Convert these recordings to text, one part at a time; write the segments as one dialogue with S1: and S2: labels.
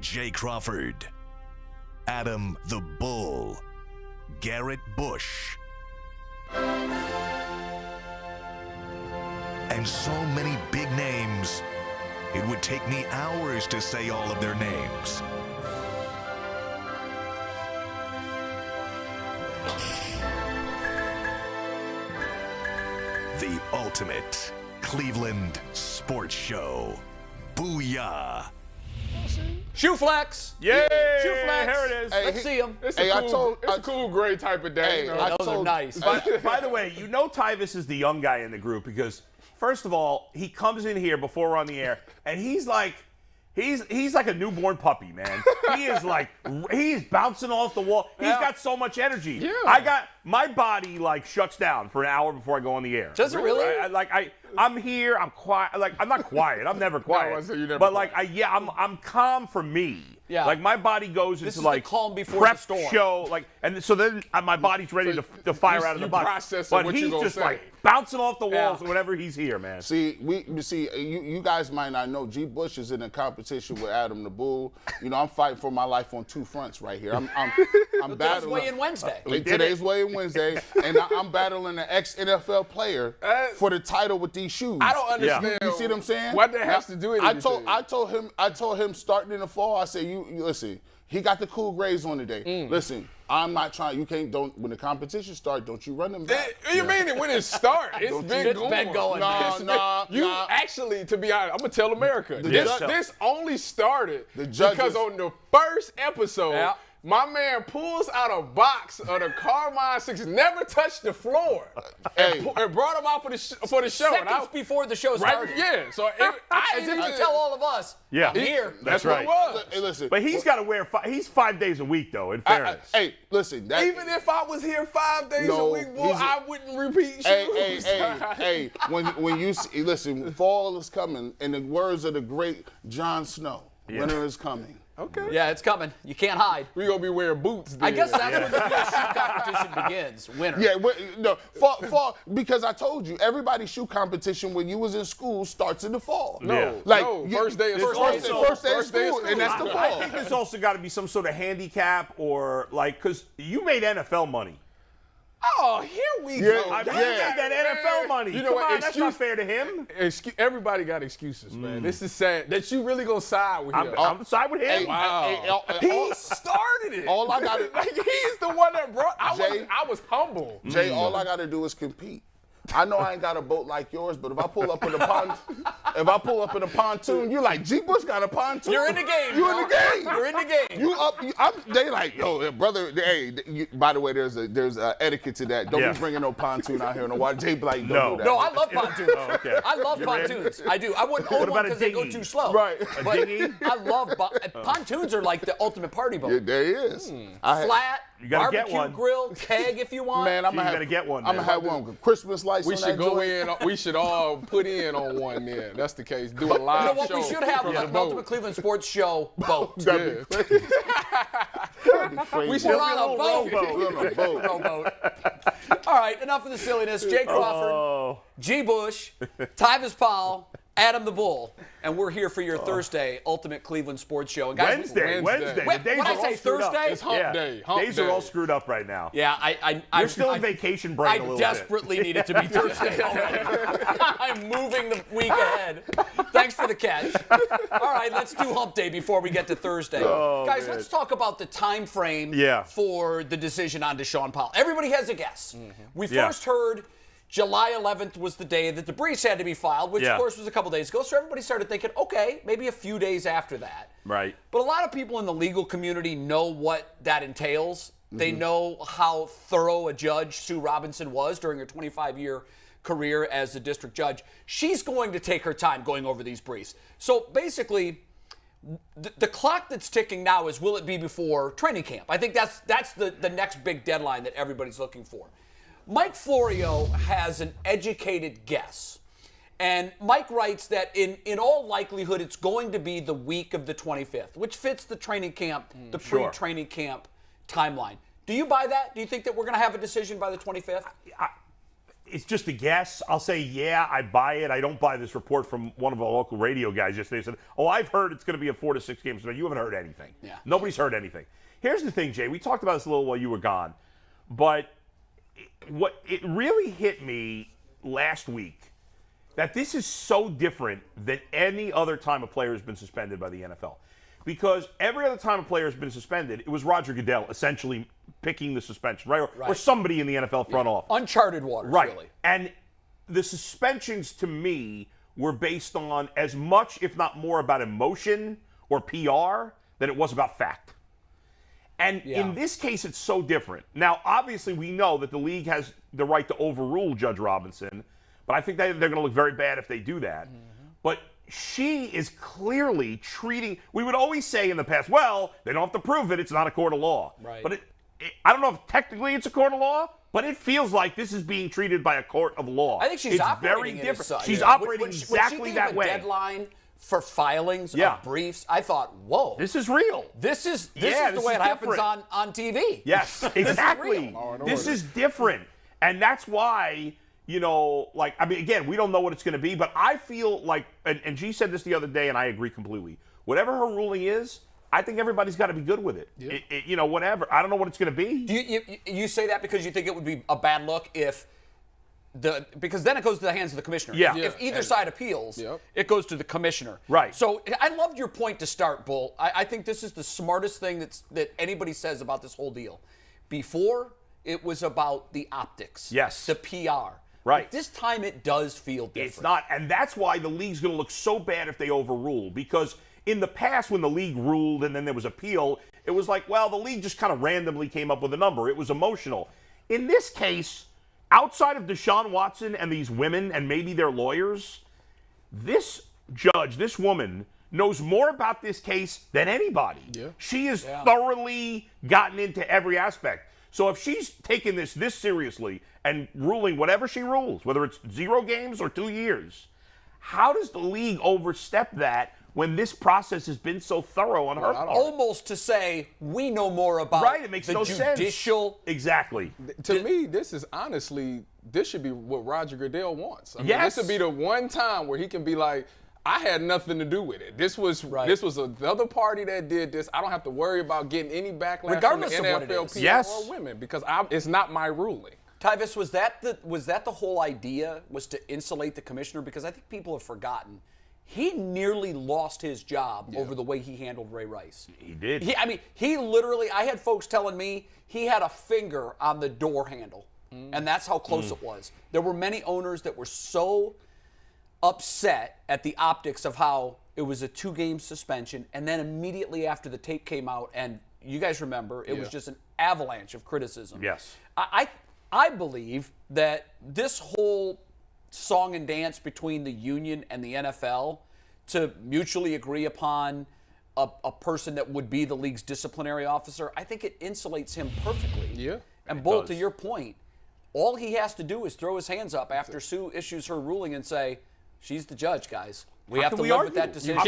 S1: Jay Crawford, Adam the Bull, Garrett Bush, and so many big names, it would take me hours to say all of their names. The ultimate Cleveland sports show. Booyah!
S2: Shoe flex.
S3: Yeah,
S2: Shoe flex.
S3: here it is.
S4: Hey,
S2: Let's see them.
S3: It's a cool gray type of day.
S2: Yeah, those are nice.
S3: By the way, you know Tyvis is the young guy in the group because, first of all, he comes in here before we're on the air, and he's like a newborn puppy, man. He's bouncing off the wall. He's got so much energy. Yeah. My body shuts down for an hour before I go on the air.
S2: Does it really?
S3: I'm here. I'm quiet. I'm not quiet. I'm never quiet. I'm calm for me.
S2: Yeah.
S3: My body goes
S2: this
S3: into
S2: is the calm before
S3: prep
S2: the storm.
S3: And so then my body's ready to fire out of the box. But he's just bouncing off the walls whenever he's here, man.
S4: See, you guys might not know. G. Bush is in a competition with Adam the Bull. You know, I'm fighting for my life on two fronts right here. I'm battling.
S2: Today's weigh-in Wednesday.
S4: Today's weigh-in Wednesday, and I'm battling an ex-NFL player for the title with these shoes.
S5: I don't understand.
S4: You see what I'm saying?
S5: What that has to do with anything.
S4: I told him starting in the fall. I said, you listen. He got the cool grades on today. Listen, I'm not trying. You can't. When the competition starts, don't you run them back.
S5: You mean it when it starts? It's been going. Actually, to be honest, I'm gonna tell America. This only started because on the first episode. My man pulls out a box of the Carmine 6, never touched the floor, and brought them out for the show.
S2: Seconds before the show started.
S5: Right, yeah. So
S2: as if to tell all of us, I'm here.
S3: That's right.
S5: What it was.
S4: Hey, listen,
S3: but he's got to wear. He's 5 days a week, though. In fairness.
S4: Listen.
S5: Even if I was here 5 days a week, boy, I wouldn't repeat shoes.
S4: Hey. When you see, listen, fall is coming. In the words of the great Jon Snow, winter is coming.
S5: Okay.
S2: Yeah, it's coming. You can't hide.
S5: We're going to be wearing boots then.
S2: I guess that's when the real shoe competition begins, winter.
S4: Yeah, fall, because I told you, everybody's shoe competition when you was in school starts in the fall.
S5: First day of school.
S4: First day of school, and that's the fall.
S3: I think there's also got to be some sort of handicap or because you made NFL money.
S5: Oh, here we go.
S3: I made that NFL money. You know what? That's not fair to him.
S5: Everybody got excuses, man. This is sad that you really gonna side with him.
S3: I'm side with him.
S5: He started it.
S4: All I got
S5: he's the one that brought. I was humble.
S4: Jay, all I got to do is compete. I know I ain't got a boat like yours, but if I pull up in a pontoon, you're like, G. Bush got a pontoon.
S2: You're in the game.
S4: You're in the game.
S2: You're in the game.
S4: They like, yo, brother. Hey, by the way, there's a etiquette to that. Don't be bringing no pontoon out here on the water. Jay, like, don't do that.
S2: No, I love pontoons. Okay. I love pontoons. I do. I wouldn't own one because they go too slow.
S4: Right.
S2: But dinghy? I love pontoons. Are like the ultimate party boat.
S4: Yeah, there he is.
S2: Flat.
S3: You gotta
S2: barbecue
S3: get one.
S2: Grill, keg if you want.
S4: Man, I'm
S3: gonna get one.
S4: I'm gonna have one. Christmas lights.
S5: We should go in. We should all put in on one then. That's the case. Do a live show.
S2: You know what? We should have an Ultimate Cleveland Sports Show boat.
S4: We
S2: should on a boat. All right, enough of the silliness. Jay Crawford, G. Bush, Tyvis Powell, Adam the Bull, and we're here for your Thursday Ultimate Cleveland Sports Show. And guys,
S3: Wednesday. The days
S2: when
S3: are
S2: I say
S3: all screwed
S2: Thursday,
S3: up.
S5: It's hump day.
S3: Days are all screwed up right now.
S2: Yeah,
S3: You're still in vacation break a little bit.
S2: I desperately need it to be Thursday already. I'm moving the week ahead. Thanks for the catch. All right, let's do hump day before we get to Thursday. Guys, let's talk about the time frame for the decision on Deshaun Powell. Everybody has a guess. We first heard July 11th was the day that the briefs had to be filed, which, of course, was a couple days ago. So everybody started thinking, okay, maybe a few days after that.
S3: Right.
S2: But a lot of people in the legal community know what that entails. They know how thorough a judge Sue Robinson was during her 25-year career as a district judge. She's going to take her time going over these briefs. So basically, the clock that's ticking now is, will it be before training camp? I think that's the next big deadline that everybody's looking for. Mike Florio has an educated guess. And Mike writes that in all likelihood, it's going to be the week of the 25th, which fits the training camp, the pre-training camp timeline. Do you buy that? Do you think that we're going to have a decision by the 25th?
S3: it's just a guess. I'll say, yeah, I buy it. I don't buy this report from one of our local radio guys yesterday. He said, I've heard it's going to be a 4 to 6 games. But you haven't heard anything.
S2: Yeah.
S3: Nobody's heard anything. Here's the thing, Jay. We talked about this a little while you were gone. But what it really hit me last week, that this is so different than any other time a player has been suspended by the NFL. Because every other time a player has been suspended, it was Roger Goodell essentially picking the suspension, right? Or somebody in the NFL front office.
S2: Uncharted waters,
S3: right.
S2: Really.
S3: And the suspensions, to me, were based on as much, if not more, about emotion or PR than it was about fact. And in this case, it's so different. Now, obviously, we know that the league has the right to overrule Judge Robinson, but I think they're going to look very bad if they do that. But she is clearly treating, we would always say in the past, well, they don't have to prove it, it's not a court of law.
S2: Right.
S3: But I don't know if technically it's a court of law, but it feels like this is being treated by a court of law.
S2: I think she's operating
S3: very different.
S2: Such.
S3: She's operating exactly
S2: when she gave
S3: that
S2: a
S3: way.
S2: Deadline for filings of briefs, I thought, whoa.
S3: This is real.
S2: This is the way it happens on TV.
S3: Yes, exactly. This is different. And that's why, again, we don't know what it's going to be, but I feel like, and she said this the other day, and I agree completely. Whatever her ruling is, I think everybody's got to be good with it. Yeah. Whatever. I don't know what it's going to be.
S2: You say that because you think it would be a bad look because then it goes to the hands of the commissioner.
S3: Yeah.
S2: If either side appeals, it goes to the commissioner.
S3: Right.
S2: So I loved your point to start, Bull. I think this is the smartest thing that anybody says about this whole deal. Before, it was about the optics.
S3: Yes.
S2: The PR.
S3: Right.
S2: But this time it does feel different.
S3: It's not, and that's why the league's going to look so bad if they overrule, because in the past when the league ruled and then there was appeal, it was like, well, the league just kind of randomly came up with a number. It was emotional. In this case, outside of Deshaun Watson and these women and maybe their lawyers, this judge, this woman, knows more about this case than anybody. Yeah. She has thoroughly gotten into every aspect. So if she's taking this seriously and ruling whatever she rules, whether it's 0 games or 2 years, how does the league overstep that when this process has been so thorough on her part?
S2: Almost to say, we know more about
S3: it makes
S2: the
S3: no
S2: judicial.
S3: Sense. Exactly.
S5: To me, this should be what Roger Goodell wants.
S3: Yes.
S5: This would be the one time where he can be like, I had nothing to do with it. This was another party that did this. I don't have to worry about getting any backlash
S2: regardless
S5: from the
S2: of
S5: NFL
S2: what it is.
S5: or women because it's not my ruling.
S2: Tyvis, was that the whole idea, was to insulate the commissioner? Because I think people have forgotten. He nearly lost his job over the way he handled Ray Rice.
S3: He did.
S2: He literally, I had folks telling me he had a finger on the door handle, and that's how close it was. There were many owners that were so upset at the optics of how it was a 2-game suspension, and then immediately after the tape came out, and you guys remember, it was just an avalanche of criticism.
S3: Yes.
S2: I believe that this whole song and dance between the union and the NFL to mutually agree upon a person that would be the league's disciplinary officer, I think it insulates him perfectly.
S5: Yeah.
S2: And Bull, to your point, all he has to do is throw his hands up after Sue issues her ruling and say, she's the judge, guys. We have to live with that decision.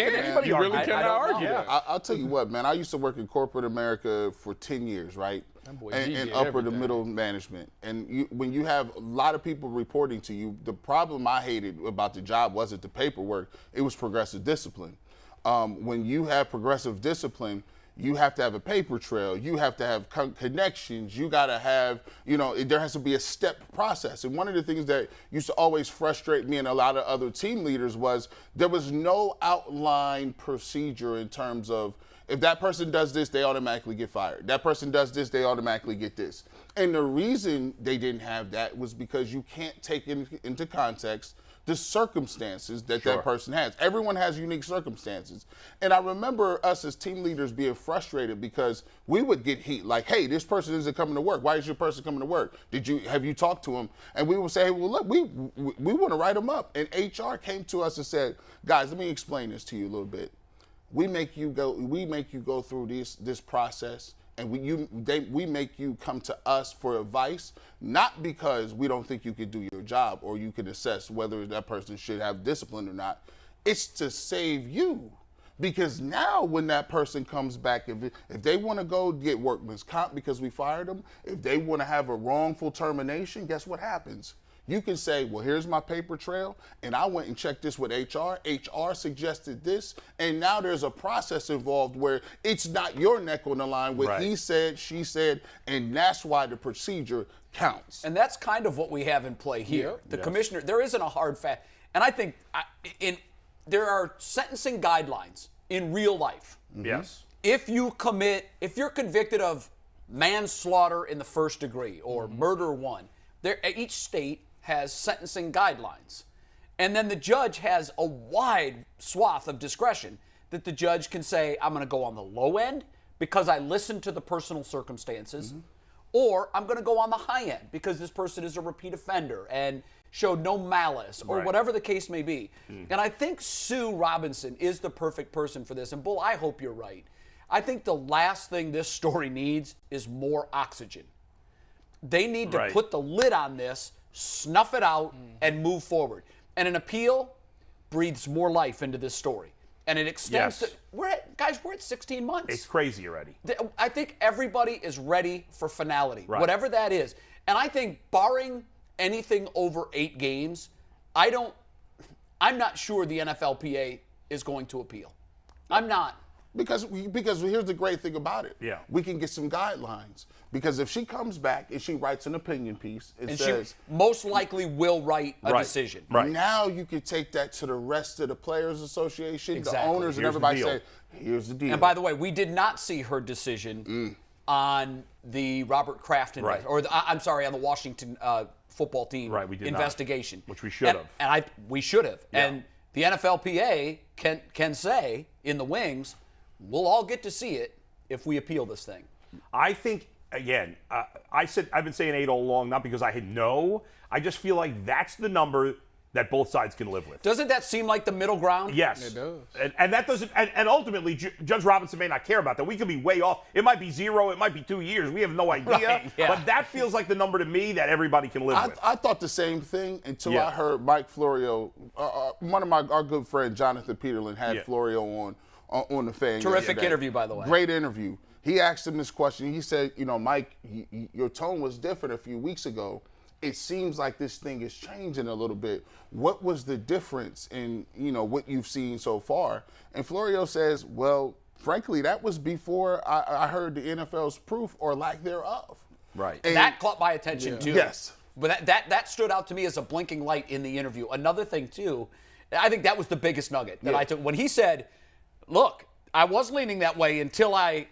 S5: You really cannot argue that.
S4: I'll tell you what, man. I used to work in corporate America for 10 years, right? And upper to middle management. And when you have a lot of people reporting to you, the problem I hated about the job wasn't the paperwork. It was progressive discipline. When you have progressive discipline, you have to have a paper trail. You have to have connections. You got to have, there has to be a step process. And one of the things that used to always frustrate me and a lot of other team leaders was there was no outline procedure in terms of if that person does this, they automatically get fired. That person does this, they automatically get this. And the reason they didn't have that was because you can't take into context the circumstances that that person has. Everyone has unique circumstances. And I remember us as team leaders being frustrated because we would get heat like, hey, this person isn't coming to work. Why is your person coming to work? Have you talked to him? And we would say, hey, well, look, we want to write them up. And HR came to us and said, guys, let me explain this to you a little bit. We make you go through this process, and we make you come to us for advice, not because we don't think you could do your job or you can assess whether that person should have discipline or not. It's to save you. Because now when that person comes back, if they want to go get workman's comp because we fired them, if they want to have a wrongful termination, guess what happens? You can say, well, here's my paper trail, and I went and checked this with HR. HR suggested this, and now there's a process involved where it's not your neck on the line with he said, she said, and that's why the procedure counts.
S2: And that's kind of what we have in play here. The commissioner, there isn't a hard fact. And I think there are sentencing guidelines in real life.
S3: Yes.
S2: If you're convicted of manslaughter in the first degree or murder one, each state has sentencing guidelines. And then the judge has a wide swath of discretion that the judge can say, I'm going to go on the low end because I listened to the personal circumstances, or I'm going to go on the high end because this person is a repeat offender and showed no malice, or whatever the case may be. And I think Sue Robinson is the perfect person for this. And Bull, I hope you're right. I think the last thing this story needs is more oxygen. They need to put the lid on this, snuff it out, and move forward. And an appeal breathes more life into this story. And it extends to, we're at 16 months.
S3: It's crazy already.
S2: I think everybody is ready for finality, whatever that is. And I think barring anything over 8 games, I'm not sure the NFLPA is going to appeal. I'm not.
S4: Because here's the great thing about it.
S3: Yeah.
S4: We can get some guidelines. Because if she comes back and she writes an opinion piece and says,
S2: she most likely will write a decision.
S3: Right.
S4: Now you can take that to the rest of the Players Association, the owners, and everybody say, here's the deal.
S2: And by the way, we did not see her decision on the Robert Kraft on the Washington football team investigation.
S3: Which we should have.
S2: We should have. Yeah. And the NFLPA can say in the wings, we'll all get to see it if we appeal this thing.
S3: I think, again, I've been saying 8 all along, not because I know. I just feel like that's the number that both sides can live with.
S2: Doesn't that seem like the middle ground?
S3: Yes.
S5: It does.
S3: And that doesn't, and ultimately, Judge Robinson may not care about that. We could be way off. It might be 0, it might be 2 years. We have no idea. But that feels like the number to me that everybody can live with.
S4: I thought the same thing until I heard Mike Florio, one of our good friend, Jonathan Peterlin, had Florio on the Fan.
S2: Terrific interview, by the way.
S4: Great interview. He asked him this question. He said, Mike, your tone was different a few weeks ago. It seems like this thing is changing a little bit. What was the difference in, what you've seen so far? And Florio says, well, frankly, that was before I heard the NFL's proof or lack thereof.
S2: Right. And that caught my attention, too.
S4: Yes.
S2: But that stood out to me as a blinking light in the interview. Another thing, too, I think that was the biggest nugget that I took. When he said, look, I was leaning that way until I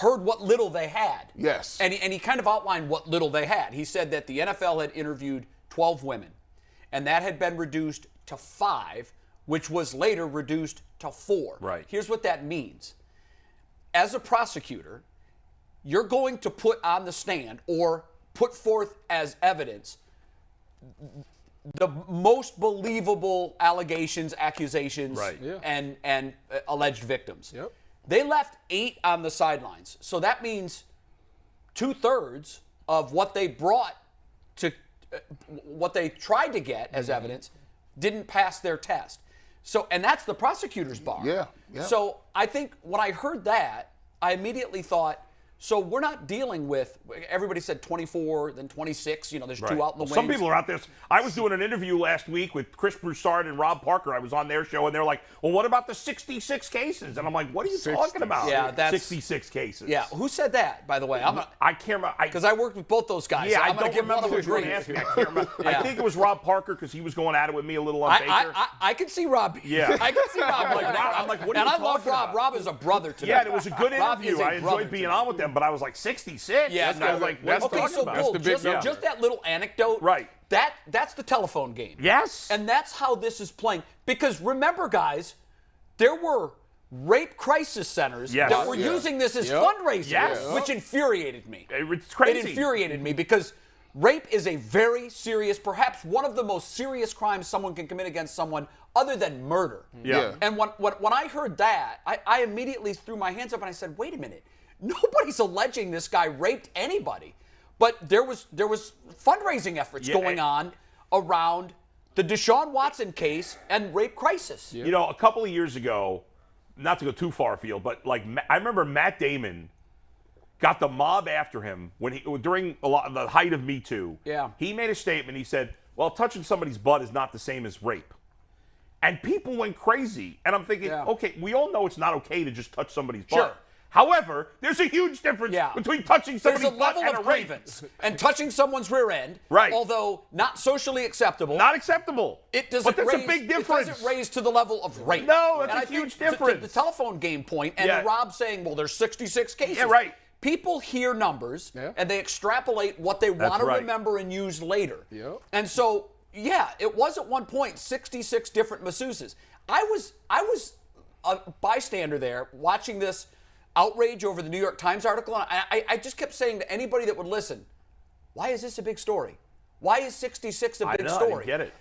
S2: heard what little they had.
S4: Yes.
S2: And he kind of outlined what little they had. He said that the NFL had interviewed 12 women, and that had been reduced to 5, which was later reduced to 4.
S3: Right.
S2: Here's what that means. As a prosecutor, you're going to put on the stand or put forth as evidence the most believable allegations, accusations, and alleged victims.
S5: Yep.
S2: They left 8 on the sidelines. So that means 2/3 of what they brought to what they tried to get as evidence didn't pass their test. So, and that's the prosecutor's bar.
S4: Yeah.
S2: So I think when I heard that, I immediately thought, so we're not dealing with, everybody said 24, then 26, there's 2 out in the wings.
S3: Some people are out there. I was doing an interview last week with Chris Broussard and Rob Parker. I was on their show, and they're like, well, what about the 66 cases? And I'm like, what are you talking about?
S2: Yeah, that's
S3: 66 cases.
S2: Yeah, who said that, by the way?
S3: I can't remember.
S2: Because I worked with both those guys.
S3: Yeah,
S2: so
S3: I don't remember who was going to ask me. I can't remember. I think it was Rob Parker because he was going at it with me a little on Baker.
S2: I can see Rob.
S3: Yeah.
S2: I can see Rob.
S3: I'm like, what are you talking about?
S2: And I love Rob. Rob is a brother to me.
S3: Yeah, and it was a good interview. I enjoyed being on with them, but I was like, 66?
S2: Yeah,
S3: I was like, what
S2: okay, so Bull, just that little anecdote.
S3: Right.
S2: That's the telephone game.
S3: Yes.
S2: And that's how this is playing. Because remember, guys, there were rape crisis centers that were using this as fundraising, which infuriated me.
S3: It's crazy.
S2: It infuriated me because rape is a very serious, perhaps one of the most serious crimes someone can commit against someone other than murder.
S3: Yeah.
S2: And when I heard that, I immediately threw my hands up and I said, wait a minute. Nobody's alleging this guy raped anybody. But there was fundraising efforts going on around the Deshaun Watson case and rape crisis.
S3: A couple of years ago, not to go too far afield, but I remember Matt Damon got the mob after him during the height of Me Too.
S2: Yeah.
S3: He made a statement. He said, well, touching somebody's butt is not the same as rape. And people went crazy. And I'm thinking, okay, we all know it's not okay to just touch somebody's butt. However, there's a huge difference between touching somebody's butt and a rape.
S2: And touching someone's rear end, although not socially acceptable.
S3: Not acceptable.
S2: But there's a big difference. It doesn't raise to the level of rape.
S3: No, that's a huge difference.
S2: The telephone game point, and Rob saying, well, there's 66 cases.
S3: Yeah, right.
S2: People hear numbers, and they extrapolate what they want to remember and use later. And so, it was at one point 66 different masseuses. I was a bystander there watching this outrage over the New York Times article, and I just kept saying to anybody that would listen, why is this a big story? Why is 66 a big story?
S3: I get it.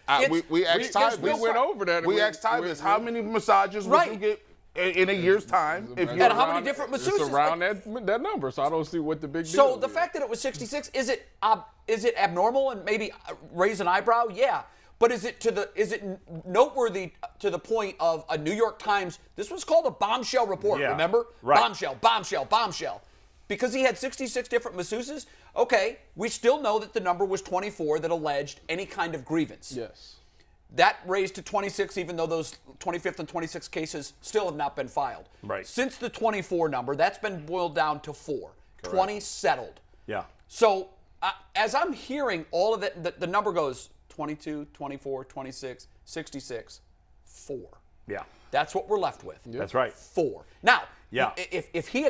S4: We asked Tyvus.
S5: We went over that.
S4: We asked Tyvus, how many massages would you get in a year's time?
S2: And how many different masseuses?
S5: It's around that number, so I don't see what the big deal is.
S2: So the fact that it was 66, is it abnormal and maybe raise an eyebrow? Yeah. But is it noteworthy to the point of a New York Times? This was called a bombshell report. Remember?
S3: Right.
S2: Bombshell. Because he had 66 different masseuses. Okay, we still know that the number was 24 that alleged any kind of grievance.
S5: Yes.
S2: That raised to 26, even though those 25th and 26th cases still have not been filed.
S3: Right.
S2: Since the 24 number, that's been boiled down to 4. Correct. 20 settled.
S3: Yeah.
S2: So as I'm hearing all of that, the number goes 22, 24, 26, 66, 4.
S3: Yeah.
S2: That's what we're left with.
S3: That's right.
S2: 4. Now, if he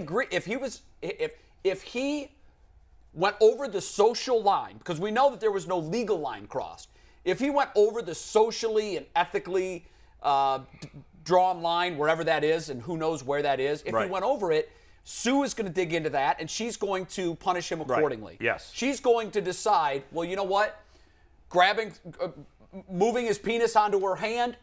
S2: went over the social line, because we know that there was no legal line crossed, if he went over the socially and ethically drawn line, wherever that is, and who knows where that is, if he went over it, Sue is going to dig into that, and she's going to punish him accordingly.
S3: Right. Yes.
S2: She's going to decide, well, you know what? Moving his penis onto her hand,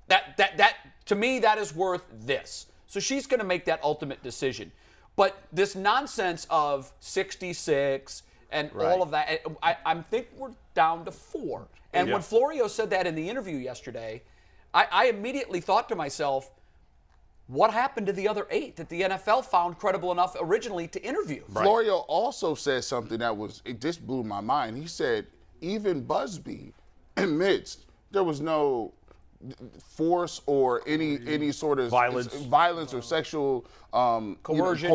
S2: that to me, that is worth this. So she's going to make that ultimate decision. But this nonsense of 66 and all of that, I think we're down to 4. And when Florio said that in the interview yesterday, I immediately thought to myself, what happened to the other 8 that the NFL found credible enough originally to interview?
S4: Florio also said something it just blew my mind. He said, even Busby admits there was no force or any sort of violence or sexual coercion,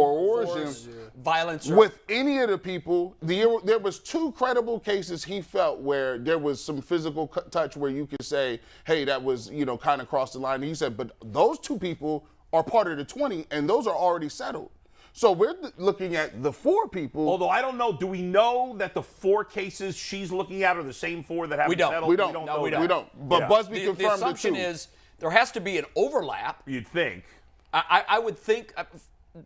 S2: violence
S4: with any of the people. There was 2 credible cases he felt where there was some physical touch where you could say, hey, that was kind of crossed the line. And he said, but those 2 people are part of the 20, and those are already settled. So we're looking at the 4 people.
S3: Although I don't know, do we know that the 4 cases she's looking at are the same 4 that haven't settled?
S4: We don't. But Busby confirmed
S2: the assumption is there has to be an overlap.
S3: You'd think.
S2: I would think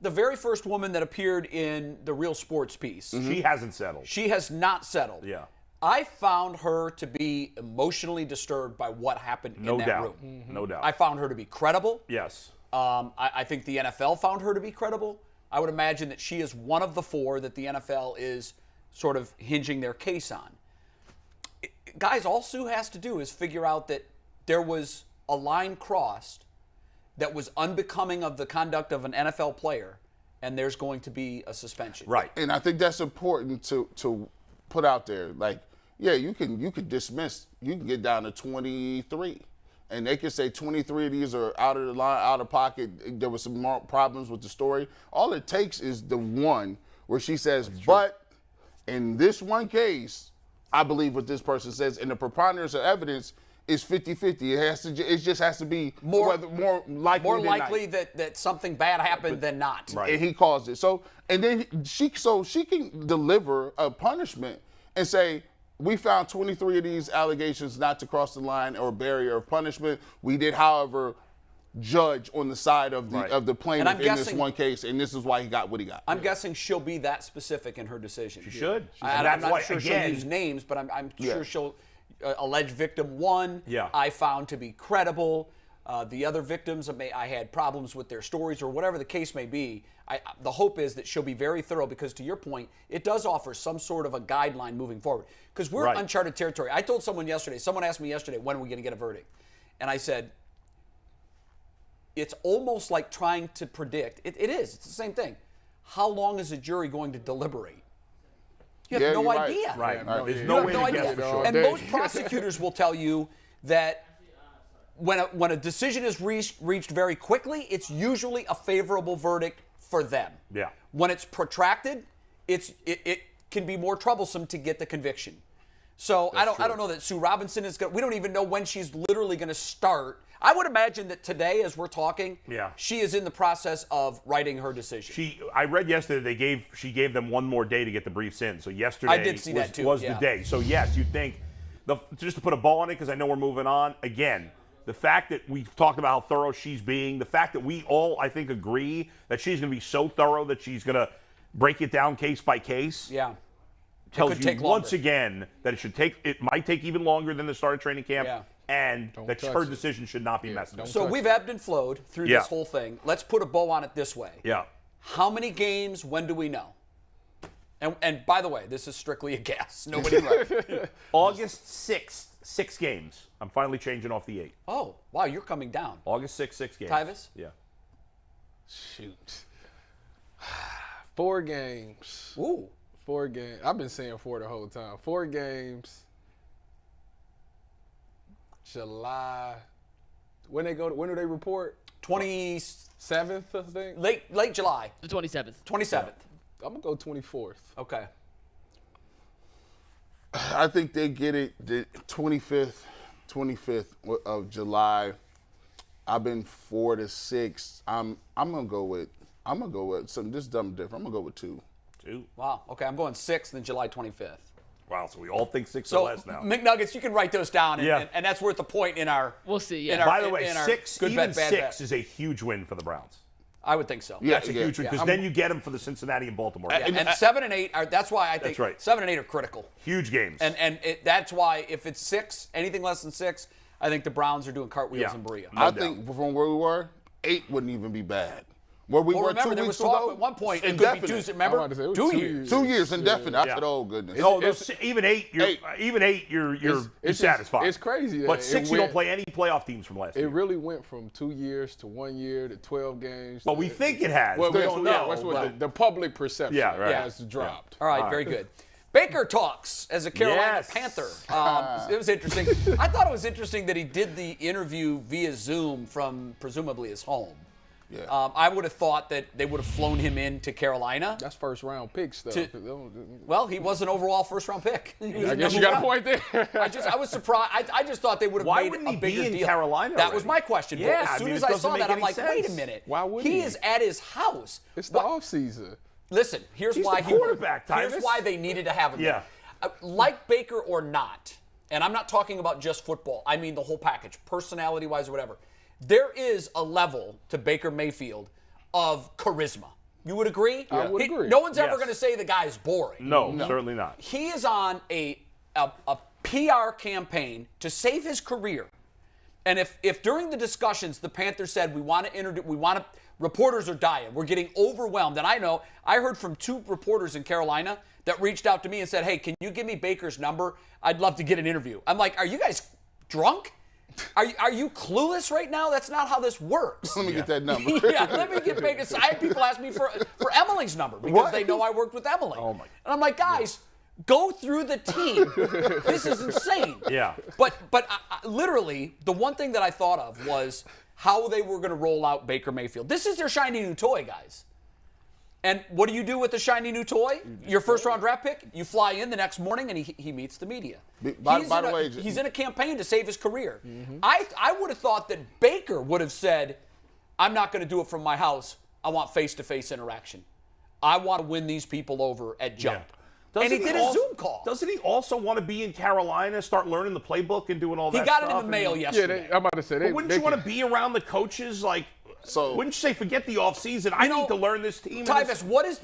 S2: the very first woman that appeared in the Real Sports piece.
S3: She hasn't settled.
S2: She has not settled.
S3: Yeah.
S2: I found her to be emotionally disturbed by what happened in that room.
S3: Mm-hmm. No doubt.
S2: I found her to be credible.
S3: Yes.
S2: I think the NFL found her to be credible. I would imagine that she is one of the 4 that the NFL is sort of hinging their case on. Guys, all Sue has to do is figure out that there was a line crossed that was unbecoming of the conduct of an NFL player, and there's going to be a suspension.
S3: Right.
S4: And I think that's important to put out there. Like, you can dismiss. You can get down to 23. And they could say 23 of these are out of the line, out of pocket. There was some more problems with the story. All it takes is the one where she says, but in this one case, I believe what this person says. And the preponderance of evidence is 50-50. It just has to be more likely
S2: that something bad happened than not.
S4: Right. And he caused it. So then she can deliver a punishment and say, we found 23 of these allegations not to cross the line or barrier of punishment. We did, however, judge on the side of the plaintiff in this one case, and this is why he got what he got.
S2: I'm guessing she'll be that specific in her decision.
S3: She should.
S2: I'm not sure she'll use names, but I'm sure she'll allege victim 1. I found to be credible. The other victims, I had problems with their stories or whatever the case may be. The hope is that she'll be very thorough because, to your point, it does offer some sort of a guideline moving forward. Because we're in uncharted territory. I told someone asked me yesterday, when are we going to get a verdict? And I said, it's almost like trying to predict. It is. It's the same thing. How long is a jury going to deliberate? You have no
S4: you're
S2: idea.
S3: Right. There's
S2: You
S3: no
S2: have
S3: way
S2: no
S3: to guess
S2: idea.
S3: for sure.
S2: And most prosecutors will tell you that when a decision is reached very quickly, it's usually a favorable verdict for them.
S3: Yeah.
S2: When it's protracted, it can be more troublesome to get the conviction. So I don't know that Sue Robinson is going. We don't even know when she's literally going to start. I would imagine that today, as we're talking, she is in the process of writing her decision.
S3: I read yesterday she gave them one more day to get the briefs in. So yesterday
S2: I did see that too,
S3: was the day. So yes, you'd think just to put a bow on it, because I know we're moving on again. The fact that we've talked about how thorough she's being, the fact that we all, I think, agree that she's going to be so thorough that she's going to break it down case by case.
S2: Yeah.
S3: Tells you once again that it might take even longer than the start of training camp.
S2: Yeah.
S3: And that her decision should not be messed with.
S2: So we've ebbed and flowed through this whole thing. Let's put a bow on it this way.
S3: Yeah.
S2: How many games? When do we know? And by the way, this is strictly a guess. Nobody knows.
S3: August 6th, 6 games. I'm finally changing off the 8.
S2: Oh, wow, you're coming down.
S3: August 6th, 6 games.
S2: Tyvis?
S3: Yeah.
S5: Shoot. 4 games.
S2: Ooh.
S5: 4 games. I've been saying 4 the whole time. 4 games. July. When do they report?
S2: 27th,
S5: I think.
S2: Late July.
S6: The 27th.
S2: 27th.
S5: Yeah. I'm gonna go 24th.
S2: Okay.
S4: I think they get it the 25th of July. I've been 4 to 6. I'm gonna go with something just dumb different. I'm gonna go with 2.
S3: 2.
S2: Wow. Okay, I'm going 6th and July 25th.
S3: Wow, so we all think 6
S2: So
S3: or less now.
S2: McNuggets, you can write those down, and that's worth a point in our.
S6: We'll see. Yeah.
S3: By the way,
S2: in our
S3: 6
S2: good
S3: even
S2: bet, bad
S3: 6
S2: bet.
S3: is a huge win for the Browns.
S2: I would think so.
S4: Yeah,
S3: That's a huge win because then you get them for the Cincinnati and Baltimore.
S2: Yeah, and 7 and 8 are. That's why I think
S3: That's right.
S2: 7 and 8 are critical.
S3: Huge games.
S2: And that's why if it's 6, anything less than 6, I think the Browns are doing cartwheels in Berea.
S4: I think from where we were, 8 wouldn't even be bad. Where we were
S2: remember,
S4: 2
S2: there
S4: weeks
S2: was talk
S4: ago,
S2: at one point it could
S4: indefinite.
S2: be 2. Remember,
S5: I'm about to say, it was
S2: 2
S5: 2
S2: years.
S4: 2 years indefinite. I said, oh goodness.
S3: No, even 8, you're
S5: it's
S3: satisfied.
S5: It's crazy.
S3: But 6, you don't play any playoff teams from last year.
S5: It really went from 2 years to 1 year to 12 games.
S3: But we think it has.
S5: Well,
S3: we don't know.
S5: That's what the public perception has dropped.
S2: All right, very good. Baker talks as a Carolina Panther. It was interesting. I thought it was interesting that he did the interview via Zoom from presumably his home.
S4: Yeah.
S2: I would have thought that they would have flown him into Carolina.
S5: That's first round pick stuff.
S2: Well, he was an overall first round pick.
S5: I guess you got a point there.
S2: I was surprised. I just thought they would have made a bigger deal.
S3: In Carolina
S2: that
S3: already?
S2: was my question.
S3: Yeah,
S2: as soon as I saw that, I'm like,
S3: sense.
S2: wait a minute.
S5: Why would
S2: he
S5: he?
S2: is at his house?
S5: It's the offseason.
S2: Listen, here's
S3: He's
S2: why
S3: the quarterback,
S2: here's
S3: Tyvis.
S2: why they needed to have him.
S3: Yeah.
S2: Like Baker or not, and I'm not talking about just football. I mean the whole package, personality-wise or whatever. There is a level to Baker Mayfield of charisma. You would agree?
S5: I would agree.
S2: No one's ever going to say the guy is boring.
S3: No, certainly not.
S2: He is on a PR campaign to save his career. And if during the discussions the Panthers said reporters are dying, we're getting overwhelmed, and I heard from 2 reporters in Carolina that reached out to me and said, hey, can you give me Baker's number? I'd love to get an interview. I'm like, are you guys drunk? Are you clueless right now? That's not how this works.
S4: Let me get that number.
S2: Yeah, let me get Baker's. I had people ask me for Emily's number because they know I worked with Emily.
S3: Oh my.
S2: And I'm like, guys, go through the team. This is insane.
S3: Yeah.
S2: But literally, the one thing that I thought of was how they were going to roll out Baker Mayfield. This is their shiny new toy, guys. And what do you do with the shiny new toy? Your first-round draft pick? You fly in the next morning and he meets the media.
S4: By the way,
S2: he's in a campaign to save his career. Mm-hmm. I would have thought that Baker would have said, I'm not going to do it from my house. I want face-to-face interaction. I want to win these people over at jump.
S3: Yeah.
S2: And he did a Zoom call.
S3: Doesn't he also want to be in Carolina, start learning the playbook and doing all that
S2: stuff? He got it in the mail yesterday.
S5: Yeah, I'm about to say.
S3: Wouldn't you want to be around the coaches? Wouldn't you say, forget the offseason? I need to learn this team.
S2: Tyvis, what is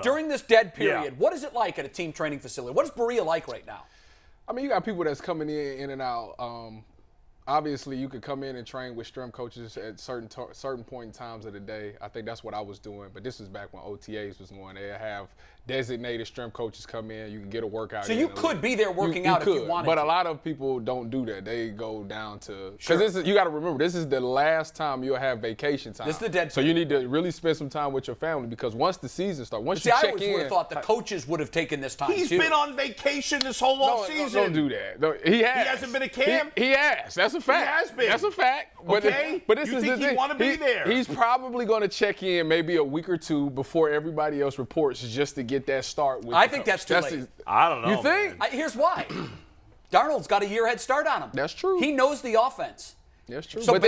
S2: during this dead period, what is it like at a team training facility? What is Berea like right now?
S5: I mean, you got people that's coming in and out. Obviously, you could come in and train with strength coaches at certain point in times of the day. I think that's what I was doing. But this was back when OTAs was going. They have designated strength coaches come in. You can get a workout.
S2: So you could be there working out if you wanted
S5: but
S2: to.
S5: a lot of people don't do that. They go down to because you got to remember this is the last time you'll have vacation time.
S2: This is the dead.
S5: So you need to really spend some time with your family because once the season starts, once you check in.
S2: I always would have thought the coaches would have taken this time.
S3: He's been on vacation this whole off season.
S5: Don't do that. No, he has.
S3: He hasn't been at camp.
S5: He has. That's a fact.
S3: He has been.
S5: That's a fact.
S3: Okay.
S5: But this
S3: you
S5: is
S3: think
S5: the thing.
S3: He want to be there?
S5: He's probably going to check in maybe a week or two before everybody else reports just to get that start with.
S2: I think that's too late.
S3: I don't know.
S5: You think?
S2: Here's why. Darnold's got a year head start on him.
S5: That's true.
S2: He knows the offense.
S5: That's true.
S2: So
S5: but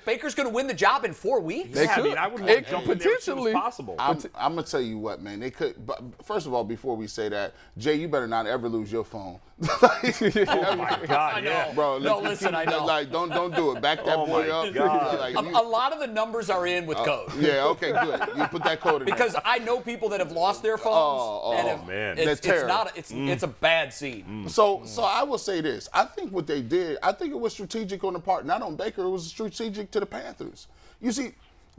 S2: Baker's going to win the job in 4 weeks?
S5: They could.
S3: I mean, I would want to jump in there as soon as possible.
S4: I'm going to tell you what, man. They could. But first of all, before we say that, Jay, you better not ever lose your phone.
S3: Oh, my God, yeah.
S4: Bro,
S2: no, listen, I know.
S4: Like, don't do it. Back that boy up.
S3: God.
S2: A lot of the numbers are in with code.
S4: Yeah, okay, good. You put that code in
S2: because
S4: there.
S2: I know people that have lost their phones.
S3: Man.
S2: It's a bad scene.
S4: So I will say this. I think what they did, I think it was strategic on the part, not on Baker, it was strategic to the Panthers. You see,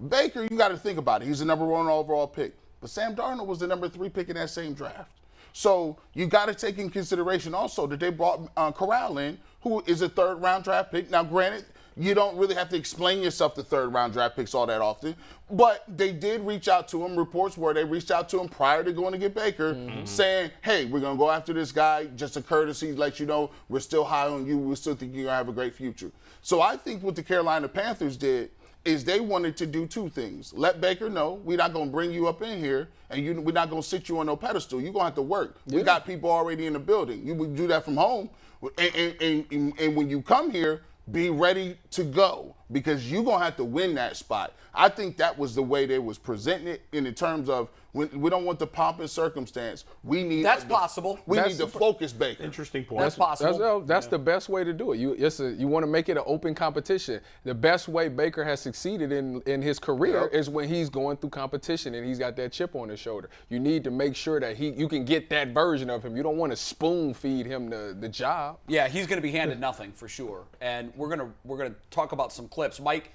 S4: Baker, you got to think about it. He's the number 1 overall pick. But Sam Darnold was the number 3 pick in that same draft. So you got to take in consideration also that they brought Corral in, who is a 3rd-round draft pick. Now, granted, you don't really have to explain yourself to 3rd-round draft picks all that often. But they did reach out to him. Reports where they reached out to him prior to going to get Baker, saying, hey, we're going to go after this guy. Just a courtesy, let you know we're still high on you. We still think you're going to have a great future. So I think what the Carolina Panthers did is they wanted to do 2 things. Let Baker know we're not going to bring you up in here and we're not going to sit you on no pedestal. You're going to have to work. Yeah. We got people already in the building. You would do that from home. And when you come here, be ready to go because you're going to have to win that spot. I think that was the way they was presenting it in terms of we don't want the pomp and circumstance. We need
S2: possible.
S4: We need to focus Baker.
S3: Interesting point.
S2: That's possible.
S5: That's the best way to do it. You want to make it an open competition. The best way Baker has succeeded in his career is when he's going through competition and he's got that chip on his shoulder. You need to make sure that you can get that version of him. You don't want to spoon feed him the job.
S2: Yeah, he's going to be handed nothing for sure. And we're gonna talk about some clips. Mike,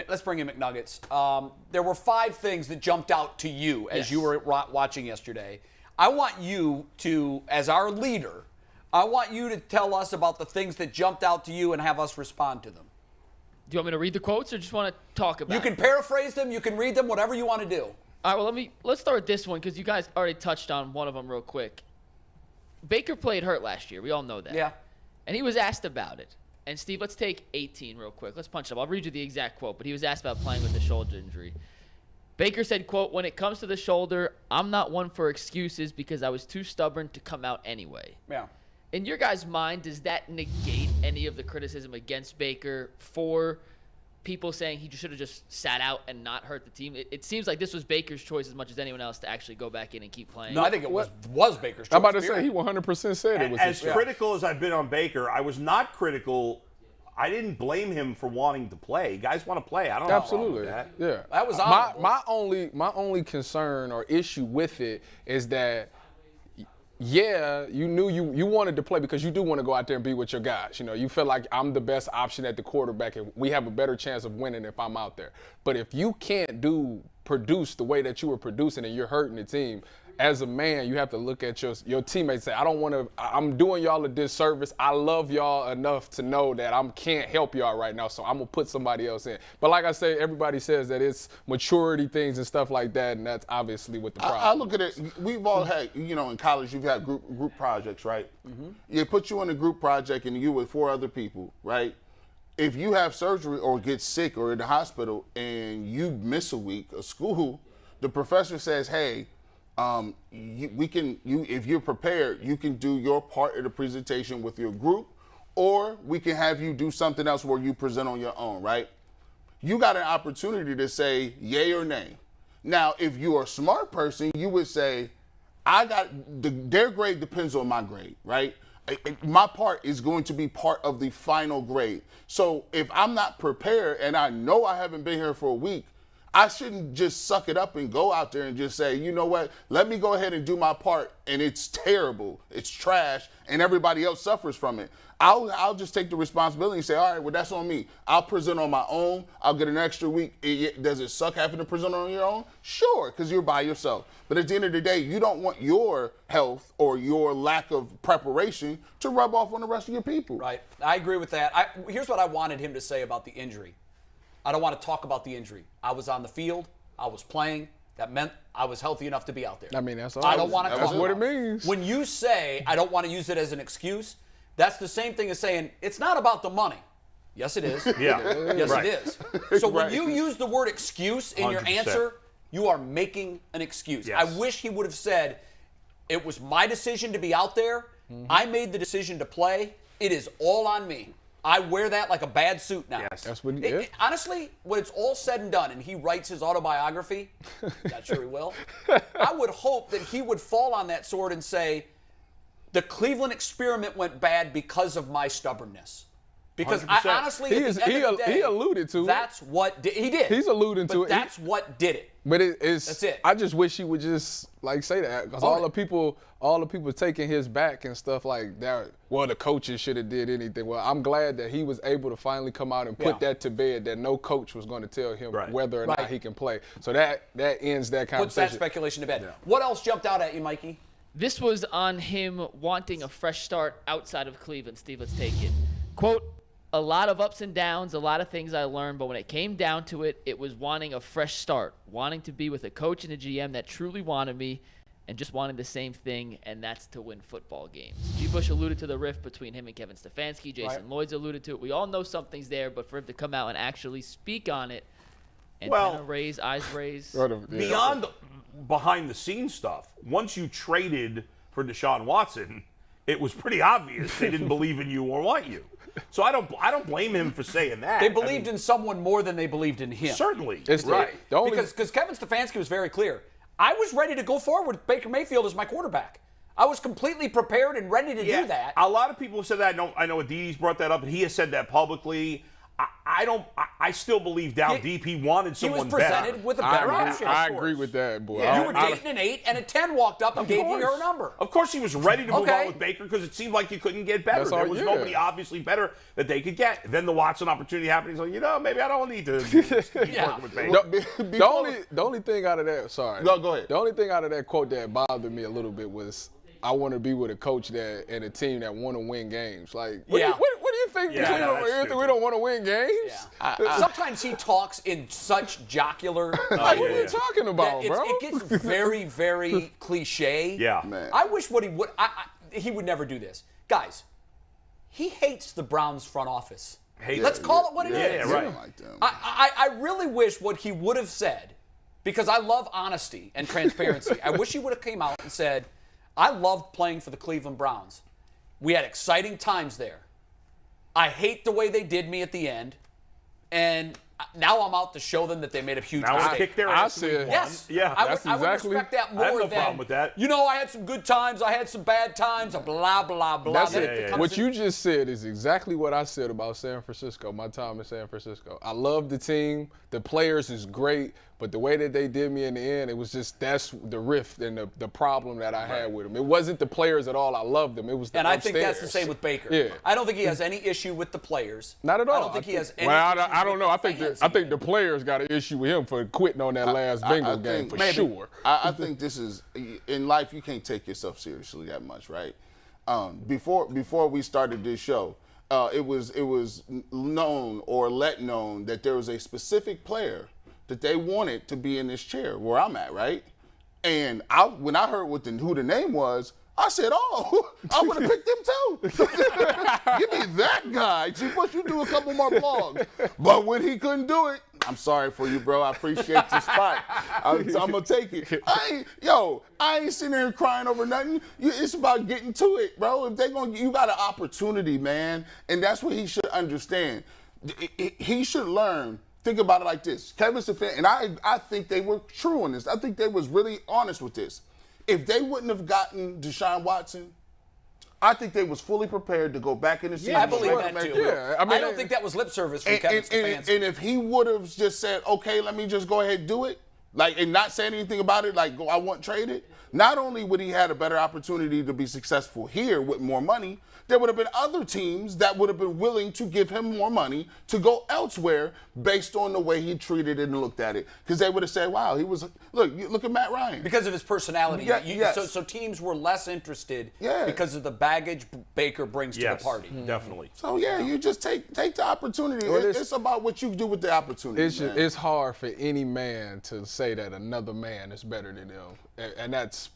S2: let's bring in McNuggets. There were 5 things that jumped out to you as you were watching yesterday. I want you to, as our leader, I want you to tell us about the things that jumped out to you and have us respond to them.
S6: Do you want me to read the quotes or just want to talk about it?
S2: You can paraphrase them, you can read them, whatever you want to do.
S6: All right, well, let's start with this one because you guys already touched on one of them real quick. Baker played hurt last year. We all know that.
S2: Yeah.
S6: And he was asked about it. And, Steve, let's take 18 real quick. Let's punch it up. I'll read you the exact quote, but he was asked about playing with the shoulder injury. Baker said, quote, when it comes to the shoulder, I'm not one for excuses because I was too stubborn to come out anyway.
S2: Yeah.
S6: In your guys' mind, does that negate any of the criticism against Baker for people saying he should have just sat out and not hurt the team? It seems like this was Baker's choice as much as anyone else to actually go back in and keep playing.
S2: No, I think it was Baker's choice.
S5: I'm about to say he 100% said it was his choice.
S3: As critical as I've been on Baker, I was not critical. I didn't blame him for wanting to play. Guys want to play. I don't know.
S5: Absolutely.
S3: That.
S5: Yeah.
S2: That was honorable.
S5: My only concern or issue with it is that you knew you wanted to play because you do want to go out there and be with your guys. You feel like I'm the best option at the quarterback and we have a better chance of winning if I'm out there. But if you can't produce the way that you were producing and you're hurting the team, as a man, you have to look at your teammates and say, I'm doing y'all a disservice. I love y'all enough to know that I can't help y'all right now, so I'm going to put somebody else in. But like I say, everybody says that it's maturity things and stuff like that, and that's obviously what the problem is.
S4: I look at it, we've all had, in college, you've had group projects, right? Mm-hmm. You put you in a group project and you with 4 other people, right? If you have surgery or get sick or in the hospital and you miss a week of school, the professor says, hey, if you're prepared, you can do your part of the presentation with your group, or we can have you do something else where you present on your own, right? You got an opportunity to say yay or nay. Now, if you're a smart person, you would say, their grade depends on my grade, right? My part is going to be part of the final grade. So if I'm not prepared and I know I haven't been here for a week, I shouldn't just suck it up and go out there and just say, you know what, let me go ahead and do my part, and it's terrible, it's trash, and everybody else suffers from it. I'll just take the responsibility and say, all right, well, that's on me. I'll present on my own. I'll get an extra week. Does it suck having to present on your own? Sure, because you're by yourself. But at the end of the day, you don't want your health or your lack of preparation to rub off on the rest of your people.
S2: Right. I agree with that. Here's what I wanted him to say about the injury. I don't want to talk about the injury. I was on the field. I was playing. That meant I was healthy enough to be out there.
S5: I mean, that's all.
S2: I don't want to talk
S5: That's what
S2: about
S5: it means.
S2: When you say, I don't want to use it as an excuse, that's the same thing as saying, it's not about the money. Yes, it is.
S3: Yeah.
S2: Yes,
S3: Right.
S2: it is. So when you use the word excuse in your
S3: 100%.
S2: answer, you are making an excuse.
S3: Yes.
S2: I wish he would have said, it was my decision to be out there. I made the decision to play. It is all on me. I wear that like a bad suit now.
S3: Yes.
S5: That's what.
S2: Honestly, when it's all said and done and he writes his autobiography, not sure he will, I would hope that he would fall on that sword and say, the Cleveland experiment went bad because of my stubbornness. Because I
S3: 100%.
S2: honestly, at the end of the day,
S5: he alluded to it.
S2: that's what he did.
S5: He's alluding to
S2: but
S5: it.
S2: That's what did it.
S5: But it's
S2: That's it.
S5: I just wish he would just say that, because all the people taking his back and stuff like that. Well, the coaches should have did anything. Well, I'm glad that he was able to finally come out and put that to bed, that no coach was going to tell him whether or not he can play. So that ends that conversation.
S2: Puts that speculation to bed. Yeah. What else jumped out at you, Mikey?
S6: This was on him wanting a fresh start outside of Cleveland. Steve, let's take it. Quote, a lot of ups and downs, a lot of things I learned, but when it came down to it, it was wanting a fresh start, wanting to be with a coach and a GM that truly wanted me, and just wanting the same thing, and that's to win football games. G. Bush alluded to the rift between him and Kevin Stefanski. Jason Lloyd's alluded to it. We all know something's there, but for him to come out and actually speak on it and kind of eyes raise.
S3: Beyond behind-the-scenes stuff, once you traded for Deshaun Watson, it was pretty obvious they didn't believe in you or want you. So I don't blame him for saying that.
S2: They believed in someone more than they believed in him.
S3: Certainly.
S5: It's
S3: right.
S2: Because Kevin Stefanski was very clear. I was ready to go forward with Baker Mayfield as my quarterback. I was completely prepared and ready to do that.
S3: A lot of people have said that. I know Aditi's brought that up, and he has said that publicly. I still believe down deep he wanted someone better.
S2: He was presented with a better option.
S5: I agree with that, boy.
S2: Yeah. You were dating an 8, and a 10 walked up and gave you her number.
S3: Of course he was ready to move on with Baker because it seemed like you couldn't get better. There was nobody obviously better that they could get. Then the Watson opportunity happened. He's like, maybe I don't need to keep working with Baker.
S5: The only thing out of that, sorry.
S4: No, go ahead.
S5: The only thing out of that quote that bothered me a little bit was, I want to be with a coach and a team that want to win games. Like, what do you think? We don't want to win games?
S2: Yeah. Sometimes he talks in such jocular.
S5: What are you talking about, bro?
S2: It gets very, very cliche.
S3: Yeah.
S4: Man.
S2: I wish what he would. He would never do this, guys. He hates the Browns front office. Let's call it what it is.
S3: Yeah, right.
S2: I really wish what he would have said, because I love honesty and transparency. I wish he would have came out and said, I loved playing for the Cleveland Browns. We had exciting times there. I hate the way they did me at the end. And now I'm out to show them that they made a huge mistake.
S3: Now kick their ass.
S2: Yes.
S3: Yeah.
S2: I would respect that more
S3: I have no
S2: than,
S3: problem with that.
S2: I had some good times, I had some bad times, blah, blah, blah.
S5: That's it. What you just said is exactly what I said about San Francisco, my time in San Francisco. I love the team. The players is great. But the way that they did me in the end, it was just, that's the rift and the problem that I had with them. It wasn't the players at all. I loved them. It was the
S2: And
S5: upstairs.
S2: I think that's the same with Baker.
S5: Yeah.
S2: I don't think he has any issue with the players.
S5: Not at all.
S2: I don't think he has any
S5: Well,
S2: issue
S5: I don't know. I
S2: with the fans
S5: think the players got an issue with him for quitting on that last Bengal game for sure.
S4: I think this is, in life, you can't take yourself seriously that much, right? Before we started this show, it was known or let known that there was a specific player that they wanted to be in this chair where I'm at, right? And when I heard who the name was, I said, I'm going to pick them too. Give me that guy. G. Bush, you do a couple more blogs. But when he couldn't do it, I'm sorry for you, bro. I appreciate your spot. I'm going to take it. I ain't sitting there crying over nothing. It's about getting to it, bro. If you got an opportunity, man. And that's what he should understand. He should learn. Think about it like this. Kevin Stefanski, and I think they were true on this. I think they was really honest with this. If they wouldn't have gotten Deshaun Watson, I think they was fully prepared to go back in the season.
S2: I believe that too.
S5: Yeah,
S2: I don't think that was lip service from Kevin Stefanski.
S4: And if he would have just said, okay, let me just go ahead and do it, and not saying anything about it, like, I want traded, not only would he had a better opportunity to be successful here with more money, there would have been other teams that would have been willing to give him more money to go elsewhere based on the way he treated it and looked at it. Because they would have said, wow, look at Matt Ryan.
S2: Because of his personality.
S4: Yes.
S2: So teams were less interested
S4: Yeah.
S2: because of the baggage Baker brings to the party.
S3: Definitely.
S4: So, you just take the opportunity. It's about what you do with the opportunity.
S5: It's hard for any man to say that another man is better than them. And that's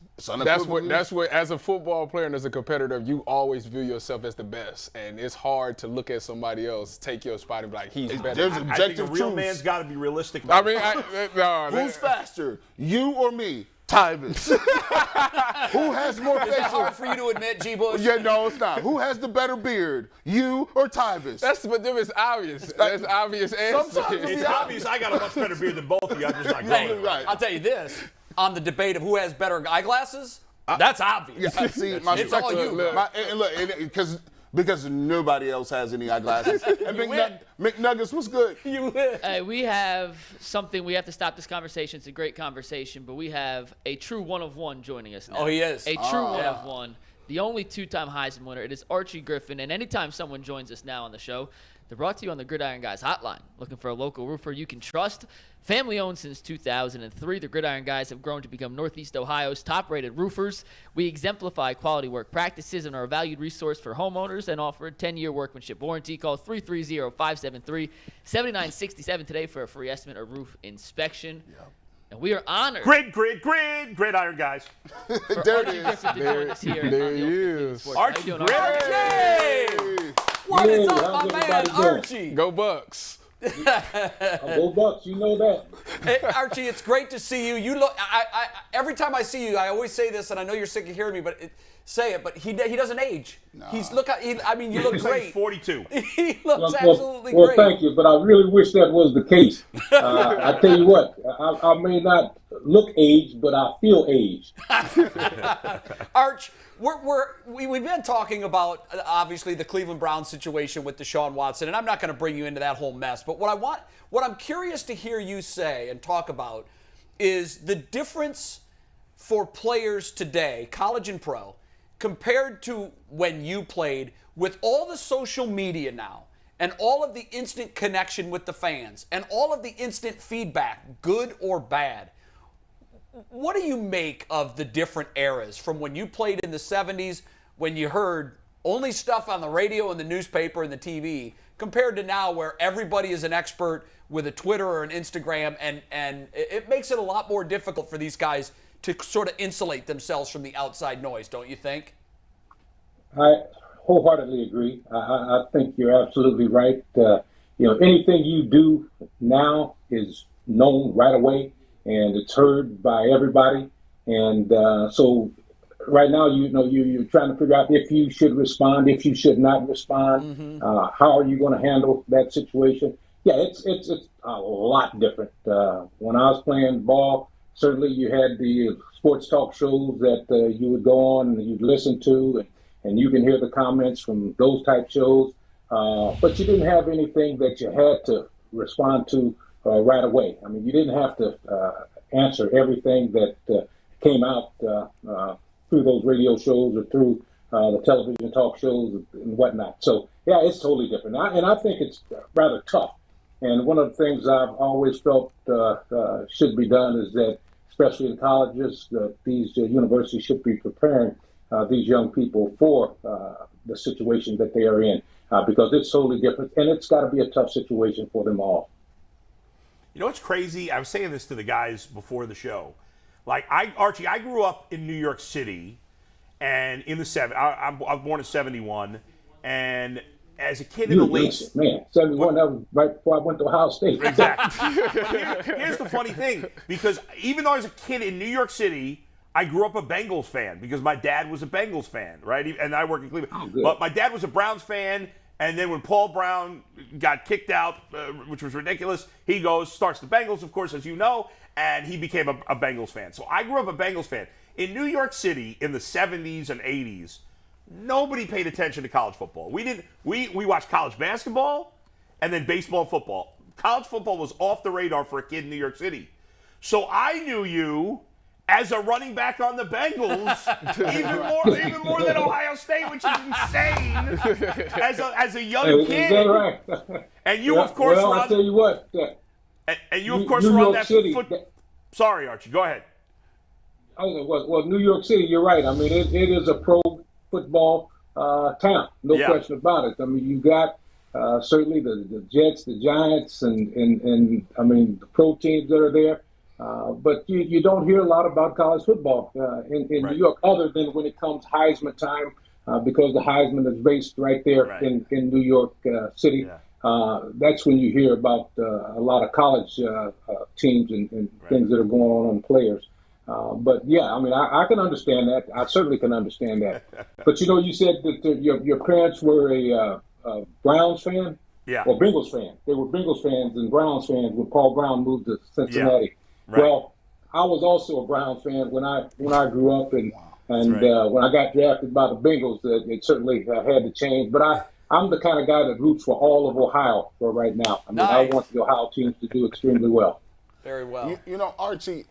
S5: what as a football player and as a competitor, you always view yourself as the best. And it's hard to look at somebody else, take your spot and be like, he's better.
S3: I think a real man's got to be realistic about
S4: Who's faster, you or me? Tyvus. Who has more facial?
S2: Is that hard for you to admit, G. Bush?
S4: Yeah, no, it's not. Who has the better beard, you or Tyvus?
S5: It's obvious. That's obvious answer.
S4: Sometimes
S3: It's obvious I got a much better beard than both of you. I'm just not going.
S4: Right.
S2: I'll tell you this. On the debate of who has better eyeglasses, that's obvious.
S4: Yeah, see,
S2: it's all you.
S4: Because nobody else has any eyeglasses. And McNuggets was good.
S2: You win.
S6: Hey, we have something. We have to stop this conversation. It's a great conversation, but we have a true one of one joining us now.
S2: Oh, he is.
S6: A true one of one. The only two-time Heisman winner. It is Archie Griffin. And anytime someone joins us now on the show, they're brought to you on the Gridiron Guys hotline. Looking for a local roofer you can trust? Family owned since 2003, the Gridiron Guys have grown to become Northeast Ohio's top-rated roofers. We exemplify quality work practices and are a valued resource for homeowners and offer a 10-year workmanship warranty. Call 330-573-7967 today for a free estimate or roof inspection. Yep. And we are honored.
S3: Gridiron Guys.
S4: There it is.
S5: There he is.
S3: Archie Griffin.
S2: What is up, my man, Archie?
S5: Go Bucks.
S7: Go Bucks, you know that.
S2: Hey, Archie, it's great to see you. You look. Every time I see you, I always say this, and I know you're sick of hearing me, but he doesn't age.
S4: No.
S2: You look great.
S3: He's 42.
S2: He looks absolutely great.
S7: Well, thank you, but I really wish that was the case. I tell you what, I may not look aged, but I feel aged.
S2: Arch, we've been talking about obviously the Cleveland Browns situation with Deshaun Watson, and I'm not going to bring you into that whole mess. But what I'm curious to hear you say and talk about is the difference for players today, college and pro, compared to when you played, with all the social media now and all of the instant connection with the fans and all of the instant feedback, good or bad. What do you make of the different eras from when you played in the 70s, when you heard only stuff on the radio and the newspaper and the TV, compared to now where everybody is an expert with a Twitter or an Instagram, and it makes it a lot more difficult for these guys to sort of insulate themselves from the outside noise, don't you think?
S7: I wholeheartedly agree. I think you're absolutely right. Anything you do now is known right away, and it's heard by everybody. And so right now, you're trying to figure out if you should respond, if you should not respond. Mm-hmm. How are you going to handle that situation? Yeah, it's a lot different. When I was playing ball, certainly you had the sports talk shows that you would go on and you'd listen to, and you can hear the comments from those type shows. But you didn't have anything that you had to respond to right away. I mean, you didn't have to answer everything that came out through those radio shows or through the television talk shows and whatnot. So, yeah, it's totally different. And I think it's rather tough. And one of the things I've always felt should be done is that, especially in colleges, these universities should be preparing these young people for the situation that they are in, because it's totally different, and it's got to be a tough situation for them all.
S3: You know what's crazy? I was saying this to the guys before the show. Archie, I grew up in New York City, and in the I was born in '71, and as a kid in the late
S7: 71, that was right before I went to Ohio State.
S3: Exactly. Here's the funny thing, because even though I was a kid in New York City, I grew up a Bengals fan because my dad was a Bengals fan, right? And I work in Cleveland.
S7: Oh,
S3: but my dad was a Browns fan, and then when Paul Brown got kicked out, which was ridiculous, he starts the Bengals, of course, as you know, and he became a Bengals fan. So I grew up a Bengals fan. In New York City in the 70s and 80s, nobody paid attention to college football. We watched college basketball and then baseball and football. College football was off the radar for a kid in New York City. So I knew you as a running back on the Bengals, even more than Ohio State, which is insane. As a young kid,
S7: is that right?
S3: And you, of course,
S7: well,
S3: run.
S7: I'll tell you what.
S3: And you, of course,
S7: New
S3: run
S7: York
S3: that
S7: City,
S3: foot. Sorry, Archie. Go ahead.
S7: Well, New York City, you're right. I mean, it is a pro football town, no question about it. I mean, you got certainly the Jets, the Giants, and I mean, the pro teams that are there. But you don't hear a lot about college football in New York, other than when it comes Heisman time, because the Heisman is based right there in New York City. Yeah. That's when you hear about a lot of college teams and things that are going on players. But yeah, I mean, I can understand that. I certainly can understand that. But you said that your parents were a Browns fan, or Bengals fan. They were Bengals fans and Browns fans when Paul Brown moved to Cincinnati. Yeah. Right. Well, I was also a Browns fan when I grew up, and when I got drafted by the Bengals, it certainly had to change. But I'm the kind of guy that roots for all of Ohio for right now. I mean, I want the Ohio teams to do extremely well.
S2: Very well.
S4: Archie,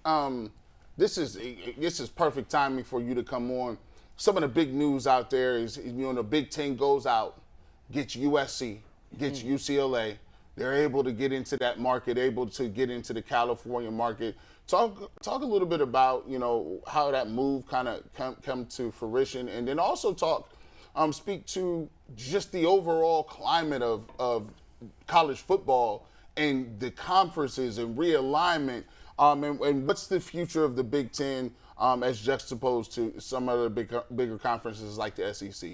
S4: this is perfect timing for you to come on. Some of the big news out there is, the Big Ten goes out, gets USC, gets UCLA. They're able to get into that market, able to get into the California market. Talk a little bit about, how that move kind of come to fruition, and then also speak to just the overall climate of college football and the conferences and realignment, and what's the future of the Big Ten as juxtaposed to some other bigger conferences like the SEC?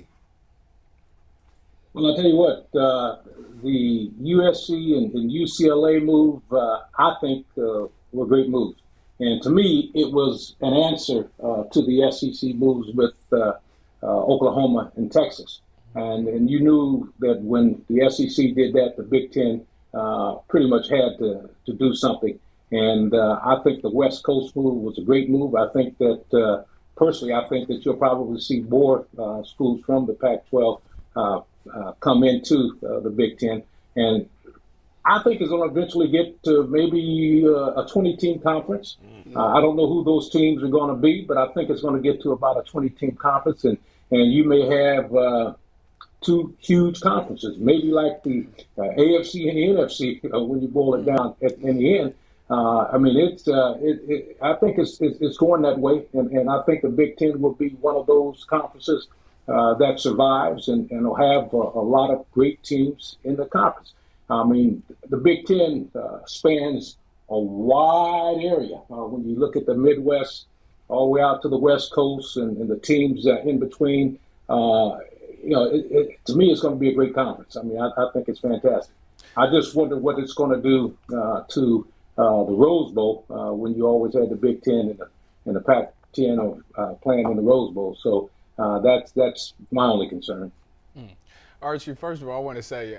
S7: Well, I'll tell you what, the USC and UCLA move, I think, were great moves. And to me, it was an answer to the SEC moves with Oklahoma and Texas. And you knew that when the SEC did that, the Big Ten pretty much had to do something. And I think the West Coast move was a great move. I think that, personally, I think that you'll probably see more schools from the Pac-12 come into the Big Ten, and I think it's going to eventually get to maybe a 20-team conference. I don't know who those teams are going to be, but I think it's going to get to about a 20-team conference, and you may have two huge conferences, maybe like the AFC and the NFC when you boil it down in the end. I mean, I think it's going that way, and I think the Big Ten will be one of those conferences that survives and will have a lot of great teams in the conference. I mean, the Big Ten spans a wide area. When you look at the Midwest, all the way out to the West Coast and the teams in between, to me, it's going to be a great conference. I mean, I think it's fantastic. I just wonder what it's going to do to the Rose Bowl when you always had the Big Ten and the Pac-10 playing in the Rose Bowl. So that's my only concern.
S5: Archie, first of all, I want to say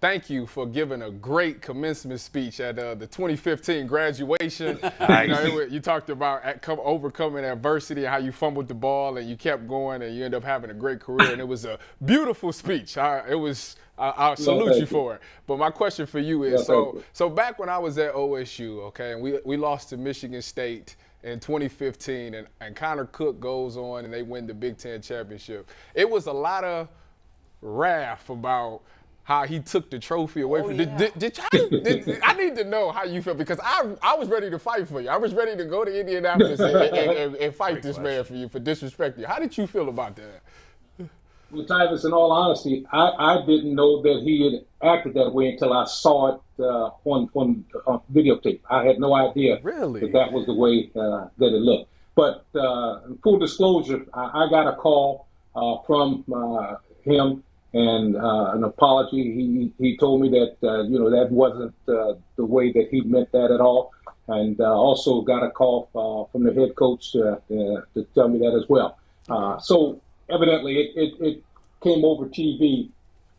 S5: thank you for giving a great commencement speech at the 2015 graduation. Nice. You talked about overcoming adversity and how you fumbled the ball and you kept going and you ended up having a great career. And it was a beautiful speech. I'll salute you for it. But my question for you is, so back when I was at OSU, okay, and we lost to Michigan State in 2015, and Connor Cook goes on and they win the Big Ten championship. It was a lot of wrath about how he took the trophy away from. I need to know how you felt, because I was ready to fight for you. I was ready to go to Indianapolis and fight this man for you for disrespecting you. How did you feel about that?
S7: Well, Tyvis, in all honesty, I didn't know that he had acted that way until I saw it on videotape. I had no idea that was the way that it looked. But in full disclosure, I got a call from him and an apology. He told me that that wasn't the way that he meant that at all, and also got a call from the head coach to tell me that as well. So evidently, it came over TV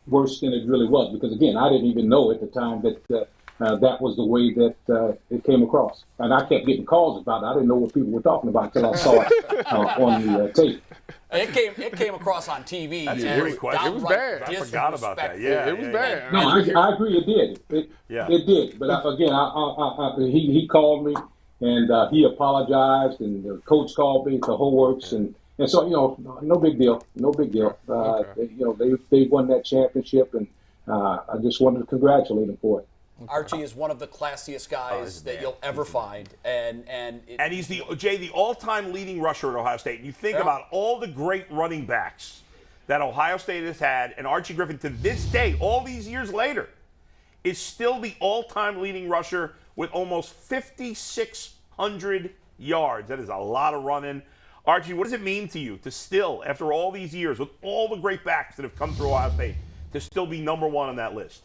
S7: worse than it really was, because again, I didn't even know at the time that that was the way that it came across. And I kept getting calls about it. I didn't know what people were talking about until I saw it on the tape.
S2: It came across on TV.
S3: That's a great question.
S5: It was bad.
S3: I forgot about that. Yeah,
S5: it was bad.
S7: No, I agree. It did. It did. But he called me and he apologized, and the coach called me, the whole works, and so no big deal. No big deal.
S2: Okay.
S7: They won that championship, and I just wanted to congratulate them for it.
S2: Archie is one of the classiest guys that you'll ever find, and
S3: he's the all-time leading rusher at Ohio State. You think about all the great running backs that Ohio State has had, and Archie Griffin to this day, all these years later, is still the all-time leading rusher with almost 5,600 yards. That is a lot of running. Archie, what does it mean to you to still, after all these years, with all the great backs that have come through Ohio State, to still be number one on that list?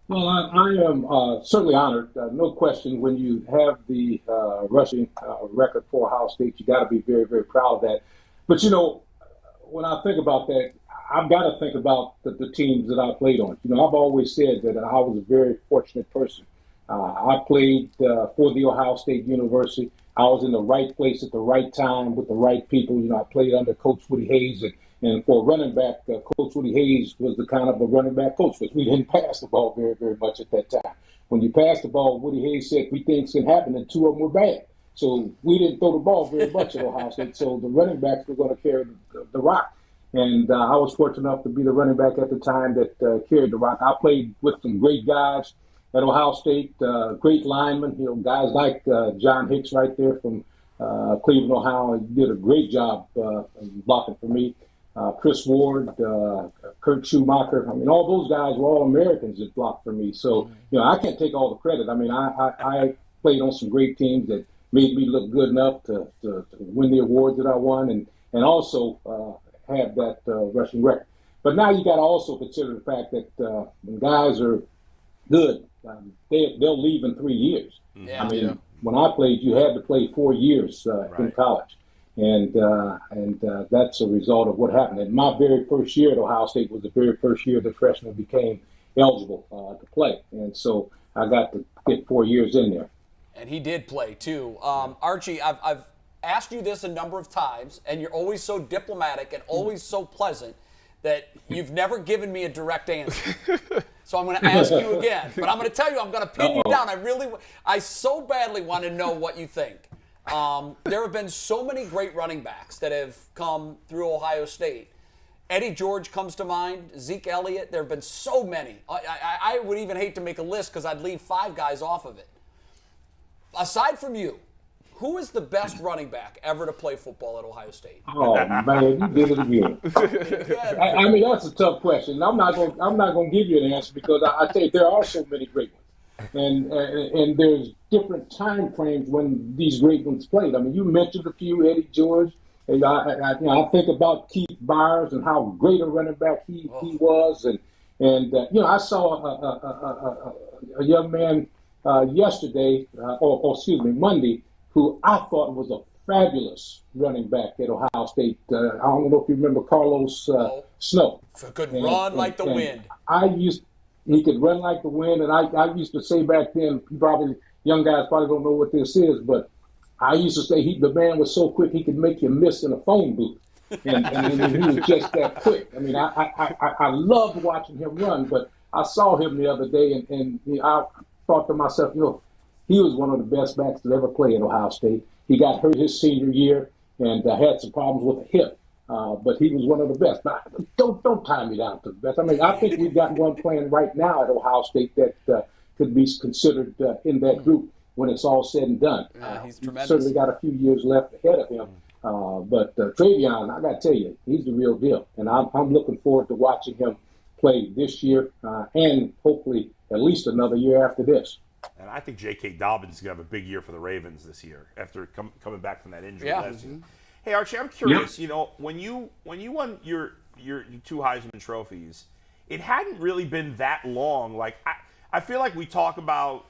S7: Well, I am certainly honored, no question. When you have the rushing record for Ohio State, you got to be very, very proud of that. But, when I think about that, I've got to think about the teams that I played on. I've always said that I was a very fortunate person. I played for the Ohio State University. I was in the right place at the right time with the right people. I played under Coach Woody Hayes, and for a running back, Coach Woody Hayes was the kind of a running back coach, because we didn't pass the ball very, very much at that time. When you pass the ball, Woody Hayes said 3 things can happen, and 2 of them were bad. So we didn't throw the ball very much at Ohio State. So the running backs were going to carry the rock. And I was fortunate enough to be the running back at the time that carried the rock. I played with some great guys at Ohio State, great linemen, guys like John Hicks right there from Cleveland, Ohio. He did a great job blocking for me. Chris Ward, Kurt Schumacher. All those guys were all Americans that blocked for me. So, I can't take all the credit. I played on some great teams that made me look good enough to win the awards that I won, and also have that rushing record. But now you got to also consider the fact that when guys are good, they'll leave in 3 years.
S2: Yeah.
S7: When I played, you had to play 4 years in college. And that's a result of what happened. And my very first year at Ohio State was the very first year the freshmen became eligible to play. And so I got to get 4 years in there.
S2: And he did play, too. Archie, I've asked you this a number of times, and you're always so diplomatic and always so pleasant that you've never given me a direct answer. So I'm going to ask you again. But I'm going to tell you, I'm going to pin you down. I so badly want to know what you think. There have been so many great running backs that have come through Ohio State. Eddie George comes to mind, Zeke Elliott. There have been so many. I would even hate to make a list because I'd leave 5 guys off of it. Aside from you, who is the best running back ever to play football at Ohio State?
S7: Oh man, you did it again. That's a tough question. I'm not going to give you an answer because I tell you there are so many great ones, and there's different time frames when these great ones played. You mentioned a few, Eddie George. And I think about Keith Byers and how great a running back he was, and I saw a young man yesterday, Monday, who I thought was a fabulous running back at Ohio State. I don't know if you remember Carlos Snow.
S2: Could run like the wind.
S7: He could run like the wind, and I used to say back then, young guys probably don't know what this is, but I used to say the man was so quick he could make you miss in a phone booth. And he was just that quick. I loved watching him run, but I saw him the other day, and I thought to myself, he was one of the best backs that ever played at Ohio State. He got hurt his senior year and had some problems with the hip, but he was one of the best. But don't tie me down to the best. I think we've got one playing right now at Ohio State that could be considered in that group when it's all said and done.
S2: He's tremendous.
S7: Certainly got a few years left ahead of him. But Travion, I got to tell you, he's the real deal. And I'm looking forward to watching him play this year and hopefully at least another year after this.
S3: And I think J.K. Dobbins is going to have a big year for the Ravens this year after coming back from that injury last year. Hey, Archie, I'm curious. When you won your 2 Heisman trophies, it hadn't really been that long. Like I feel like we talk about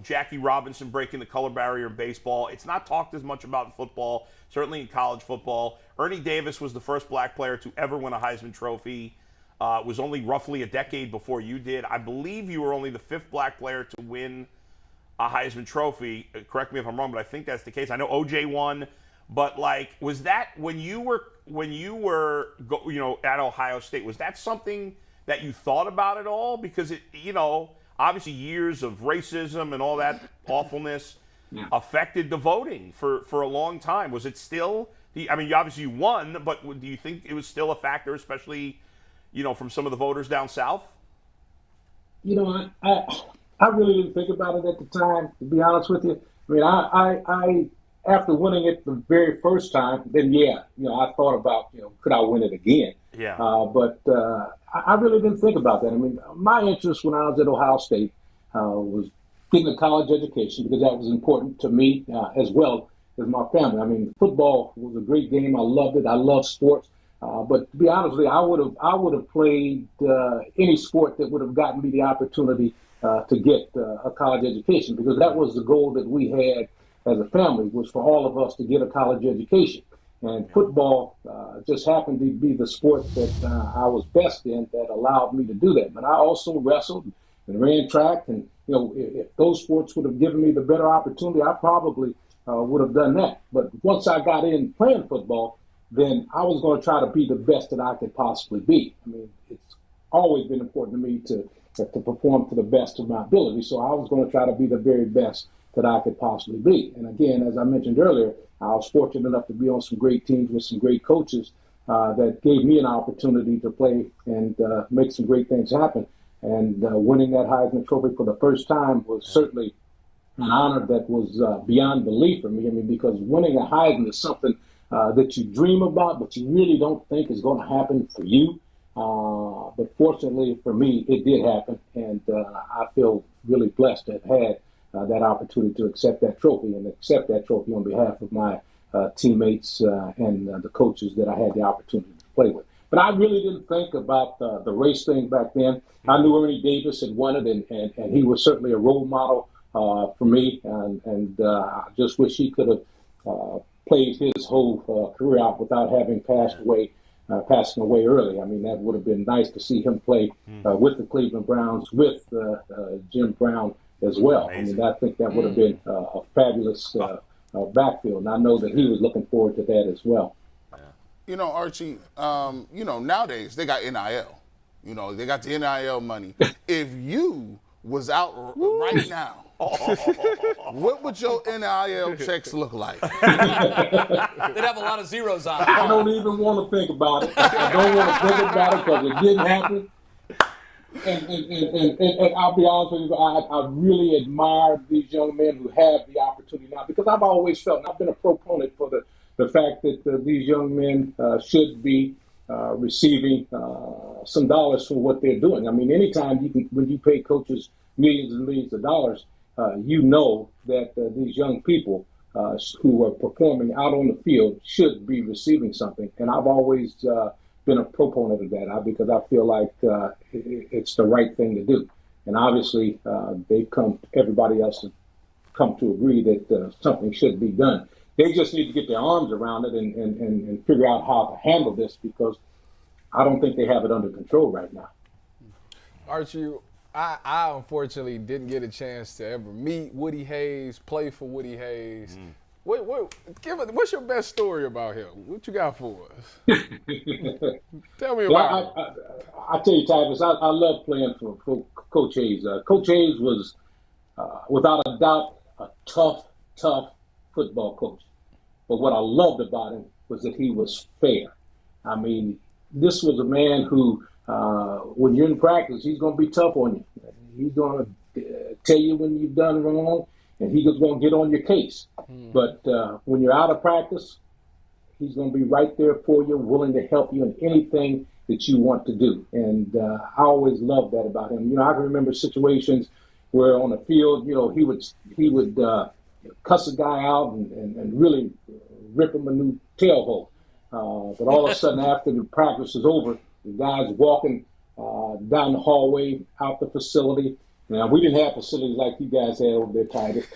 S3: Jackie Robinson breaking the color barrier in baseball. It's not talked as much about in football, certainly in college football. Ernie Davis was the first black player to ever win a Heisman Trophy. was only roughly a decade before you did. I believe you were only the 5th black player to win a Heisman Trophy. Correct me if I'm wrong, but I think that's the case. I know OJ won, but like, was that when you were at Ohio State? Was that something that you thought about at all? Because it, obviously years of racism and all that awfulness affected the voting for a long time. Was it still? Obviously you won, but do you think it was still a factor, especially, from some of the voters down south?
S7: I really didn't think about it at the time, to be honest with you. I after winning it the very first time, then I thought about, could I win it again?
S3: Yeah.
S7: But I really didn't think about that. My interest when I was at Ohio State was getting a college education, because that was important to me as well as my family. Football was a great game. I loved it. I love sports. But to be honest with you, I would have played any sport that would have gotten me the opportunity to get a college education, because that was the goal that we had as a family, was for all of us to get a college education. And football just happened to be the sport that I was best in, that allowed me to do that. But I also wrestled and ran track, and if those sports would have given me the better opportunity, I probably would have done that. But once I got in playing football, then I was going to try to be the best that I could possibly be. It's always been important to me to perform to the best of my ability. So I was going to try to be the very best that I could possibly be. And again, as I mentioned earlier, I was fortunate enough to be on some great teams with some great coaches that gave me an opportunity to play and make some great things happen. And winning that Heisman Trophy for the first time was certainly an honor that was beyond belief for me. Because winning a Heisman is something that you dream about, but you really don't think is going to happen for you. But fortunately for me, it did happen, and I feel really blessed to have had that opportunity to accept that trophy on behalf of my teammates and the coaches that I had the opportunity to play with. But I really didn't think about the race thing back then. I knew Ernie Davis had won it, and he was certainly a role model for me, and I just wish he could have played his whole career out without having passing away early. That would have been nice to see him play with the Cleveland Browns, with Jim Brown as well. I think that would have been a fabulous backfield, and I know that he was looking forward to that as well.
S4: Archie, nowadays they got NIL. They got the NIL money. If you was out right now, what would your NIL checks look like?
S2: They'd have a lot of zeros on it.
S7: I don't even want to think about it. I don't want to think about it because it didn't happen. And I'll be honest with you, I really admire these young men who have the opportunity now, because I've always felt, and I've been a proponent for the fact that these young men should be receiving some dollars for what they're doing. Anytime when you pay coaches millions and millions of dollars, that these young people who are performing out on the field should be receiving something. And I've always been a proponent of that because I feel like it's the right thing to do. And obviously, everybody else has come to agree that something should be done. They just need to get their arms around it and figure out how to handle this, because I don't think they have it under control right now.
S5: Archie, I unfortunately didn't get a chance to ever meet Woody Hayes, play for Woody Hayes. What's your best story about him? What you got for us? Tell me about him.
S7: I tell you, Tavis, I love playing for Coach Hayes. Coach Hayes was, without a doubt, a tough football coach. But what I loved about him was that he was fair. This was a man who, when you're in practice, he's going to be tough on you. He's going to tell you when you've done wrong, and he's going to get on your case. But when you're out of practice, he's going to be right there for you, willing to help you in anything that you want to do. And I always loved that about him. I can remember situations where on the field, he would cuss a guy out and really rip him a new tailbone. But all of a sudden, after the practice is over, the guy's walking down the hallway, out the facility, Now, we didn't have facilities like you guys had over there, Titus.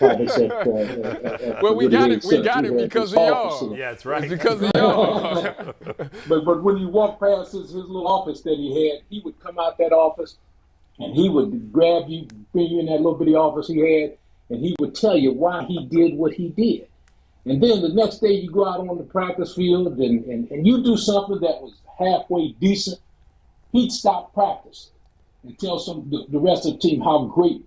S5: Well, we got it because of y'all.
S3: Yeah, that's right.
S5: It's because of y'all.
S7: but when you walk past his little office that he had, he would come out that office and he would grab you, bring you in that little bitty office he had, and he would tell you why he did what he did. And then the next day you go out on the practice field and you do something that was halfway decent, he'd stop practice and tell the rest of the team how great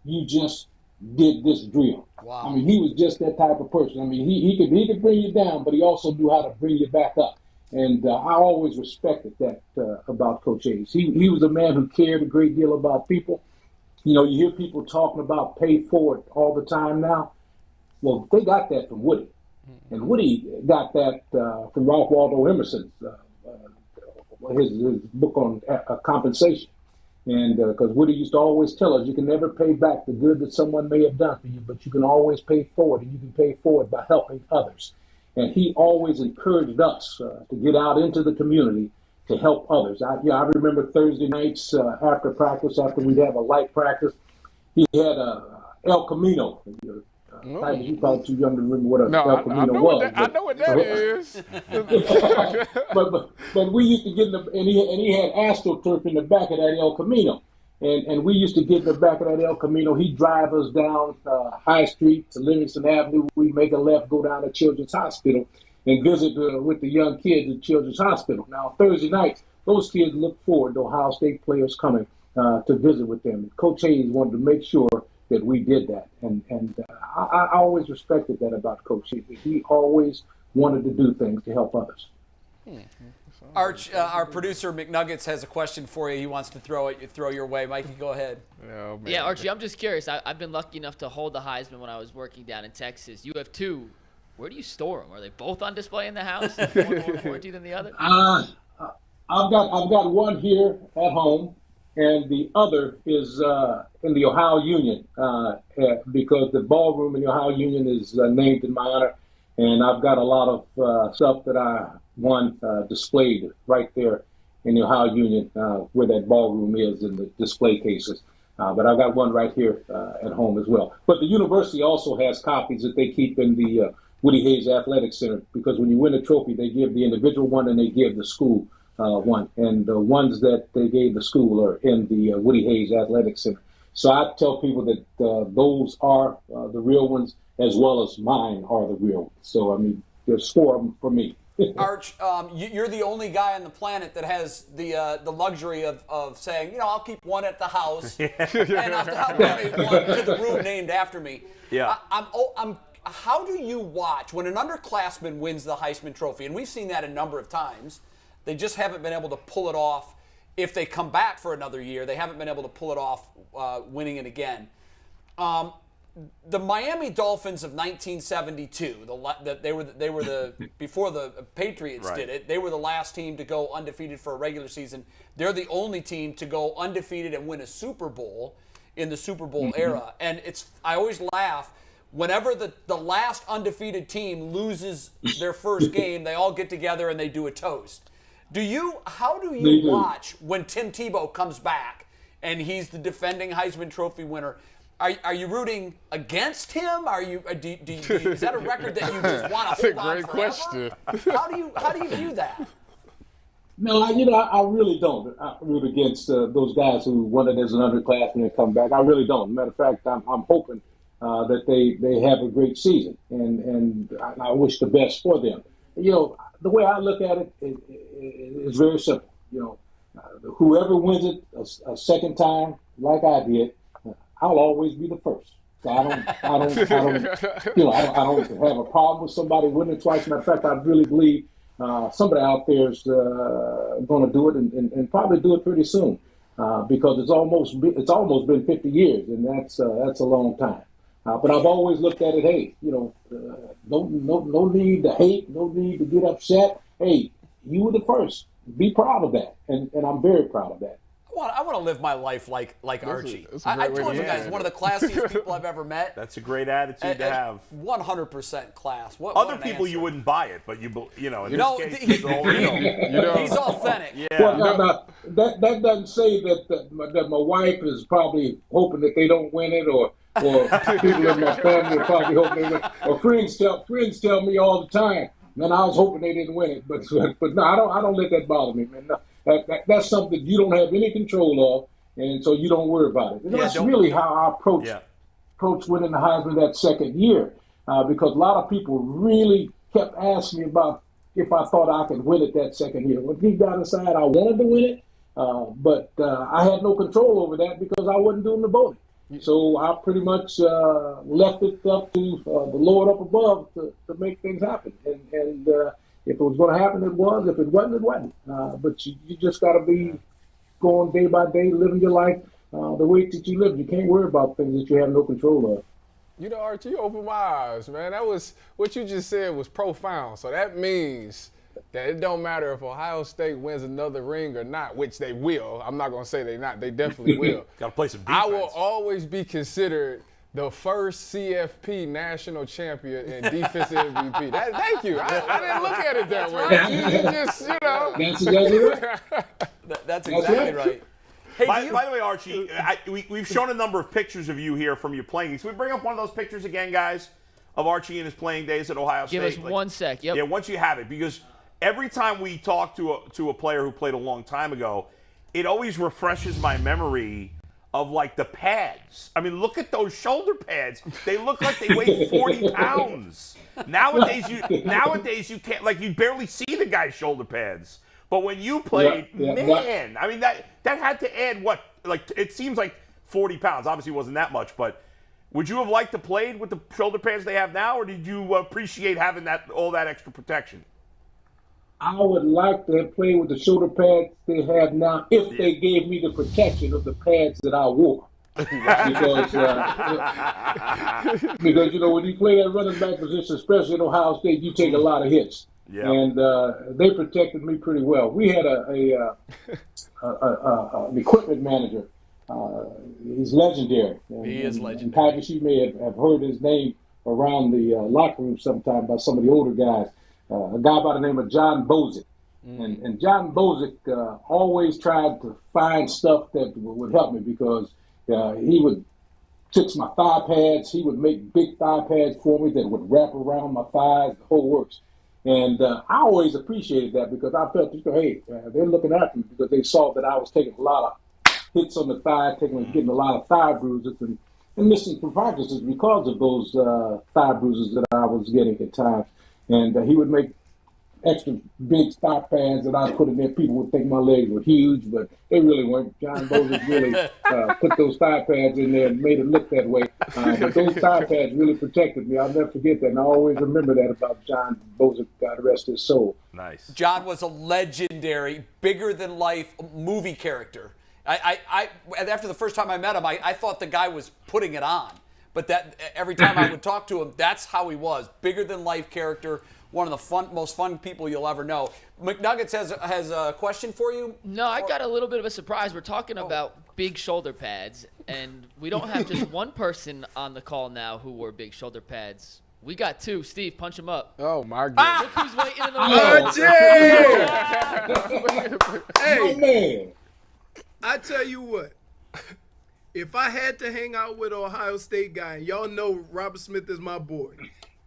S7: you just did this drill.
S2: Wow.
S7: I mean, he was just that type of person. I mean, he could bring you down, but he also knew how to bring you back up. And I always respected that about Coach Hayes. He was a man who cared a great deal about people. You know, you hear people talking about pay forward all the time now. Well, they got that from Woody. And Woody got that from Ralph Waldo Emerson's his book on compensation. And because Woody used to always tell us, you can never pay back the good that someone may have done for you, but you can always pay forward, and you can pay forward by helping others. And he always encouraged us to get out into the community to help others. I remember Thursday nights after practice, after we'd have a light practice, he had El Camino. You probably too young to remember what El Camino was.
S5: I know what that is.
S7: but we used to get in the, and he had AstroTurf in the back of that El Camino. And we used to get in the back of that El Camino. He'd drive us down High Street to Livingston Avenue. We'd make a left, go down to Children's Hospital and visit with the young kids at Children's Hospital. Now, Thursday nights, those kids look forward to Ohio State players coming to visit with them. Coach Hayes wanted to make sure that we did that. And I always respected that about Coach Hayes. He always wanted to do things to help others.
S2: Arch, our producer McNuggets has a question for you. He wants to throw your way. Mikey, go ahead.
S5: Oh, man.
S6: Yeah, Archie, I'm just curious. I've been lucky enough to hold the Heisman when I was working down in Texas. You have two. Where do you store them? Are they both on display in the house? One more warranty than the other?
S7: I've got one here at home, and the other is in the Ohio Union because the ballroom in the Ohio Union is named in my honor, and I've got a lot of stuff that I won displayed right there in the Ohio Union where that ballroom is in the display cases. But I've got one right here at home as well. But the university also has copies that they keep in the Woody Hayes Athletic Center, because when you win a trophy, they give the individual one and they give the school one. And the ones that they gave the school are in the Woody Hayes Athletic Center. So I tell people that those are the real ones, as well as mine are the real ones. So, I mean, there's four of them for me.
S2: Arch, you're the only guy on the planet that has the luxury of saying, I'll keep one at the house, and I'll donate one to the room named after me.
S3: Yeah.
S2: How do you watch when an underclassman wins the Heisman Trophy? And we've seen that a number of times. They just haven't been able to pull it off. If they come back for another year, they haven't been able to pull it off winning it again. The Miami Dolphins of 1972, they were the before the Patriots did it. They were the last team to go undefeated for a regular season. They're the only team to go undefeated and win a Super Bowl in the Super Bowl era. And I always laugh whenever the last undefeated team loses their first game. They all get together and they do a toast. How do you watch when Tim Tebow comes back and he's the defending Heisman Trophy winner? Are you rooting against him? Is that a record that you just want to hold on
S5: Great
S2: forever?
S5: question.
S2: How do you view that?
S7: No, I really don't. I root against those guys who won it as an underclassman and come back. I really don't. Matter of fact, I'm hoping that they have a great season, and I wish the best for them. The way I look at it is very simple. Whoever wins it a second time, like I did, I'll always be the first. So I don't have a problem with somebody winning twice. Matter of fact, I really believe somebody out there is going to do it and probably do it pretty soon because it's almost been 50 years, and that's a long time. But I've always looked at it. Hey, no need to hate, no need to get upset. Hey, you were the first. Be proud of that, and I'm very proud of that.
S2: I want to live my life like Archie. I told you guys, one of the classiest people I've ever met.
S3: That's a great attitude to have.
S2: 100% class.
S3: Other people you wouldn't buy it, but in this case,
S2: he's authentic.
S3: Yeah.
S7: Well, that doesn't say that my wife is probably hoping that they don't win it, or people in my family are probably hoping they win. Or friends tell me all the time, man, I was hoping they didn't win it, but no, I don't let that bother me, man. No. That's something you don't have any control of, and so you don't worry about it. And that's really how I approach winning the Heisman that second year, because a lot of people really kept asking me about if I thought I could win it that second year. When deep down inside, I wanted to win it, but I had no control over that because I wasn't doing the voting. So I pretty much left it up to the Lord up above to make things happen. And if it was going to happen, it was. If it wasn't, it wasn't. But you just got to be going day by day, living your life the way that you live. You can't worry about things that you have no control of.
S5: You know, Archie, you opened my eyes, man. That was what you just said was profound. So that means that it don't matter if Ohio State wins another ring or not, which they will. I'm not going to say they not. They definitely will.
S3: Got to play some defense.
S5: I will always be considered the first CFP national champion and defensive MVP. Thank you. I didn't look at it that way. You just,
S7: That's exactly right.
S2: That's exactly right.
S3: Hey, by the way, Archie, we've shown a number of pictures of you here from your playing. Can we bring up one of those pictures again, guys, of Archie in his playing days at Ohio State?
S6: Give us 1 sec. Yep.
S3: Yeah, once you have it, because every time we talk to a player who played a long time ago, it always refreshes my memory of like the pads. I mean, look at those shoulder pads. They look like they weigh 40 pounds. Nowadays you can't, like, you barely see the guy's shoulder pads. But when you played, man, I mean, that had to add what? Like, it seems like 40 pounds. Obviously, it wasn't that much, but would you have liked to play with the shoulder pads they have now, or did you appreciate having all that extra protection?
S7: I would like to have played with the shoulder pads they have now if they gave me the protection of the pads that I wore. Because when you play that running back position, especially in Ohio State, you take a lot of hits. Yeah. And they protected me pretty well. We had an equipment manager. He's legendary.
S2: He is legendary.
S7: And Titus, you may have heard his name around the locker room sometime by some of the older guys. A guy by the name of John Bozick. And John Bozick always tried to find stuff that would help me, because he would fix my thigh pads. He would make big thigh pads for me that would wrap around my thighs, the whole works. And I always appreciated that, because I felt, hey, they're looking after me, because they saw that I was taking a lot of hits on the thigh, getting a lot of thigh bruises and missing some practices because of those thigh bruises that I was getting at times. And he would make extra big thigh pads that I put in there. People would think my legs were huge, but they really weren't. John Bozick really put those thigh pads in there and made it look that way. But those thigh pads really protected me. I'll never forget that, and I always remember that about John Bozick, God rest his soul.
S3: Nice.
S2: John was a legendary, bigger-than-life movie character. After the first time I met him, I thought the guy was putting it on. But that every time I would talk to him, that's how he was. Bigger-than-life character, one of the most fun people you'll ever know. McNuggets has a question for you?
S6: No, I got a little bit of a surprise. We're talking about big shoulder pads, and we don't have just one person on the call now who wore big shoulder pads. We got two. Steve, punch him up.
S5: Oh, my God.
S6: Look who's waiting in the
S8: room. Hey, man, I tell you what. If I had to hang out with an Ohio State guy, and y'all know Robert Smith is my boy,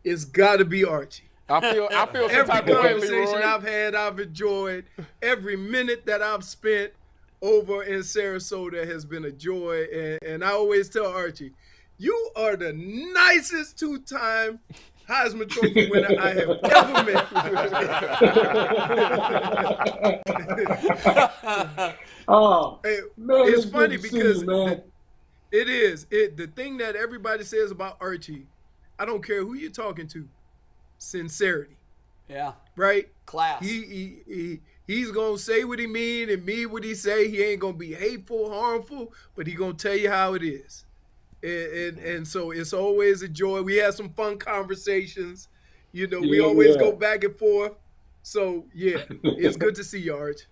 S8: it's got to be Archie.
S5: I feel some
S8: every
S5: type of
S8: conversation I've had, I've enjoyed. Every minute that I've spent over in Sarasota has been a joy. And I always tell Archie, you are the nicest two-time Heisman Trophy winner I have ever met.
S7: Oh, man,
S8: it's funny because it is. The thing that everybody says about Archie, I don't care who you're talking to, sincerity.
S2: Yeah.
S8: Right?
S2: Class.
S8: He's going to say what he mean and mean what he say. He ain't going to be hateful, harmful, but he going to tell you how it is. And so it's always a joy. We have some fun conversations. We always go back and forth. So, yeah, it's good to see you, Arch.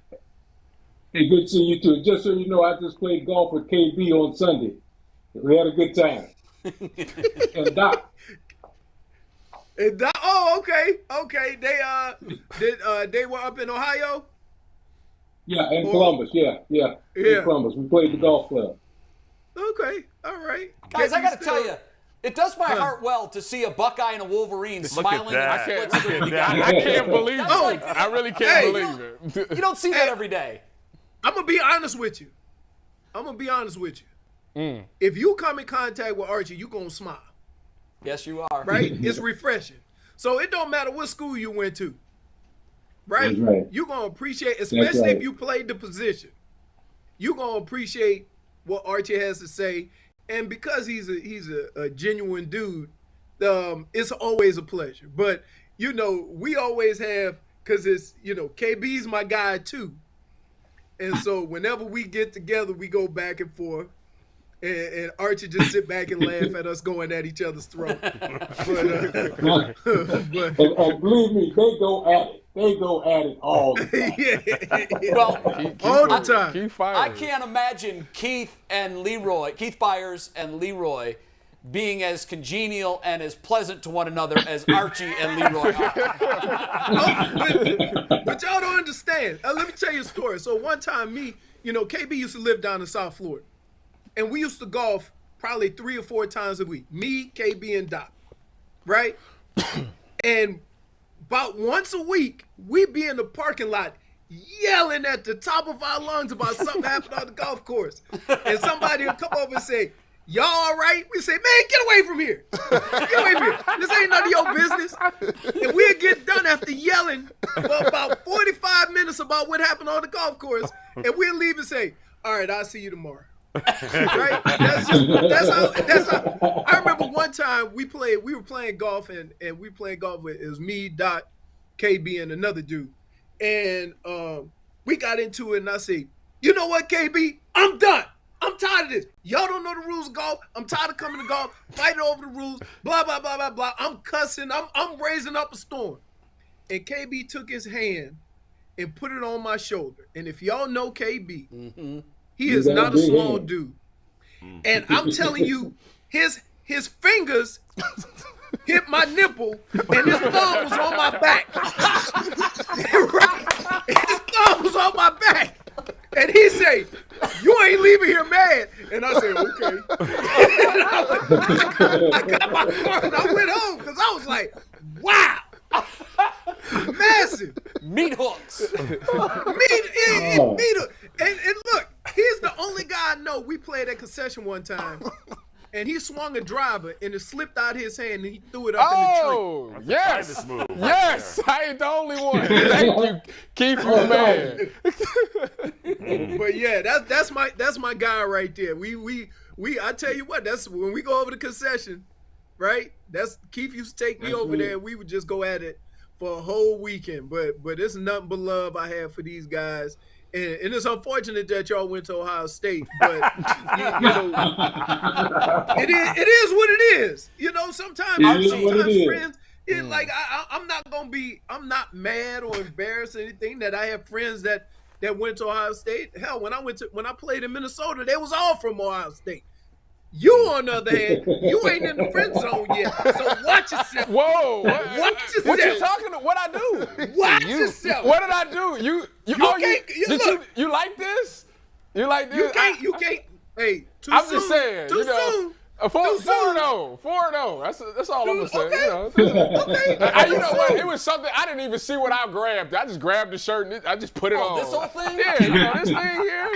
S7: Hey, good seeing you too. Just so you know, I just played golf with KB on Sunday. We had a good time. And Doc.
S8: Oh, okay. They were up in Ohio.
S7: Yeah, in Columbus. Yeah. In Columbus, we played the golf club.
S8: Okay, all right.
S2: Guys, I got to tell you, it does my heart well to see a Buckeye and a Wolverine smiling.
S3: That.
S5: I can't believe it. I really can't believe it.
S2: You don't see that every day.
S8: I'm gonna be honest with you. If you come in contact with Archie, you gonna smile.
S2: Yes, you are.
S8: Right? It's refreshing. So it don't matter what school you went to. Right?
S7: That's right.
S8: You're going to appreciate, especially if you played the position, you're going to appreciate what Archie has to say. And because he's a genuine dude, it's always a pleasure. But, we always have, because it's, KB's my guy too. And so whenever we get together, we go back and forth. And Archie just sit back and laugh at us going at each other's throat. But
S7: believe me, they go at it. They go at it all the time.
S2: Well,
S8: all the time.
S2: I can't imagine Keith Byers and Leroy being as congenial and as pleasant to one another as Archie and Leroy are.
S8: But y'all don't understand. Let me tell you a story. So one time KB used to live down in South Florida. And we used to golf probably 3 or 4 times a week. Me, KB, and Doc. Right? And about once a week, we'd be in the parking lot yelling at the top of our lungs about something happened on the golf course. And somebody would come over and say, y'all all right? We say, man, get away from here. Get away from here. This ain't none of your business. And we'd get done after yelling for about 45 minutes about what happened on the golf course. And we'd leave and say, all right, I'll see you tomorrow. Right? That's how. I remember one time we were playing golf and we playing golf with, it was me, Doc, KB, and another dude. And we got into it and I said, you know what, KB? I'm done. I'm tired of this. Y'all don't know the rules of golf. I'm tired of coming to golf, fighting over the rules, blah, blah, blah, blah, blah. I'm cussing. I'm raising up a storm. And KB took his hand and put it on my shoulder. And if y'all know KB, he is not a small dude. And I'm telling you, his fingers hit my nipple and his thumb was on my back. His thumb was on my back. And he said, you ain't leaving here mad. And I said, okay. I got my car and I went home because I was like, wow. Massive.
S2: Meat hooks.
S8: Meat hook. And look, he's the only guy I know. We played at concession one time. And he swung a driver, and it slipped out of his hand, and he threw it up in the tree.
S5: Oh, yes. Yes, I ain't the only one. Thank you, Keith, you man.
S8: But yeah, that's my guy right there. I tell you what, that's when we go over the concession, right? That's Keith used to take me over there, and we would just go at it for a whole weekend. But it's nothing but love I have for these guys. And it's unfortunate that y'all went to Ohio State, but it is what it is. Sometimes friends, I'm not mad or embarrassed or anything that I have friends that went to Ohio State. Hell, when I played in Minnesota, they was all from Ohio State. You, on the other hand, you ain't in the friend zone yet. So watch yourself.
S5: Whoa.
S8: Watch yourself.
S5: What you talking about? What I do?
S8: Watch yourself.
S5: What did I do? You like this? You like this?
S8: You can't. Hey, too
S5: I'm
S8: soon.
S5: just saying.
S8: Too soon.
S5: 4-0. That's all I'm gonna say.
S8: Okay.
S5: You know what? It was something I didn't even see what I grabbed. I just grabbed the shirt and I just put it on.
S2: This whole thing?
S5: Yeah, this thing here.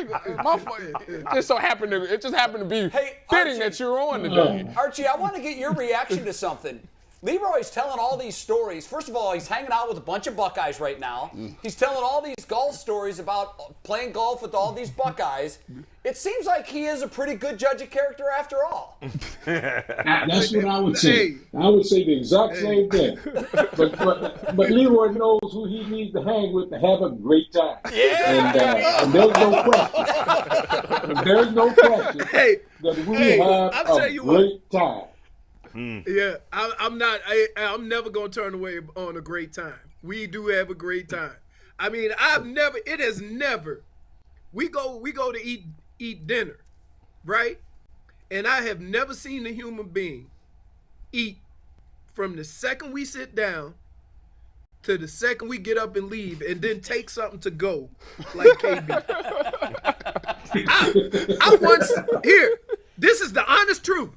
S5: It just happened to be fitting that you're on today.
S2: Archie, I want to get your reaction to something. Leroy's telling all these stories. First of all, he's hanging out with a bunch of Buckeyes right now. He's telling all these golf stories about playing golf with all these Buckeyes. It seems like he is a pretty good judge of character after all.
S7: That's what I would say. I would say the exact same thing. But Leroy knows who he needs to hang with to have a great time.
S2: Yeah.
S7: And there's no question. There's no question that we have a great time.
S8: Yeah, I'm never gonna turn away on a great time. We do have a great time. I mean, it has never we go to eat dinner, right? And I have never seen a human being eat from the second we sit down to the second we get up and leave, and then take something to go like KB. I once, here, this is the honest truth.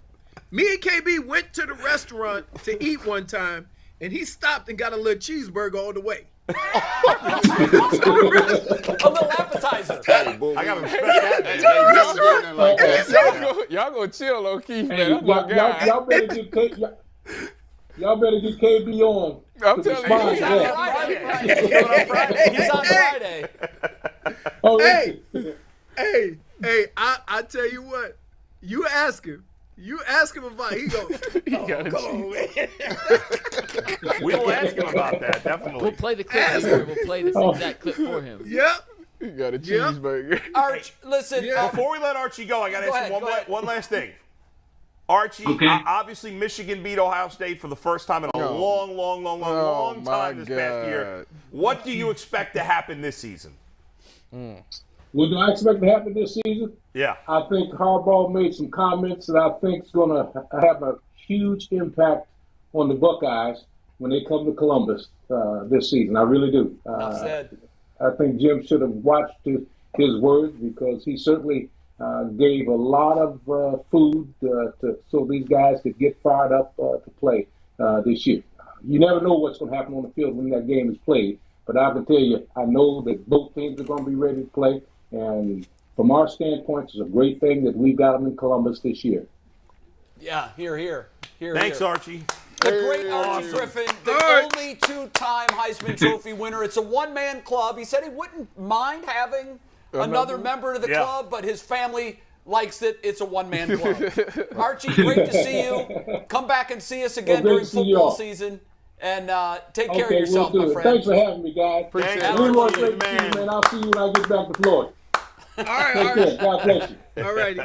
S8: Me and KB went to the restaurant to eat one time, and he stopped and got a little cheeseburger on the way.
S2: A little appetizer.
S3: Hey, boy, I gotta respect that.
S5: Y'all go chill, low key, man.
S7: Hey, y'all better get KB on.
S5: I'm telling you,
S2: he's on Friday. He's on Friday.
S7: Oh,
S8: hey, I tell you what, you ask him about it, he go, come on, man.
S3: We will ask him about that, definitely.
S6: We'll play the clip here. We'll play this exact clip for him.
S8: Yep.
S5: You got a cheeseburger.
S2: Arch, listen.
S3: Before we let Archie go, I got to ask him one last thing. Archie, obviously Michigan beat Ohio State for the first time in a long time this past year. What do you expect to happen this season?
S7: What do I expect to happen this season?
S3: Yeah.
S7: I think Harbaugh made some comments that I think is going to have a huge impact on the Buckeyes when they come to Columbus this season. I really do. I think Jim should have watched his words, because he certainly gave a lot of food so these guys could get fired up to play this year. You never know what's going to happen on the field when that game is played, but I can tell you, I know that both teams are going to be ready to play, and from our standpoint, it's a great thing that we got them in Columbus this year.
S2: Yeah, here.
S3: Thanks, Archie.
S2: The great Archie Griffin, the only two-time Heisman Trophy winner. It's a one-man club. He said he wouldn't mind having another member of the club, but his family likes it. It's a one-man club. Archie, great to see you. Come back and see us again during football season. And take care of yourself, my friend.
S7: Thanks for having me, guys.
S3: Appreciate it.
S7: Leroy, great to see you, man. I'll see you when I get back to Florida.
S8: All right.
S7: Take care. God bless you.
S8: All righty.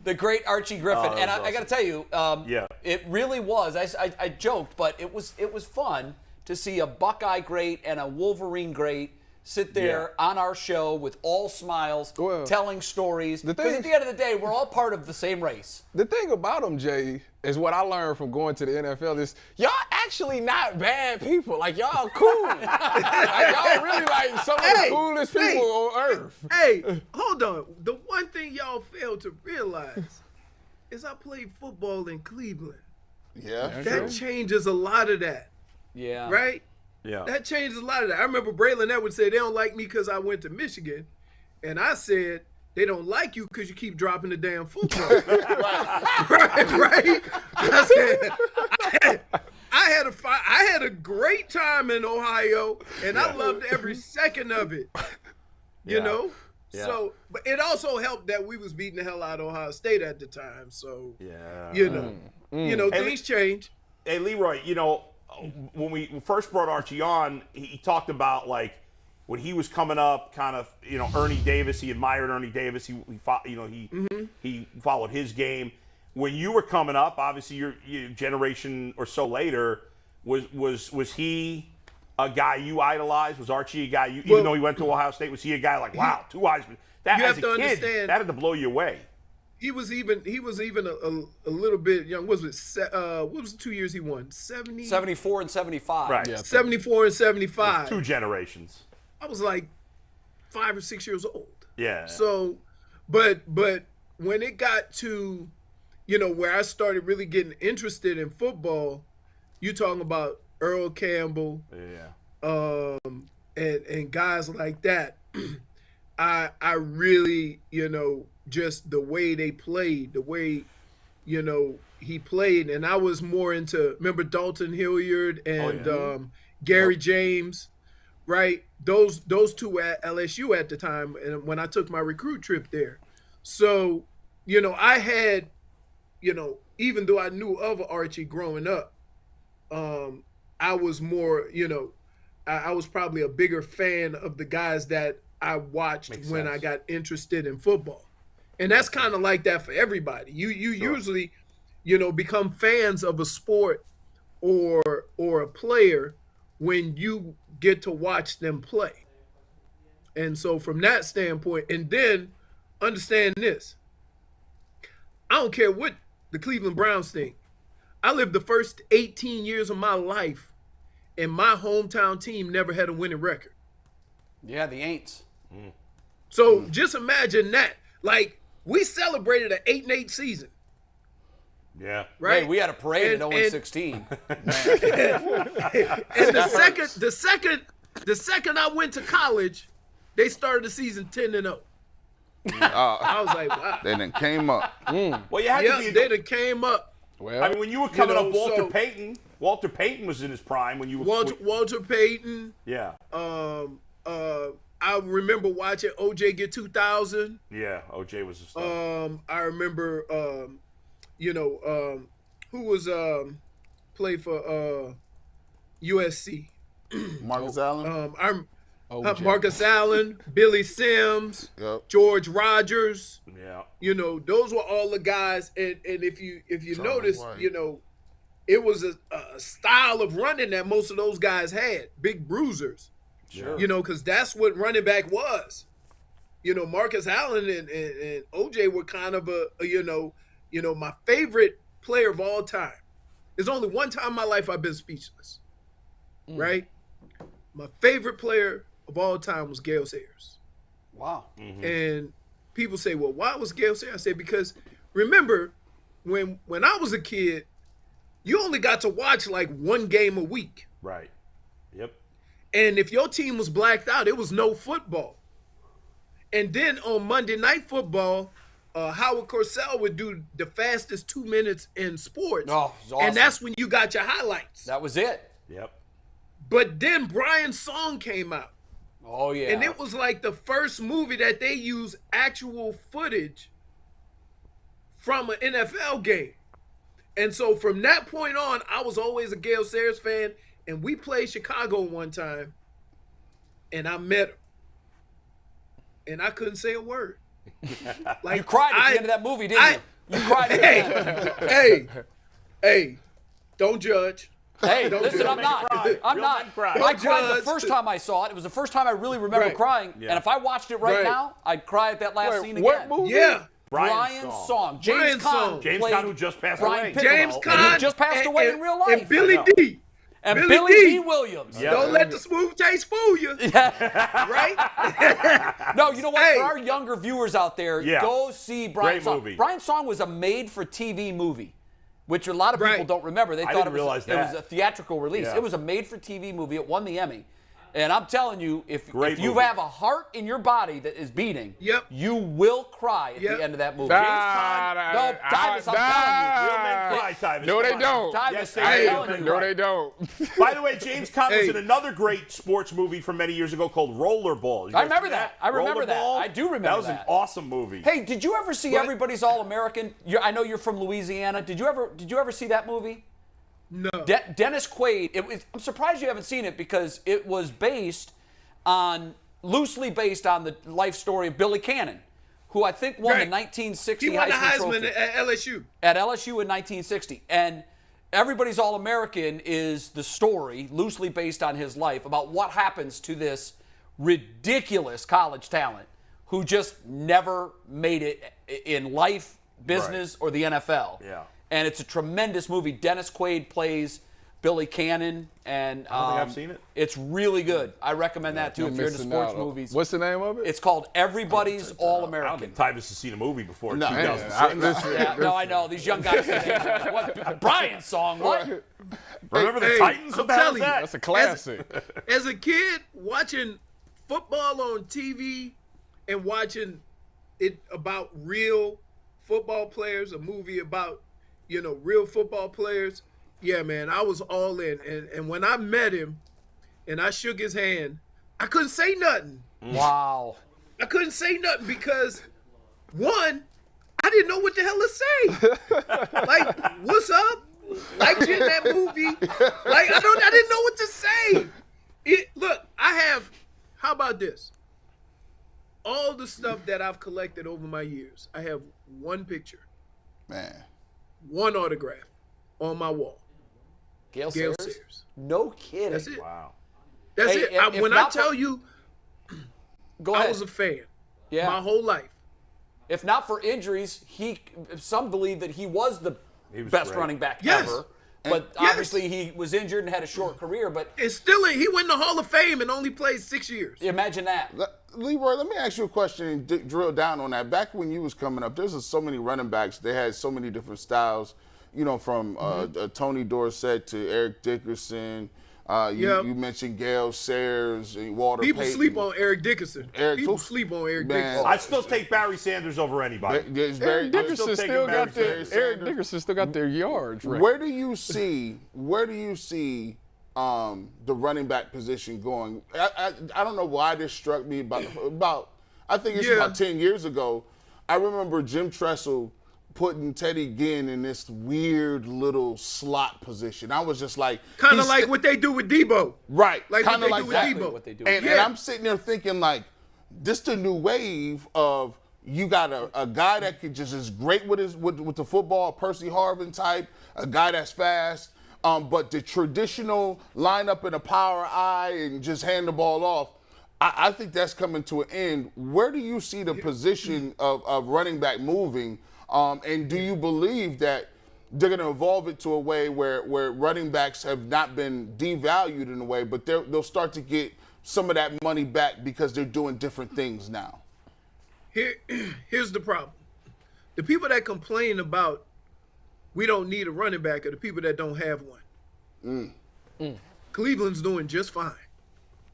S2: The great Archie Griffin. And I got to tell you, it really was. I joked, but it was fun to see a Buckeye great and a Wolverine great sit there on our show with all smiles, telling stories. Because at the end of the day, we're all part of the same race.
S5: The thing about them, Jay, is what I learned from going to the NFL is y'all actually not bad people. Like, y'all cool. Like, y'all really like some of the coolest people on earth.
S8: Hey, hold on. The one thing y'all fail to realize is I played football in Cleveland.
S4: Yeah.
S8: That changes a lot of that.
S2: Yeah.
S8: Right?
S3: Yeah.
S8: That changes a lot of that. I remember Braylon Edwards said they don't like me because I went to Michigan. And I said, they don't like you because you keep dropping the damn football. right? I said, I had a great time in Ohio, and I loved every second of it. You know? Yeah. So, but it also helped that we was beating the hell out of Ohio State at the time. So, you know, things change.
S3: Hey, Leroy, you know, when we first brought Archie on, he talked about, like, when he was coming up, kind of, you know, Ernie Davis. He admired Ernie Davis. He followed his game. When you were coming up, obviously, your generation or so later, was he a guy you idolized? Was Archie a guy even though he went to Ohio State, was he a guy like, wow, 2 Heisman? That as a kid, that had to blow you away.
S8: He was even a little bit young. What was the 2 years he won?
S2: 74 and 75.
S3: Right.
S5: Yeah,
S8: 74 and 75.
S3: 2 generations.
S8: I was like 5 or 6 years old.
S3: Yeah.
S8: So, but when it got to, you know, where I started really getting interested in football, you talking about Earl Campbell, and guys like that. I really, you know, just the way they played, the way, you know, he played, and I was more into, remember Dalton Hilliard and Gary James, right? Those two at LSU at the time, and when I took my recruit trip there. So, you know, I had, you know, even though I knew of Archie growing up, I was more, you know, I was probably a bigger fan of the guys that I watched when I got interested in football. And that's kind of like that for everybody. You usually, you know, become fans of a sport or a player when you get to watch them play. And so from that standpoint, and then understand this. I don't care what the Cleveland Browns think. I lived the first 18 years of my life, and my hometown team never had a winning record.
S2: Yeah, the Aints.
S8: So just imagine that. Like, we celebrated an 8-8 season.
S3: Yeah.
S8: Right?
S2: Hey, we had a parade at 0-16.
S8: And the second I went to college, they started the season 10-0. I was like, wow.
S4: They done came up.
S3: Well, you had to be.
S8: They done came up.
S5: Well,
S3: I mean, when you were coming up,
S8: so-
S3: Walter Payton was in his prime when you were.
S8: Walter Payton.
S3: Yeah.
S8: I remember watching OJ get 2,000.
S3: Yeah, OJ was a star.
S8: I remember, who was played for USC.
S4: Marcus Allen.
S8: Marcus Allen, Billy Sims,
S4: Yep.
S8: George Rogers.
S3: Yeah.
S8: Those were all the guys. And if you notice,
S4: White.
S8: it was a style of running that most of those guys had, big bruisers.
S3: Sure.
S8: Because that's what running back was. Marcus Allen and OJ were kind of my favorite player of all time. There's only one time in my life I've been speechless. Right? My favorite player of all time was Gale Sayers.
S2: Wow.
S3: Mm-hmm.
S8: And people say, well, why was Gale Sayers? I say, because remember, when I was a kid, you only got to watch like one game a week.
S3: Right. Yep.
S8: And if your team was blacked out, it was no football. And then on Monday Night Football, Howard Cosell would do the fastest 2 minutes in sports.
S2: Oh, it was awesome.
S8: And that's when you got your highlights.
S2: That was it.
S3: Yep.
S8: But then Brian's Song came out.
S2: Oh, yeah.
S8: And it was like the first movie that they used actual footage from an NFL game. And so from that point on, I was always a Gale Sayers fan. And we played Chicago one time, and I met her. And I couldn't say a word.
S2: Like, you cried at the end of that movie, didn't you? You cried at the end.
S8: Hey, don't judge.
S2: Hey,
S8: Don't
S2: listen,
S8: judge.
S2: I'm not. I'm not. I cried the first time I saw it. It was the first time I really remember crying.
S3: Yeah.
S2: And if I watched it right now, I'd cry at that last scene again.
S5: What movie?
S8: Yeah.
S2: Brian's Song. James Caan.
S3: James Caan, who just passed away.
S8: James
S2: And
S8: Caan.
S2: he just passed away in real life.
S8: And Billy D.
S2: And
S8: Billy
S2: Billy
S8: D.
S2: D. Williams.
S3: Yeah.
S8: Don't let the smooth taste fool you. Right?
S2: No, you know what?
S8: Hey.
S2: For our younger viewers out there, go see Brian's Song.
S3: movie.
S2: Brian's Song was a made-for-TV movie, which a lot of people don't remember. They thought it was a theatrical release.
S3: Yeah.
S2: It was a made-for-TV movie. It won the Emmy. And I'm telling you, if you
S3: movie.
S2: have a heart in your body that is beating, you will cry at the end of that movie. Tyvus, I'm telling you.
S3: Real men cry, Tyvus.
S5: No, they don't.
S2: Tyvus,
S5: No, they don't.
S3: By the way, James Caan was in another great sports movie from many years ago called Rollerball.
S2: I remember that. I remember that.
S3: Rollerball?
S2: I do remember that.
S3: That was an awesome movie.
S2: Hey, did you ever see Everybody's All-American? I know you're from Louisiana. Did you ever see that movie?
S8: No.
S2: Dennis Quaid. I'm surprised you haven't seen it because it was loosely based on the life story of Billy Cannon, who I think won the 1960
S8: He won the
S2: Heisman
S8: Heisman
S2: Trophy
S8: at LSU.
S2: At LSU in 1960. And Everybody's All-American is the story, loosely based on his life, about what happens to this ridiculous college talent who just never made it in life, business, or the NFL.
S3: Yeah.
S2: And it's a tremendous movie. Dennis Quaid plays Billy Cannon, and
S3: I don't think I've seen it.
S2: It's really good. I recommend that too if you're into sports movies.
S5: What's the name of it?
S2: It's called Everybody's All-American.
S3: I don't think Tyvus has seen a movie before 2006.
S2: I know. These young guys think, what? Brian's Song, what?
S3: Remember the Titans? What the hell is that?
S5: That's a classic.
S8: As a kid, watching football on TV and watching it about real football players, a movie about, real football players, yeah, man, I was all in. And when I met him and I shook his hand, I couldn't say nothing.
S2: Wow.
S8: I couldn't say nothing because, one, I didn't know what the hell to say. Like, what's up? Like in that movie. Like, I didn't know what to say. Look, how about this? All the stuff that I've collected over my years, I have one picture.
S4: Man.
S8: One autograph on my wall.
S2: Gale
S8: Sayers?
S2: No kidding.
S8: That's it.
S3: Wow.
S8: That's
S2: Hey,
S8: it. When I tell you,
S2: Go ahead.
S8: I was a fan.
S2: Yeah.
S8: My whole life.
S2: If not for injuries, some believe that he was the best running back ever. But obviously he was injured and had a short career. But
S8: it's still he went in the Hall of Fame and only played 6 years.
S2: Imagine that.
S4: Leroy, let me ask you a question and drill down on that. Back when you was coming up, there's so many running backs. They had so many different styles, from Tony Dorsett to Eric Dickerson. You mentioned Gale Sayers, Walter
S8: People
S4: Payton.
S8: sleep on Eric Dickerson. People sleep on Eric Dickerson.
S3: I still take Barry Sanders over anybody.
S5: Eric Dickerson still got their yards right.
S4: Where do you see the running back position going? I don't know why this struck me about I think it's about 10 years ago. I remember Jim Tressel putting Teddy Ginn in this weird little slot position. I was just like,
S8: kind of like what they do with Debo,
S4: right?
S8: Kind of like
S2: Debo. What they do.
S4: And I'm sitting there thinking like, this the new wave of you got a guy that is great with the football, Percy Harvin type, a guy that's fast, but the traditional lineup in a power eye and just hand the ball off. I think that's coming to an end. Where do you see the position of running back moving? And do you believe that they're going to evolve it to a way where running backs have not been devalued in a way, but they'll start to get some of that money back because they're doing different things now?
S8: Here's the problem. The people that complain about we don't need a running back are the people that don't have one. Cleveland's doing just fine.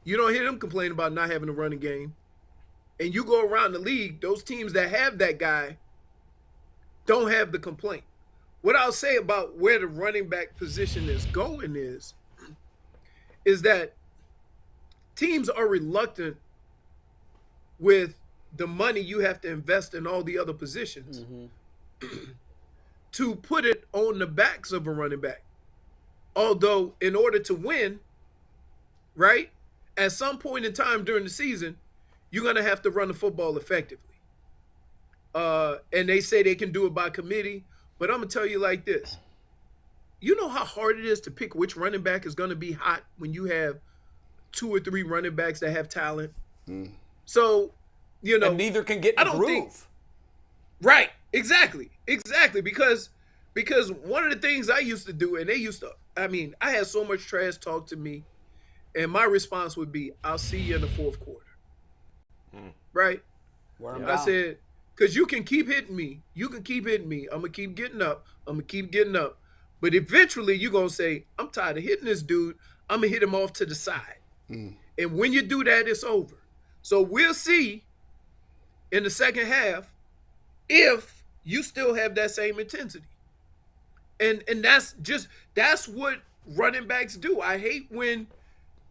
S8: You don't hear them complain about not having a running game. And you go around the league, those teams that have that guy don't have the complaint. What I'll say about where the running back position is going is that teams are reluctant with the money you have to invest in all the other positions to put it on the backs of a running back. Although in order to win, right, at some point in time during the season, you're going to have to run the football effectively. And they say they can do it by committee, but I'm going to tell you like this. You know how hard it is to pick which running back is going to be hot when you have 2 or 3 running backs that have talent? So,
S2: and neither can get in the groove.
S8: Right, exactly. Because one of the things I used to do, and I had so much trash talk to me, and my response would be, I'll see you in the fourth quarter. Right? I said, because you can keep hitting me. I'm going to keep getting up. But eventually you're going to say, I'm tired of hitting this dude. I'm going to hit him off to the side. And when you do that, it's over. So we'll see in the second half if you still have that same intensity. And that's what running backs do. I hate when,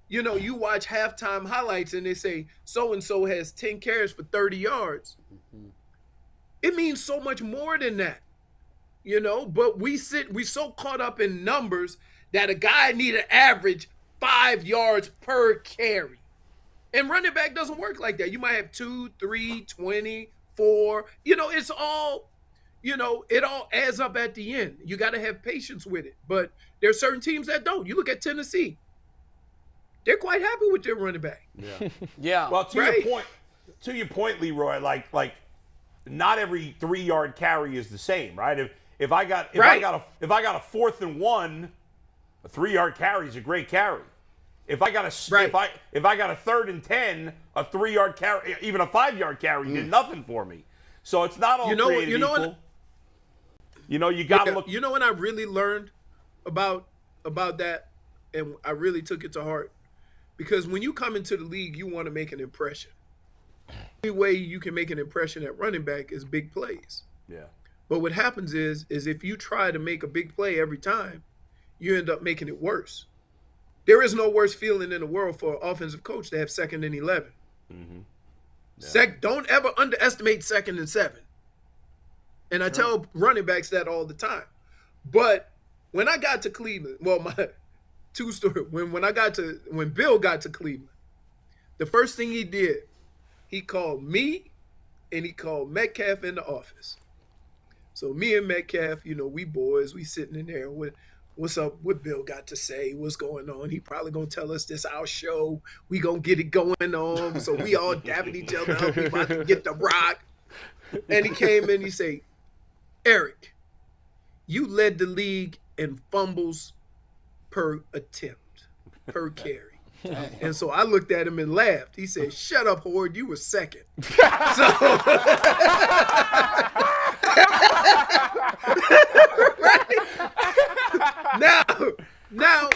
S8: you watch halftime highlights and they say so-and-so has 10 carries for 30 yards. It means so much more than that, but we so caught up in numbers that a guy need an average 5 yards per carry. And running back doesn't work like that. You might have 2, 3, 20, 4. It's all, it all adds up at the end. You got to have patience with it. But there are certain teams that don't. You look at Tennessee. They're quite happy with their running back.
S2: Yeah.
S3: Well, to your point, Leroy, like not every 3-yard carry is the same, right? If I got a 4th and 1, a 3-yard carry is a great carry. If I got a 3rd and 10, a 3-yard carry, even a 5-yard carry did nothing for me. So it's not all created equal. You got to look.
S8: You know when I really learned about that, and I really took it to heart, because when you come into the league, you want to make an impression. The only way you can make an impression at running back is big plays.
S3: Yeah.
S8: But what happens is if you try to make a big play every time, you end up making it worse. There is no worse feeling in the world for an offensive coach to have 2nd and 11. Yeah. Don't ever underestimate 2nd and 7. And I tell running backs that all the time. But when I got to Cleveland, my two story, when Bill got to Cleveland, the first thing he did, he called me and he called Metcalf in the office. So me and Metcalf, we boys, we sitting in there. What's up? What Bill got to say? What's going on? He probably gonna tell us this our show. We gonna get it going on. So we all dabbing each other up. We about to get the rock. And he came in. He say, Eric, you led the league in fumbles per attempt, per carry. And so I looked at him and laughed. He said, shut up, Hoard. You were second. So, Now,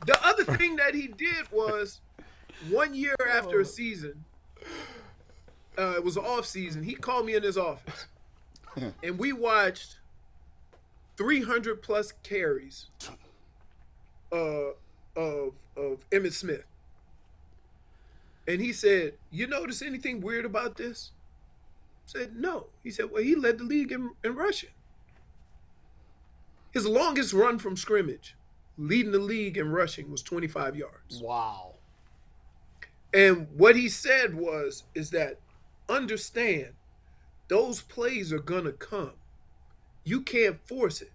S8: the other thing that he did was 1 year after a season, it was off season, he called me in his office and we watched 300 plus carries of Emmitt Smith. And he said, you notice anything weird about this? I said, no. He said, well, he led the league in rushing. His longest run from scrimmage, leading the league in rushing, was 25 yards.
S2: Wow.
S8: And what he said is that understand those plays are going to come. You can't force it.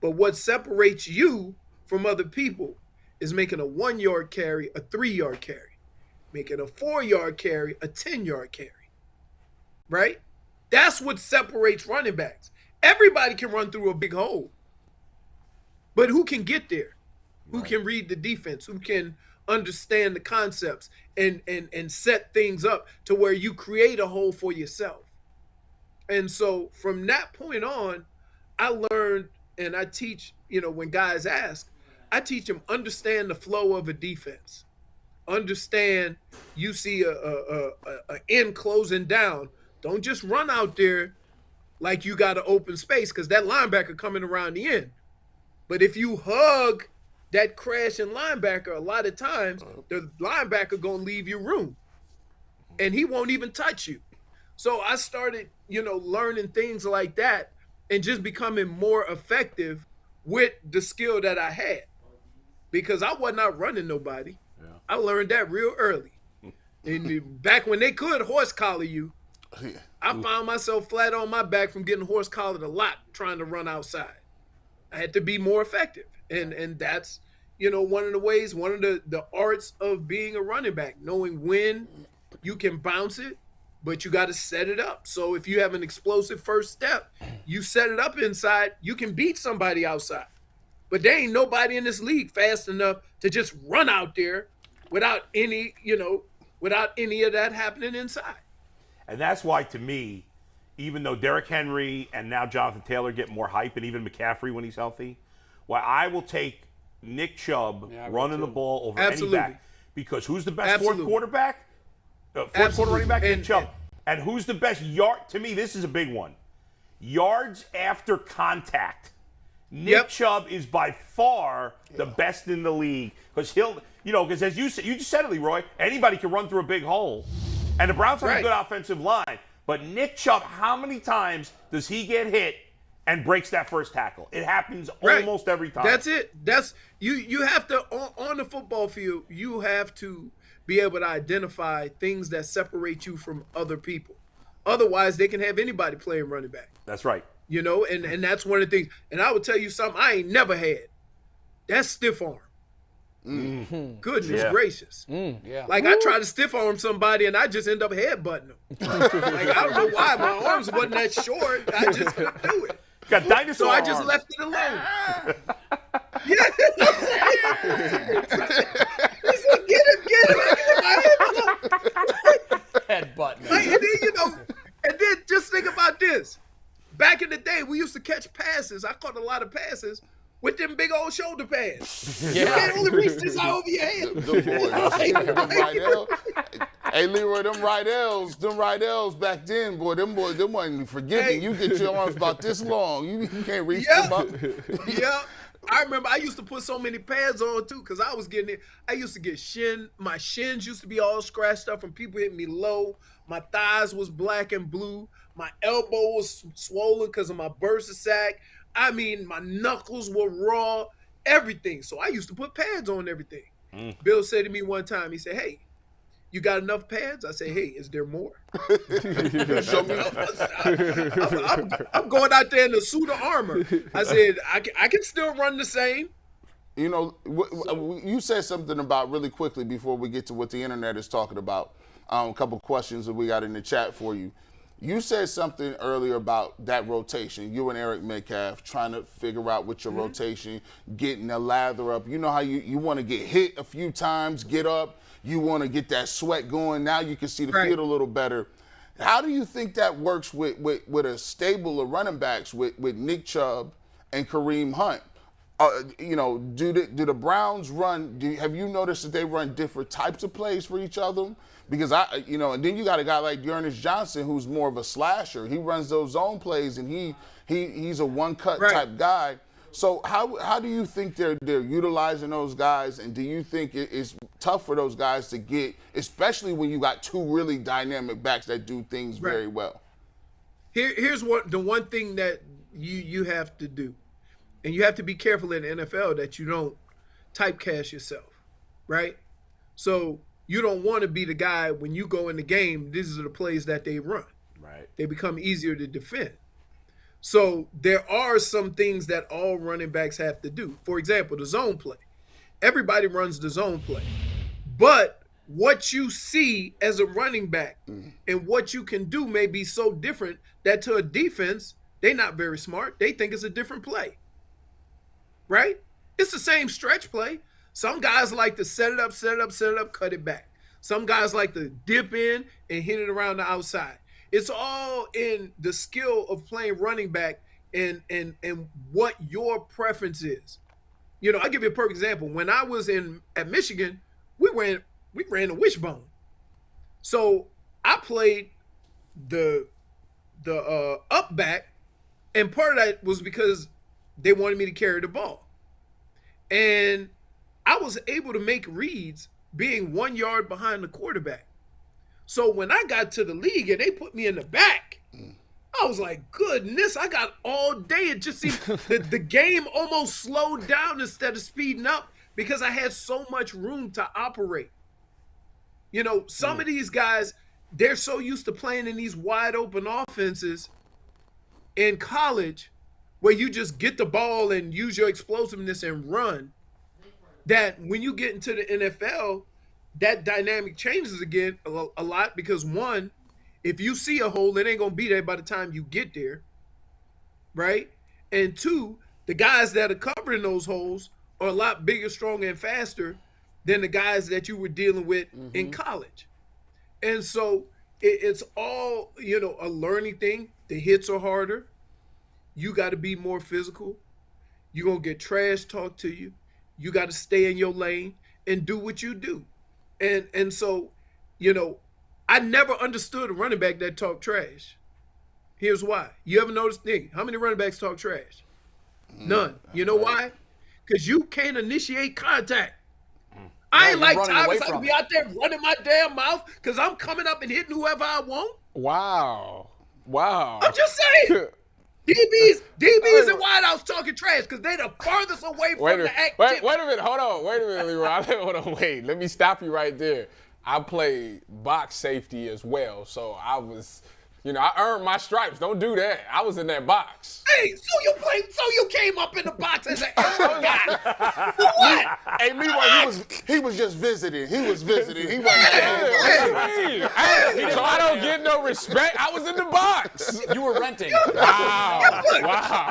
S8: But what separates you from other people is making a 1 yard carry, a 3 yard carry, making a 4 yard carry, a 10 yard carry. Right? That's what separates running backs. Everybody can run through a big hole. But who can get there? Who can read the defense? Who can understand the concepts and set things up to where you create a hole for yourself? And so from that point on, I learned, and I teach, when guys ask, I teach them understand the flow of a defense. Understand you see a end closing down. Don't just run out there like you got an open space because that linebacker coming around the end. But if you hug that crashing linebacker, a lot of times the linebacker gonna leave you room, and he won't even touch you. So I started, learning things like that and just becoming more effective with the skill that I had, because I was not running nobody. Yeah. I learned that real early. And back when they could horse collar you, I found myself flat on my back from getting horse collared a lot trying to run outside. I had to be more effective. And that's, one of the ways, one of the arts of being a running back, knowing when you can bounce it, but you got to set it up. So if you have an explosive first step, you set it up inside, you can beat somebody outside. But there ain't nobody in this league fast enough to just run out there without any of that happening inside.
S3: And that's why, to me, even though Derrick Henry and now Jonathan Taylor get more hype, and even McCaffrey when he's healthy, why I will take Nick Chubb running the ball over any back. Because who's the best fourth quarterback? Fourth quarter running back? Nick Chubb. And who's the best yard? To me, this is a big one. Yards after contact. Nick Chubb is by far the best in the league. Because because as you just said it, Leroy, anybody can run through a big hole. And the Browns have a good offensive line. But Nick Chubb, how many times does he get hit and breaks that first tackle? It happens almost every time.
S8: That's it. That's you have to, on the football field, you have to be able to identify things that separate you from other people. Otherwise, they can have anybody playing running back.
S3: That's right.
S8: And that's one of the things. And I would tell you something I ain't never had. That's stiff arm. Mm-hmm. Goodness gracious.
S2: Yeah.
S8: Like I try to stiff arm somebody and I just end up headbutting them. Like I don't know why my arms wasn't that short. I just couldn't do it.
S3: Got dinosaur
S8: So I
S3: arms.
S8: just left it alone. Get him.
S2: Headbutting.
S8: And then just think about this. Back in the day, we used to catch passes. I caught a lot of passes with them big old shoulder pads. You can't only reach this high over your head.
S4: Hey, Leroy, them right L's back then, them wasn't forgiving. You get your arms about this long. You can't reach them up.
S8: Yeah. I remember I used to put so many pads on too, because I was getting it. I used to get my shins used to be all scratched up from people hitting me low. My thighs was black and blue. My elbow was swollen because of my bursa sack. I mean, my knuckles were raw, everything. So I used to put pads on everything. Bill said to me one time, he said, hey, You got enough pads? I say, hey, is there more?
S4: Show me.
S8: I'm going out there in a suit of armor. I said, I can still run the same.
S4: You know, you said something about really quickly before we get to what the internet is talking about. A couple questions that we got in the chat for you. You said something earlier about that rotation. You and Eric Metcalf trying to figure out with your rotation, getting the lather up. You know how you want to get hit a few times, get up. You want to get that sweat going. Now you can see the field a little better. How do you think that works with a stable of running backs with Nick Chubb and Kareem Hunt? You know, do the Browns run? Have you noticed that they run different types of plays for each other? Because and then you got a guy like Giannis Johnson who's more of a slasher. He runs those zone plays, and he's a one-cut type guy. So how do you think they're utilizing those guys, and do you think it's tough for those guys to get, especially when you got two really dynamic backs that do things very well?
S8: Here's the one thing that you have to do, and you have to be careful in the NFL that you don't typecast yourself, right? So you don't want to be the guy when you go in the game, these are the plays that they run.
S3: Right.
S8: They become easier to defend. So there are some things that all running backs have to do. For example, the zone play. Everybody runs the zone play. But what you see as a running back and what you can do may be so different that to a defense, they're not very smart. They think it's a different play. Right? It's the same stretch play. Some guys like to set it up, cut it back. Some guys like to dip in and hit it around the outside. It's all in the skill of playing running back and what your preference is. You know, I'll give you a perfect example. When I was at Michigan, we ran a wishbone. So I played the up back, and part of that was because they wanted me to carry the ball. And I was able to make reads being 1 yard behind the quarterback. So when I got to the league and they put me in the back, I was like, goodness, I got all day. It just seemed the game almost slowed down instead of speeding up because I had so much room to operate. You know, some of these guys, they're so used to playing in these wide open offenses in college where you just get the ball and use your explosiveness and run, that when you get into the NFL, that dynamic changes again a lot because, one, if you see a hole, it ain't going to be there by the time you get there, right? And two, the guys that are covering those holes are a lot bigger, stronger, and faster than the guys that you were dealing with in college. And so it's all, you know, a learning thing. The hits are harder. You got to be more physical. You're going to get trash talked to you. You got to stay in your lane and do what you do. And so, you know, I never understood a running back that talked trash. Here's why. You ever notice, Nick, how many running backs talk trash? None. You know why? Because you can't initiate contact. I ain't like Thomas. I can be out there running my damn mouth because I'm coming up and hitting whoever I want.
S5: Wow.
S8: I'm just saying. DBs and wideouts talking trash because they the farthest away from the activity.
S5: Wait a minute. Hold on. Wait a minute, Leroy. Wait. Let me stop you right there. I played box safety as well, so I was, you know, I earned my stripes. Don't do that. I was in that box.
S8: Hey, so you came up in the box as an extra guy. For what?
S4: Hey, Leroy, he was just visiting. He was visiting. He wasn't.
S5: So I don't get no respect. I was in the box.
S2: You were renting.
S5: Wow.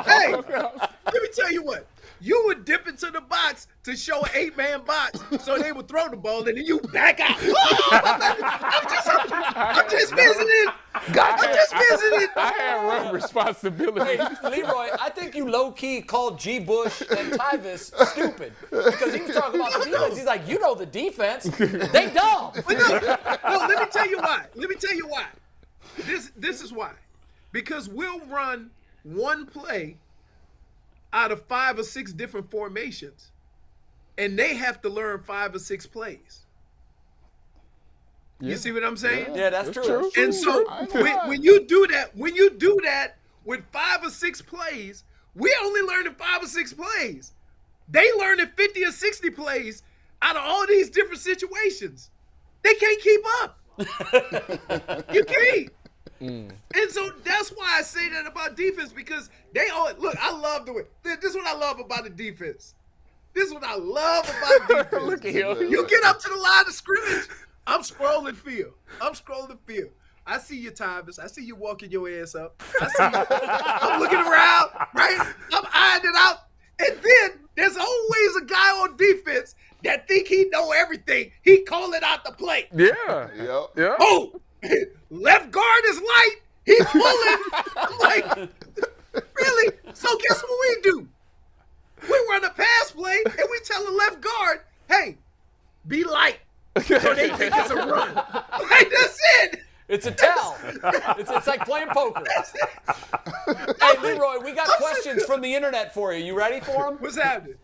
S8: Hey, let me tell you what. You would dip into the box to show an 8-man box so they would throw the ball and then you back out. I'm just visiting.
S5: I had run responsibility.
S2: Hey, Leroy, I think you low-key called G. Bush and Tyvis stupid because he was talking about the defense. He's like, you know the defense. They dumb.
S8: But no, let me tell you why. This is why. Because we'll run one play out of 5 or 6 different formations, and they have to learn 5 or 6 plays. You see what I'm saying?
S2: Yeah, that's true.
S8: And so when you do that with 5 or 6 plays, we only learning 5 or 6 plays. They learning 50 or 60 plays out of all these different situations. They can't keep up. You can't. And so that's why I say that about defense, because they all look. I love the way. This is what I love about the defense. This is what I love about defense.
S5: Look at him.
S8: You get up to the line of scrimmage. I'm scrolling field. I see you, Tyvus. I see you walking your ass up. I see you. I'm looking around, right? I'm eyeing it out. And then there's always a guy on defense that think he know everything. He calling out the play.
S5: Yeah.
S4: Yep.
S8: Oh, left guard is light. He pulling. I'm like, really? So guess what we do? We run a pass play and we tell the left guard, hey, be light. So they think it's a run. Like, that's it.
S2: It's a tell. It's like playing poker. Hey, Leroy, we got questions from the internet for you. You ready for them?
S8: What's happening?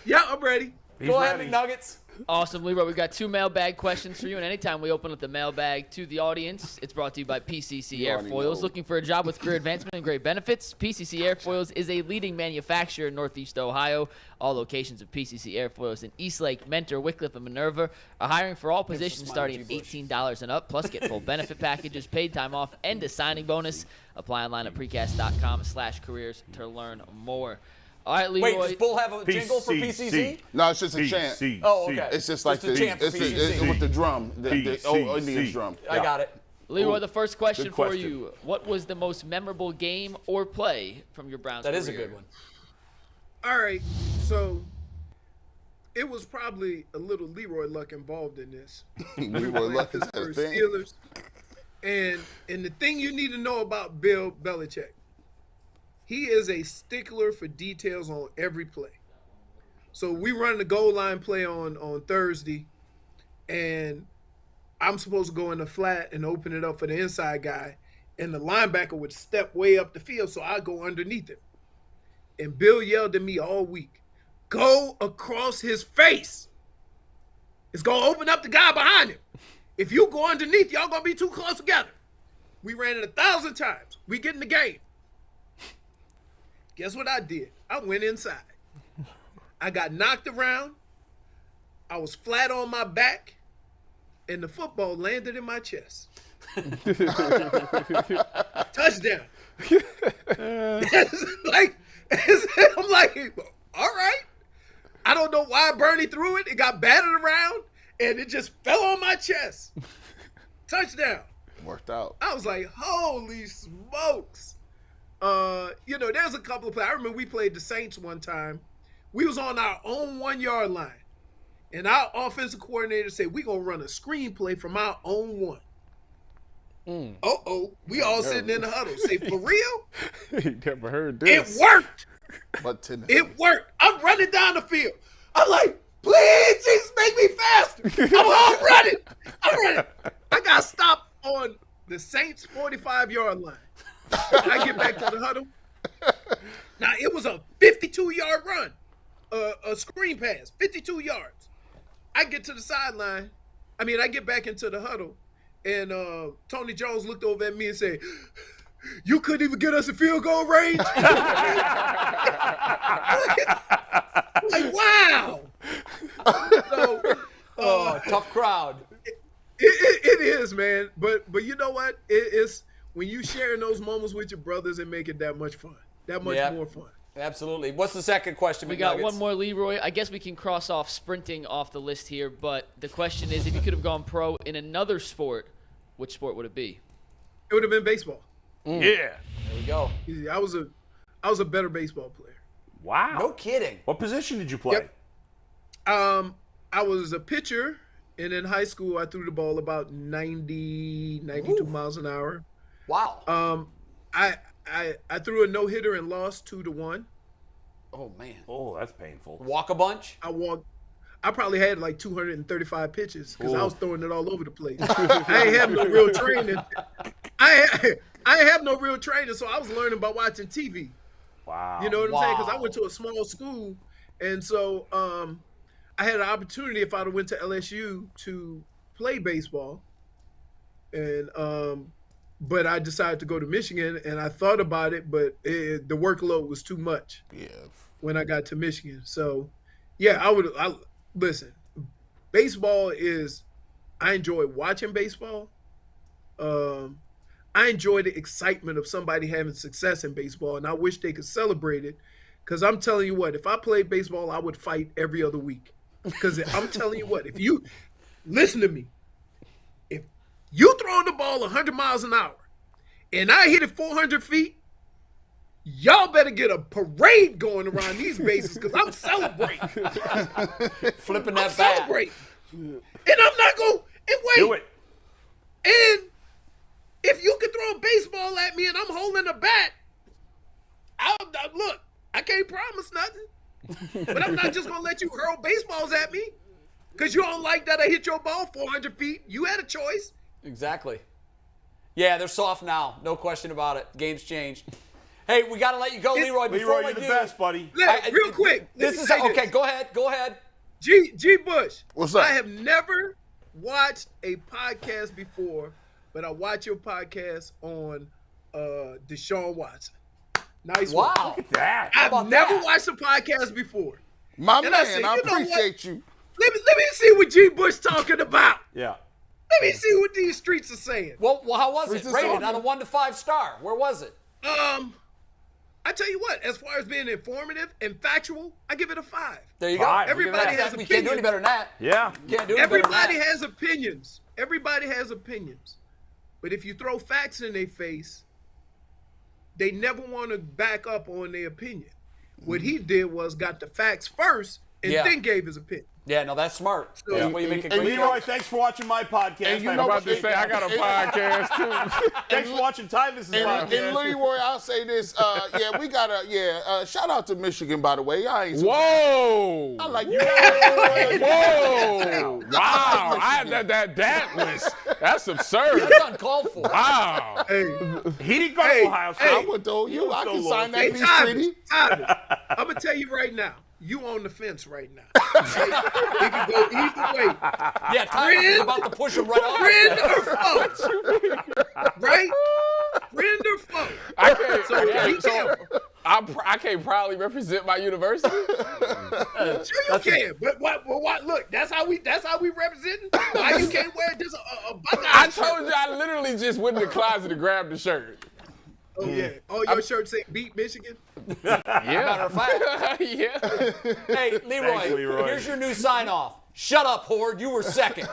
S8: Yeah, I'm ready.
S2: Go ahead, McNuggets.
S6: Awesome, Leroy. We got 2 mailbag questions for you, and anytime we open up the mailbag to the audience, it's brought to you by PCC Airfoils. Looking for a job with career advancement and great benefits? PCC Airfoils is a leading manufacturer in Northeast Ohio. All locations of PCC Airfoils in Eastlake, Mentor, Wickliffe, and Minerva are hiring for all positions starting at $18 and up, plus get full benefit packages, paid time off, and a signing bonus. Apply online at precast.com/careers to learn more. All right, Leroy.
S2: Wait, does Bull have a jingle for PCC?
S4: No, it's just a chant.
S2: Oh, okay.
S4: It's just like
S2: It's
S4: with the drum, the Indian drum.
S2: I got it.
S6: Leroy, the first question for you. What was the most memorable game or play from your Browns career?
S2: That is a good one.
S8: All right, so it was probably a little Leroy luck involved in this.
S4: Leroy luck is a thing.
S8: Steelers. And the thing you need to know about Bill Belichick, he is a stickler for details on every play. So we run the goal line play on Thursday, and I'm supposed to go in the flat and open it up for the inside guy, and the linebacker would step way up the field, so I go underneath him. And Bill yelled at me all week, go across his face. It's going to open up the guy behind him. If you go underneath, y'all going to be too close together. We ran it 1,000 times. We get in the game. Guess what I did? I went inside. I got knocked around. I was flat on my back, and the football landed in my chest. Touchdown. I'm like, all right. I don't know why Bernie threw it. It got battered around, and it just fell on my chest. Touchdown.
S4: Worked out.
S8: I was like, holy smokes. There's a couple of plays. I remember we played the Saints one time. We was on our own 1-yard line. And our offensive coordinator said, we're going to run a screenplay from our own 1. Uh-oh. We all sitting in the huddle. Say, for real?
S5: You never heard this.
S8: It worked.
S4: But
S8: it worked. I'm running down the field. I'm like, please, Jesus, make me faster. I'm running. I got stopped on the Saints' 45-yard line. I get back to the huddle. Now, it was a 52-yard run, a screen pass, 52 yards. I get to the sideline. I get back into the huddle, and Tony Jones looked over at me and said, you couldn't even get us a field goal range? Like, wow. So,
S2: tough crowd.
S8: It is, man. But you know what? It's when you sharing those moments with your brothers, it make it that much fun. That much more fun.
S2: Absolutely. What's the second question?
S6: We got one more, Leroy. I guess we can cross off sprinting off the list here, but the question is, if you could have gone pro in another sport, which sport would it be?
S8: It would have been baseball.
S3: Yeah.
S2: There we go.
S8: I was a better baseball player.
S3: Wow.
S2: No kidding.
S3: What position did you play?
S8: Yep. I was a pitcher, and in high school I threw the ball about 92 miles an hour.
S2: Wow.
S8: I threw a no-hitter and lost 2-1.
S2: Oh, man.
S3: Oh, that's painful.
S2: Walk a bunch?
S8: I probably had like 235 pitches because I was throwing it all over the place. I ain't have no real training. I ain't have no real training, so I was learning by watching TV.
S3: Wow.
S8: You know what I'm saying? Because I went to a small school, and so I had an opportunity if I'd have went to LSU to play baseball, and but I decided to go to Michigan, and I thought about it, but the workload was too much.
S4: Yeah.
S8: When I got to Michigan, so yeah, listen. Baseball is I enjoy watching baseball. I enjoy the excitement of somebody having success in baseball, and I wish they could celebrate it. Because I'm telling you what, if I played baseball, I would fight every other week. Because I'm telling you what, if you listen to me, if you throwing the ball 100 miles an hour and I hit it 400 feet, y'all better get a parade going around these bases because I'm celebrating.
S2: Flipping that bat.
S8: Celebrating. And I'm not going to wait.
S3: Do it.
S8: And if you can throw a baseball at me and I'm holding a bat, look, I can't promise nothing. But I'm not just going to let you hurl baseballs at me because you don't like that I hit your ball 400 feet. You had a choice.
S2: Exactly. Yeah, they're soft now. No question about it. Game's changed. Hey, we got to let you go, Leroy.
S3: Leroy, you're the best, buddy.
S8: Real quick.
S2: Okay, go ahead.
S8: G. Bush.
S4: What's up?
S8: I have never watched a podcast before, but I watch your podcast on Deshaun Watson. Nice
S2: wow.
S8: one.
S3: Look at that.
S8: I've never watched a podcast before.
S4: My
S8: And
S4: man,
S8: said,
S4: I
S8: you know
S4: appreciate you.
S8: Let me see what G. Bush talking about.
S3: Yeah.
S8: Let me see what these streets are saying.
S2: Well, how was it?
S4: Streets is
S2: Rated
S4: talking.
S2: on a 1 to 5 star. Where was it?
S8: I tell you what, as far as being informative and factual, I give it a 5.
S2: There you
S3: Five.
S2: go.
S8: Everybody has
S2: We can't do any better than that.
S3: Yeah.
S2: Can't do any better than
S8: Everybody
S2: that.
S8: has opinions. Everybody has opinions. But if you throw facts in their face, they never want to back up on their opinion. What he did was got the facts first and then gave his opinion.
S2: Yeah, no, that's smart.
S8: So-
S2: That's why you make a great
S3: Leroy, thanks for watching my podcast.
S4: And you
S3: I
S4: know
S5: I'm
S4: what
S5: about to say, I got a podcast too.
S3: Thanks for watching Tyvus's
S4: And
S3: podcast.
S4: Leroy, I'll say this. We got shout out to Michigan, by the way. I ain't
S5: Whoa!
S4: I like you.
S5: Whoa! Wow! That's absurd.
S2: That's uncalled for.
S5: Wow!
S8: Hey,
S3: He didn't go to Ohio State.
S4: I would tell you. I can sign that peace treaty.
S8: I'm going to tell you right now. You on the fence right now. It can go either way.
S2: Yeah, Tyvus is about to push him right off.
S8: Friend or foe. Right? Friend or foe.
S5: I can't.
S8: So
S5: I can't proudly represent my university.
S8: sure you can. But what? Look, that's how we representing. Why you can't wear just a Buckeye
S5: I
S8: shirt?
S5: told you I literally just went in the closet to grab the shirt.
S8: Oh yeah. Oh, your shirt say beat Michigan.
S2: Matter of fact.
S5: Yeah.
S2: Hey,
S3: Thanks,
S2: Leroy,
S3: Leroy.
S2: here's your new sign off. Shut up, Hoard. You were second.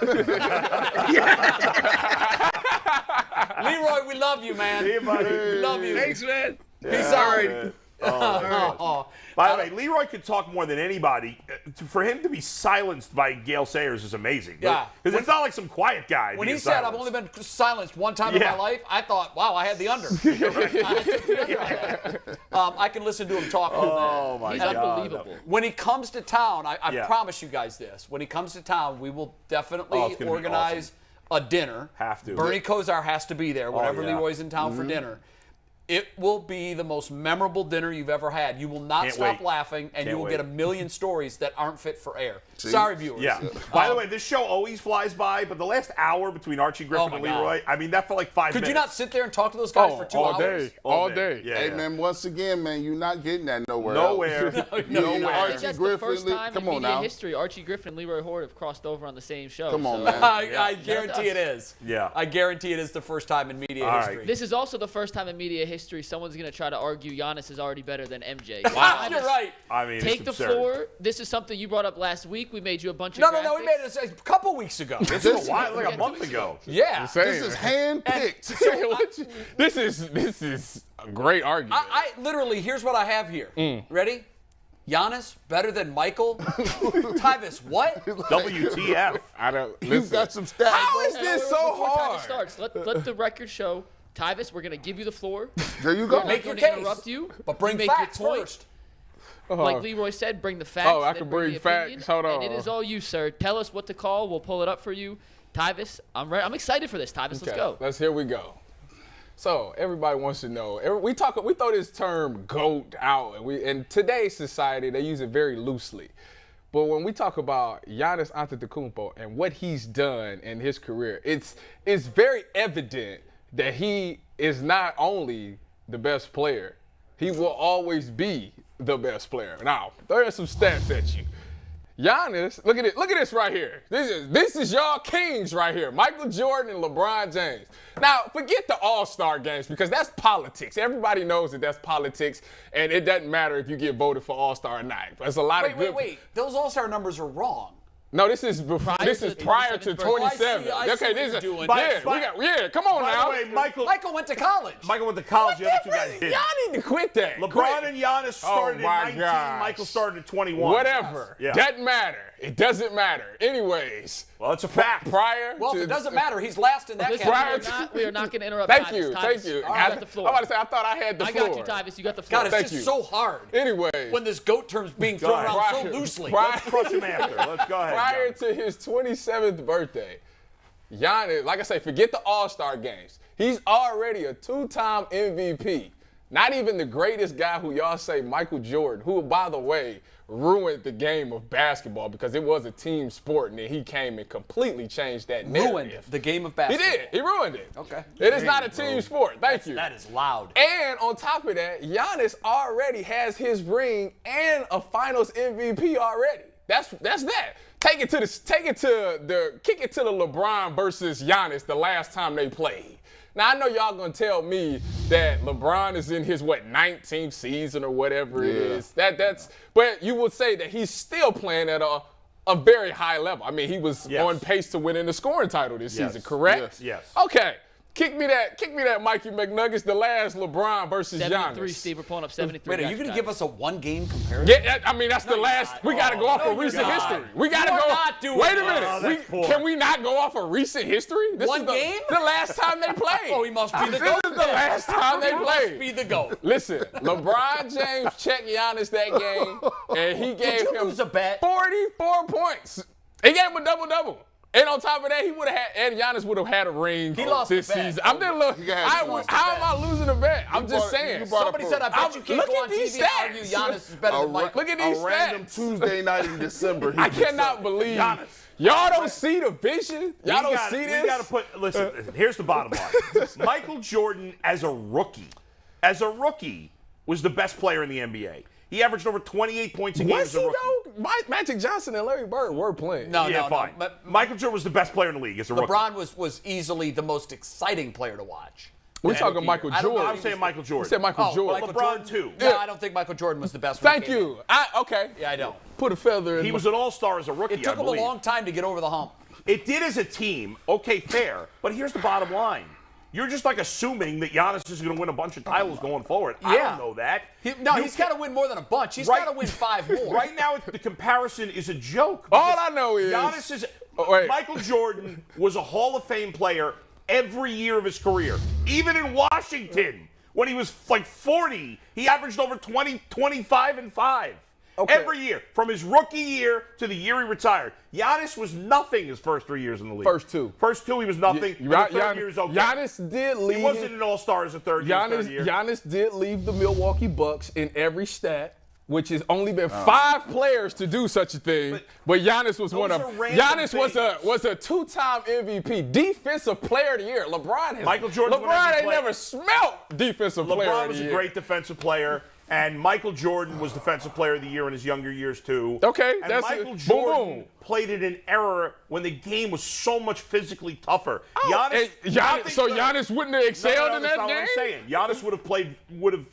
S2: Leroy, we love you, man.
S3: See you, buddy.
S2: We love you.
S8: Thanks, man.
S2: Peace out.
S3: Oh, by the way, Leroy could talk more than anybody. For him to be silenced by Gale Sayers is amazing.
S2: Yeah.
S3: Because it's not like some quiet guy.
S2: When
S3: being
S2: he said,
S3: silenced.
S2: I've only been silenced one time in my life, I thought, wow, I had the under. I can listen to him talk all day.
S3: Oh, my
S6: He's
S3: God.
S6: unbelievable.
S2: When he comes to town, I
S3: Yeah.
S2: promise you guys this. When he comes to town, we will definitely
S3: Oh, it's gonna be
S2: organize a dinner.
S3: Have to.
S2: Bernie Kosar has to be there whenever
S3: yeah.
S2: Leroy's in town for dinner. It will be the most memorable dinner you've ever had. You will not
S3: Can't
S2: stop
S3: wait.
S2: laughing, and you will
S3: wait.
S2: get a million stories that aren't fit for air. Sorry, viewers.
S3: Yeah. By the way, this show always flies by, but the last hour between Archie Griffin
S2: Oh,
S3: and
S2: my God.
S3: Leroy, I mean, that felt like 5
S2: Could
S3: minutes.
S2: you not sit there and talk to those guys for 2
S5: all
S2: hours?
S5: day. All day.
S3: Yeah.
S4: Hey, man, once again, man, you're not getting that nowhere.
S3: Nowhere.
S4: Else.
S6: I
S4: Nowhere.
S6: think that's the first time
S4: Come
S6: in
S4: on
S6: media
S4: now.
S6: history Archie Griffin and Leroy Hoard have crossed over on the same show.
S4: Come on,
S6: so-
S4: man.
S2: I guarantee it is.
S3: Yeah.
S2: I guarantee it is the first time in media
S3: All right.
S2: history.
S6: This is also the first time in media history someone's going to try to argue Giannis is already better than MJ.
S2: Wow, you're right.
S3: I mean,
S6: Take
S3: it's
S6: the
S3: absurd.
S6: floor. This is something you brought up last week. We made you a bunch
S2: No,
S6: of
S2: no, we made it a couple weeks ago.
S3: This is a while, like a month ago.
S2: Yeah.
S4: This is hand-picked.
S5: This is a great argument.
S2: I literally, here's what I have here. Ready? Giannis better than Michael? Tyvus, what?
S3: WTF.
S5: I don't.
S4: You
S5: Listen.
S4: got some stats.
S5: How is
S4: bro.
S5: this so
S6: Before time
S5: hard?
S6: starts, let the record show. Tyvus, we're going to give you the floor.
S4: There you go.
S2: Make
S6: We're
S2: your
S6: going to
S2: case.
S6: interrupt you.
S2: But bring
S6: you make
S2: facts
S6: your point.
S2: first.
S6: Like Leroy said, bring the facts.
S5: Oh, I
S6: then
S5: can bring
S6: the
S5: facts.
S6: opinion,
S5: Hold on.
S6: And it is all you, sir. Tell us what to call. We'll pull it up for you. Tyvus, I'm ready. I'm excited for this. Tyvus, let's go.
S5: Here we go. So everybody wants to know. We throw this term "GOAT" out, and in today's society they use it very loosely. But when we talk about Giannis Antetokounmpo and what he's done in his career, it's very evident that he is not only the best player, he will always be the best player. Now, there are some stats at you. Giannis, look at it. Look at this right here. This is y'all kings right here. Michael Jordan and LeBron James. Now, forget the All-Star games because that's politics. Everybody knows that that's politics, and it doesn't matter if you get voted for All-Star or not. There's a lot of good.
S2: Wait. Those All-Star numbers are wrong.
S5: No, this is prior to 27. Okay, this is
S2: doing.
S5: Come on now.
S3: By the way,
S2: Michael went to college.
S3: Michael went to college. The other two guys did.
S5: Y'all need to quit that.
S3: LeBron and Giannis started in 19.
S5: Gosh.
S3: Michael started at 21.
S5: Whatever.
S3: Yeah.
S5: Doesn't matter. It doesn't matter. Anyways.
S3: Well, it's a fact.
S2: If it doesn't matter, he's last in that category.
S6: We are not going to interrupt.
S5: Thank you.
S6: You
S5: I
S6: got the floor.
S5: I'm about to say, I thought I had the floor.
S6: I got you, Tyvis. You got the floor.
S2: God, it's just so hard.
S5: Anyway.
S2: When this GOAT term's being thrown around so loosely.
S3: Let's crush him after. Let's go ahead.
S5: Prior to his 27th birthday, Giannis, like I say, forget the All-Star games. He's already a 2-time MVP. Not even the greatest guy who y'all say, Michael Jordan, who, by the way, ruined the game of basketball because it was a team sport, and then he came and completely changed that narrative.
S2: Ruined the game of basketball.
S5: He did. He ruined it.
S2: Okay.
S5: It is not a team sport. Thank you.
S2: That is loud.
S5: And on top of that, Giannis already has his ring and a Finals MVP already. That's that. Kick it to the LeBron versus Giannis the last time they played. Now, I know y'all going to tell me that LeBron is in his, 19th season or whatever it is. But you would say that he's still playing at a very high level. I mean, he was on pace to winning the scoring title this season, correct?
S3: Yes.
S5: Okay. Kick me that Mikey McNuggets, the last LeBron versus
S6: 73,
S5: Giannis.
S6: Steve, we're pulling up 73.
S2: Wait, are you going to give us a one-game comparison?
S5: Yeah, I mean, that's the last. We got to go off of recent history. We got to go.
S2: Not doing
S5: wait a minute. Can we not go off of recent history? This
S2: One
S5: is
S2: game?
S5: The last time they played.
S2: Oh, he must be the
S5: This
S2: GOAT.
S5: is the last time they
S2: He
S5: played.
S2: must be the GOAT.
S5: Listen, LeBron James checked Giannis that game, and he gave
S2: Did you
S5: him
S2: lose a bet?
S5: 44 points. He gave him a double-double. And on top of that, Giannis would have had a ring this season. I'm just looking. How am I losing a bet? I'm just saying.
S2: Somebody said, I bet you can't go on TV and argue Giannis is better than Mike.
S5: Look at these
S4: A random Tuesday night in December.
S5: I cannot believe y'all don't see the vision. Y'all don't see this.
S3: We got to listen, here's the bottom line. Michael Jordan, as a rookie, was the best player in the NBA. He averaged over 28 points a game as a rookie.
S5: Though? Magic Johnson and Larry Bird were playing.
S2: No.
S3: Fine. Michael Jordan was the best player in the league as a rookie.
S2: LeBron was easily the most exciting player to watch.
S5: We're talking Michael Jordan.
S3: I'm saying Michael Jordan.
S5: You said Michael Jordan.
S3: LeBron too.
S2: No, I don't think Michael Jordan was the best.
S5: Thank you. Okay.
S2: Yeah, I don't.
S5: Put a feather in.
S3: He was an all-star as a rookie,
S2: It took him a long time to get over the hump.
S3: It did as a team. Okay, fair. But here's the bottom line. You're just assuming that Giannis is going to win a bunch of titles going forward. I don't know that.
S2: He's got to win more than a bunch. He's got to win 5 more.
S3: Right now, the comparison is a joke.
S5: All I know is
S3: Giannis is. Michael Jordan was a Hall of Fame player every year of his career. Even in Washington, when he was 40, he averaged over 20, 25, and 5. Okay. Every year, from his rookie year to the year he retired. Giannis was nothing his first 3 years in the league.
S5: First two,
S3: he was nothing. The third year was okay.
S5: Giannis did leave.
S3: He wasn't an all-star as a third year.
S5: Giannis did leave the Milwaukee Bucks in every stat, which has only been 5 players to do such a thing. But Giannis was one of them. Giannis was a 2-time MVP, defensive player of the year. LeBron ain't never smelt defensive player of the year.
S3: LeBron was a great defensive player. And Michael Jordan was Defensive Player of the Year in his younger years, too.
S5: Okay,
S3: and
S5: that's
S3: Michael Jordan played in an era when the game was so much physically tougher.
S5: Giannis wouldn't have excelled in that game?
S3: That's not what I'm saying. Giannis would have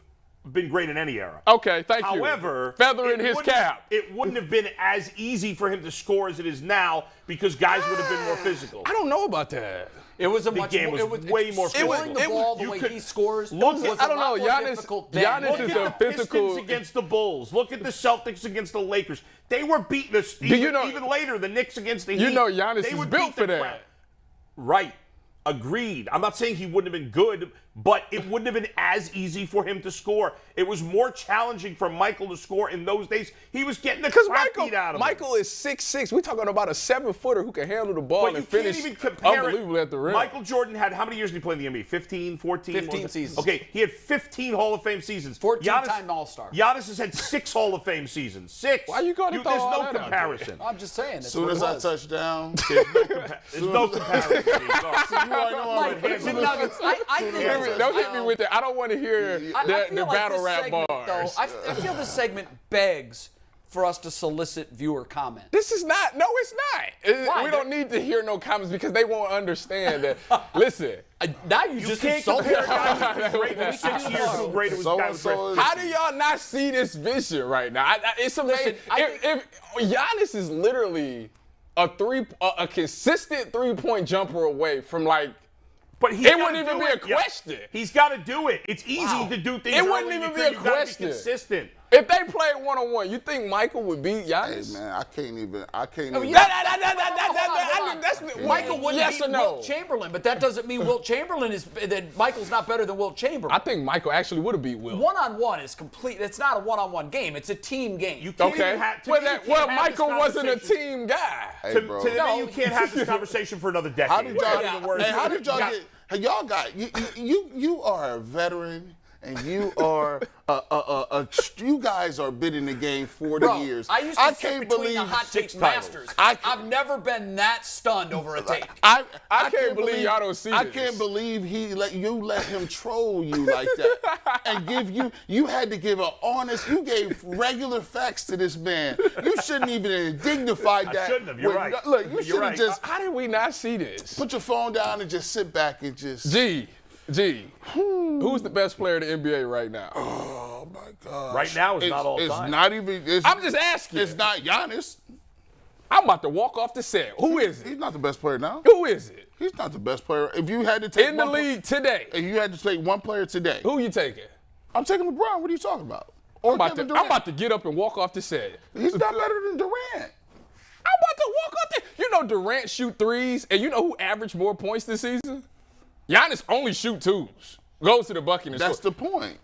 S3: been great in any era.
S5: Okay, thank you.
S3: However,
S5: feather in his cap.
S3: It wouldn't have been as easy for him to score as it is now because guys would have been more physical.
S5: I don't know about that.
S2: It was
S3: way more physical.
S2: Scoring the ball the way he scores.
S5: I don't know. Giannis is a physical.
S3: Pistons against the Bulls. Look at the Celtics against the Lakers. They were beating us. Even later, the Knicks against the Heat.
S5: Giannis is built for that.
S3: Right. Agreed. I'm not saying he wouldn't have been good, but it wouldn't have been as easy for him to score. It was more challenging for Michael to score in those days. He was getting the crap beat out of him.
S5: Michael is 6'6". We're talking about a 7-footer who can handle the ball and finish unbelievably at the rim.
S3: Michael Jordan had, how many years did he play in the NBA? 15, 14?
S2: 15 seasons.
S3: Okay, he had 15 Hall of Fame seasons.
S2: 14-time All-Star.
S3: Giannis has had 6 Hall of Fame seasons. 6.
S5: Why you going to throw
S3: There's
S5: all
S3: no
S5: that
S3: comparison.
S2: I'm just saying.
S4: As soon as I touch down,
S3: there's no comparison.
S5: Don't hit me with that. I don't want to hear the battle rap bars.
S2: I feel this segment begs for us to solicit viewer comment.
S5: This is not. No, it's not.
S2: Why?
S5: We don't need to hear no comments because they won't understand that. Listen.
S2: Now you just
S3: can't
S2: insulted
S3: compare guys who's great in 6 years to a great
S4: So-and-so
S5: How do y'all not see this vision right now? It's amazing. If Giannis is literally a consistent 3-point jumper away from like.
S3: But
S5: it wouldn't even be a question.
S3: He's got to do it. It's easy to do things.
S5: It wouldn't even be a question.
S3: Be consistent.
S5: If they played one-on-one, you think Michael would beat Giannis?
S4: Hey, man, I can't even.
S2: Michael wouldn't
S5: yes
S2: beat
S5: or no?
S2: Wilt Chamberlain, but that doesn't mean Wilt Chamberlain is that Michael's not better than Wilt Chamberlain.
S5: I think Michael actually would have beat Wilt.
S2: One-on-one is complete. It's not a one-on-one game. It's a team game.
S3: You can't even have,
S5: well, Michael wasn't a team guy.
S4: Hey,
S3: to
S4: bro.
S3: me, you can't have this conversation for another decade.
S4: How did y'all get? Hey, y'all got you are a veteran. And you are you guys are been in the game 40 years.
S2: I used to sit between the hot take masters. I've never been that stunned over a take.
S4: I
S5: can't believe y'all don't see
S4: I
S5: this.
S4: can't believe let him troll you like that and give you had to give an honest. You gave regular facts to this man. You shouldn't even have dignified that.
S3: I shouldn't have. You're right.
S4: Look, you should have just.
S5: How did we not see this?
S4: Put your phone down and just sit back and just.
S5: G, who's the best player in the NBA right now?
S4: Oh my God!
S3: Right now is not all time.
S4: It's not even.
S5: I'm just asking.
S4: It's not Giannis.
S5: I'm about to walk off the set. Who is it?
S4: He's not the best player now.
S5: Who is it?
S4: He's not the best player. If you had to take
S5: in the league today,
S4: if you had to take one player today,
S5: who you taking?
S4: I'm taking LeBron. What are you talking about?
S5: I'm about to get up and walk off the set.
S4: He's not better than Durant.
S5: I'm about to walk off there. You know Durant shoot threes, and you know who averaged more points this season? Giannis only shoot twos. Goes to the bucket and
S4: That's the point.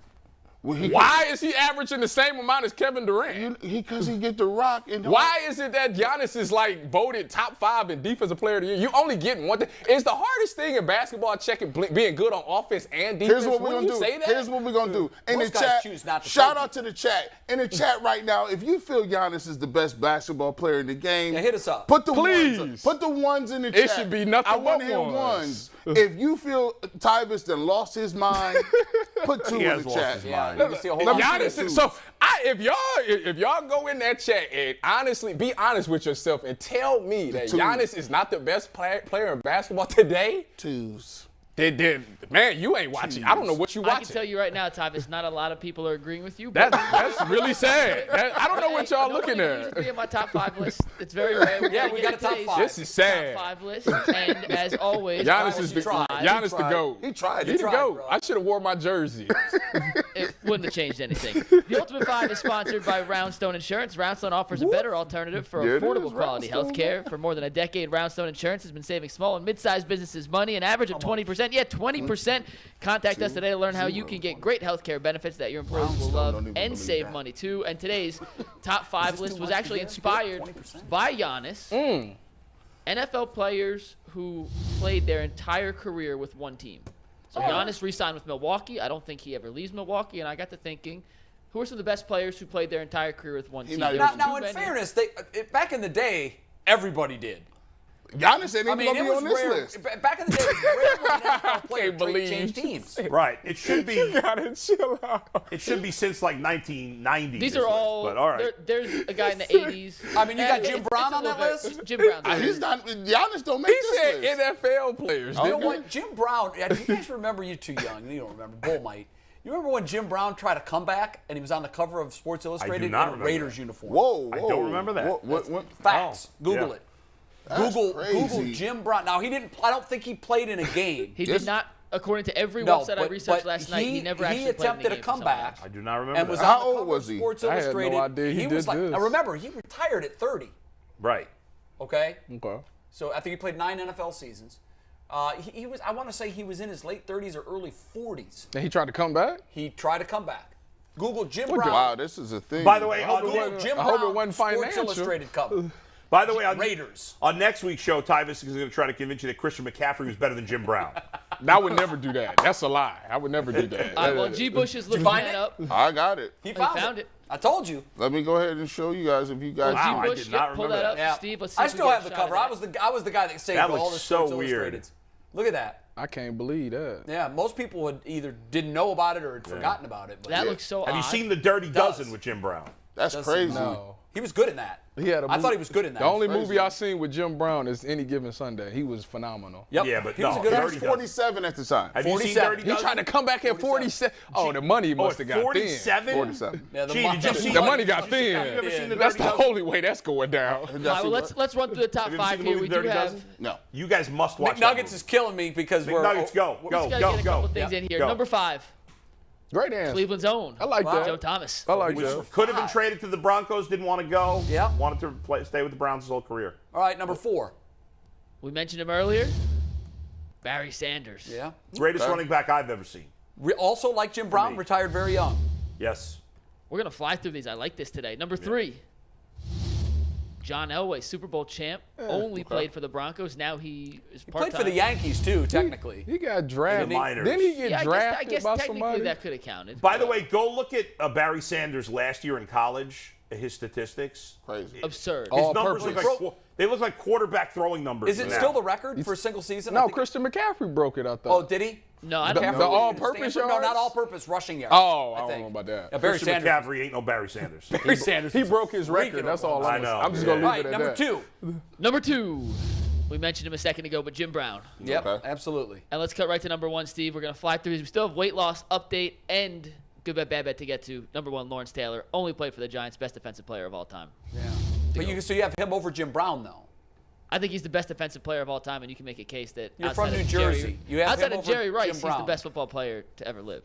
S5: Why is he averaging the same amount as Kevin Durant?
S4: Because he get the rock. And
S5: why is it that Giannis is like voted top 5 in defensive player of the year? You only get one thing. It's the hardest thing in basketball checking being good on offense and defense.
S4: Here's what we're gonna do. Here's what we're gonna do. In the chat, shout out to the chat. In the chat right now, if you feel Giannis is the best basketball player in the game,
S2: hit us up.
S4: Put the ones in the chat.
S5: It should be nothing
S4: I want to hear ones. If you feel Tyvus done lost his mind, put 2 in the chat.
S5: If y'all go in that chat and honestly be honest with yourself and tell me that Giannis is not the best player in basketball today,
S4: twos.
S5: Man, you ain't watching. I don't know what you watching.
S6: I can tell you right now, Tyvus, not a lot of people are agreeing with you.
S5: That's really sad. I don't know what y'all looking at.
S6: Used to be in my top 5 list. It's very rare.
S2: Yeah, we got a top 5.
S5: This is sad.
S6: Top 5 list, and as always,
S5: Giannis is the GOAT.
S4: He tried.
S5: He's the GOAT. I should have wore my jersey.
S6: It wouldn't have changed anything. The Ultimate 5 is sponsored by Roundstone Insurance. Roundstone offers a better alternative for affordable quality health care. For more than a decade, Roundstone Insurance has been saving small and mid-sized businesses money, an average of 20%. Yeah, 20%. Contact us today to learn how you can get great health care benefits that your employees will love and save money too. And today's top 5 list was actually inspired by Giannis. NFL players who played their entire career with one team. So Giannis re-signed with Milwaukee. I don't think he ever leaves Milwaukee. And I got to thinking, who are some of the best players who played their entire career with one team?
S2: Now, in fairness, back in the day, everybody did.
S4: Giannis ain't even gonna be on this list.
S2: Back in the day, it was rare when an NFL player changed teams.
S3: Right. It should be.
S5: You gotta chill out.
S3: It should be since like 1990.
S6: These are all.
S3: But all right.
S6: There's a guy in the 80s.
S2: I mean, you got Jim Brown on that list.
S6: Jim Brown.
S4: He's not. Giannis don't make this list.
S5: He said NFL players.
S2: You know what? Jim Brown. Do you guys remember? You're too young. You don't remember. Bull might. You remember when Jim Brown tried to come back and he was on the cover of Sports Illustrated in a Raiders uniform?
S4: Whoa.
S3: I don't remember that.
S4: What?
S2: Facts. Google it.
S4: Google
S2: Jim Brown. Now he didn't. I don't think he played in a game.
S6: He did not, according to every website I researched last night. He never actually
S2: attempted
S6: played
S2: a comeback.
S3: I do not remember.
S2: And was
S3: that.
S2: on
S4: How
S2: the
S4: old
S2: cover
S4: was
S2: of
S4: he?
S2: Sports
S5: I had no
S2: Illustrated.
S5: idea he
S2: was
S5: did
S2: like.
S5: this.
S2: Now remember, he retired at 30.
S3: Right.
S2: Okay.
S5: Okay.
S2: So I think he played 9 NFL seasons. He was. I want to say he was in his late 30s or early 40s.
S5: And he tried to come back?
S2: He tried to come back. Google Jim Brown.
S4: Wow, this is a thing.
S3: By the way,
S2: Google Jim
S5: I hope it
S2: Brown,
S5: wasn't
S2: Sports
S5: financial.
S2: Illustrated cover.
S3: By the way,
S2: Raiders.
S3: On next week's show, Tyvus is going to try to convince you that Christian McCaffrey was better than Jim Brown.
S5: I would never do that. That's a lie. I would never do that.
S6: Well, G. Bush is looking that up.
S4: I got it.
S2: He found it. I told you.
S4: Let me go ahead and show you guys if you guys.
S2: Wow,
S6: G.
S2: I
S6: Bush,
S3: did not
S6: pull
S3: remember
S6: that up,
S2: Yeah.
S6: Steve. Let's see
S2: I
S6: if we
S2: still
S6: get
S2: have
S6: a
S2: the
S6: shot
S2: cover.
S6: of that.
S2: I was the guy that saved
S3: That
S2: all
S3: looks
S2: the
S3: so
S2: Sports
S3: weird.
S2: Illustrateds. Look at that.
S5: I can't believe that.
S2: Yeah, most people would either didn't know about it or had forgotten about it. But
S6: That looks so odd.
S3: Have you seen The Dirty Dozen with Jim Brown?
S4: That's crazy.
S5: No.
S2: He was good in that. I thought he was good in that.
S5: The only movie I've seen with Jim Brown is Any Given Sunday. He was phenomenal.
S2: Yep.
S3: Yeah, but
S2: he was a good
S4: He was 47 at the time.
S3: Have you seen Dirty
S5: He
S3: Dozen?
S5: tried to come back at 47. Oh, the money must have got
S3: 47?
S5: thin.
S4: 47.
S2: Yeah,
S3: Gee, did you see
S5: The money got thin.
S3: Have you ever seen the
S5: That's
S3: Dirty
S5: the
S3: Dozen?
S5: only way that's going down.
S6: All right, well, let's run through the top
S3: Have you ever
S6: 5
S3: seen the
S6: here.
S3: movie
S6: We do
S3: Dirty
S6: have.
S3: Dozen?
S4: No.
S3: You guys must watch
S2: McNuggets
S3: that
S2: is killing me because
S3: movie. McNuggets, go.
S6: We just gotta get a couple things in here.
S3: Go.
S6: Number 5,
S5: Great answer.
S6: Cleveland's own.
S5: I like that.
S6: Joe Thomas.
S5: I like that.
S3: Could have been traded to the Broncos, didn't want to go.
S2: Yeah.
S3: Wanted to stay with the Browns his whole career.
S2: All right, number 4.
S6: We mentioned him earlier. Barry Sanders.
S2: Yeah.
S3: Greatest running back I've ever seen.
S2: Also, like Jim Brown,
S3: me.
S2: retired very young.
S3: Yes.
S6: We're going to fly through these. I like this today. Number 3, John Elway, Super Bowl champ. Only played for the Broncos. Now he is
S2: He
S6: part-time.
S2: played for the Yankees, too, technically.
S5: He got drafted.
S3: In the minors.
S5: Didn't he get
S6: Yeah, I
S5: drafted
S6: guess
S5: by
S6: technically
S5: somebody?
S6: that could have counted.
S3: By the way, go look at Barry Sanders last year in college, his statistics.
S4: Crazy.
S6: Absurd.
S3: His
S5: All
S3: numbers look
S5: purpose.
S3: like they look like quarterback throwing numbers.
S2: Is it
S3: now.
S2: still the record for a single season? I
S5: No,
S2: think-
S5: Christian McCaffrey broke it, I
S2: Oh,
S5: thought.
S2: did he?
S6: No, I
S5: The
S6: don't
S5: the
S6: know.
S5: all-purpose
S2: Stanford?
S5: yards?
S2: No, not all-purpose rushing yards.
S5: Oh, I don't
S2: think.
S5: know about that.
S2: Yeah, Barry
S3: Christian
S2: Sanders.
S3: McCaffrey ain't no Barry Sanders.
S2: Barry Sanders.
S5: He
S2: is
S5: broke his
S2: freaking
S5: record. That's all
S3: I
S5: I'm
S3: know.
S5: I'm just going to
S2: All
S5: leave
S2: right,
S5: it at
S2: number
S5: that.
S2: 2.
S6: Number 2. We mentioned him a second ago, but Jim Brown.
S2: Yep,
S4: Okay.
S2: absolutely.
S6: And let's cut right to number 1, Steve. We're going to fly through these. We still have weight loss update and good bet, bad bet to get to. Number 1, Lawrence Taylor. Only played for the Giants. Best defensive player of all time.
S2: Yeah. But so you have him over Jim Brown, though.
S6: I think he's the best defensive player of all time, and you can make a case that
S2: You're
S6: outside
S2: from
S6: of
S2: New
S6: Jerry-
S2: Jersey. You have
S6: outside
S2: him
S6: of
S2: over
S6: Jerry Rice,
S2: Jim
S6: he's the
S2: Brown.
S6: best football player to ever live.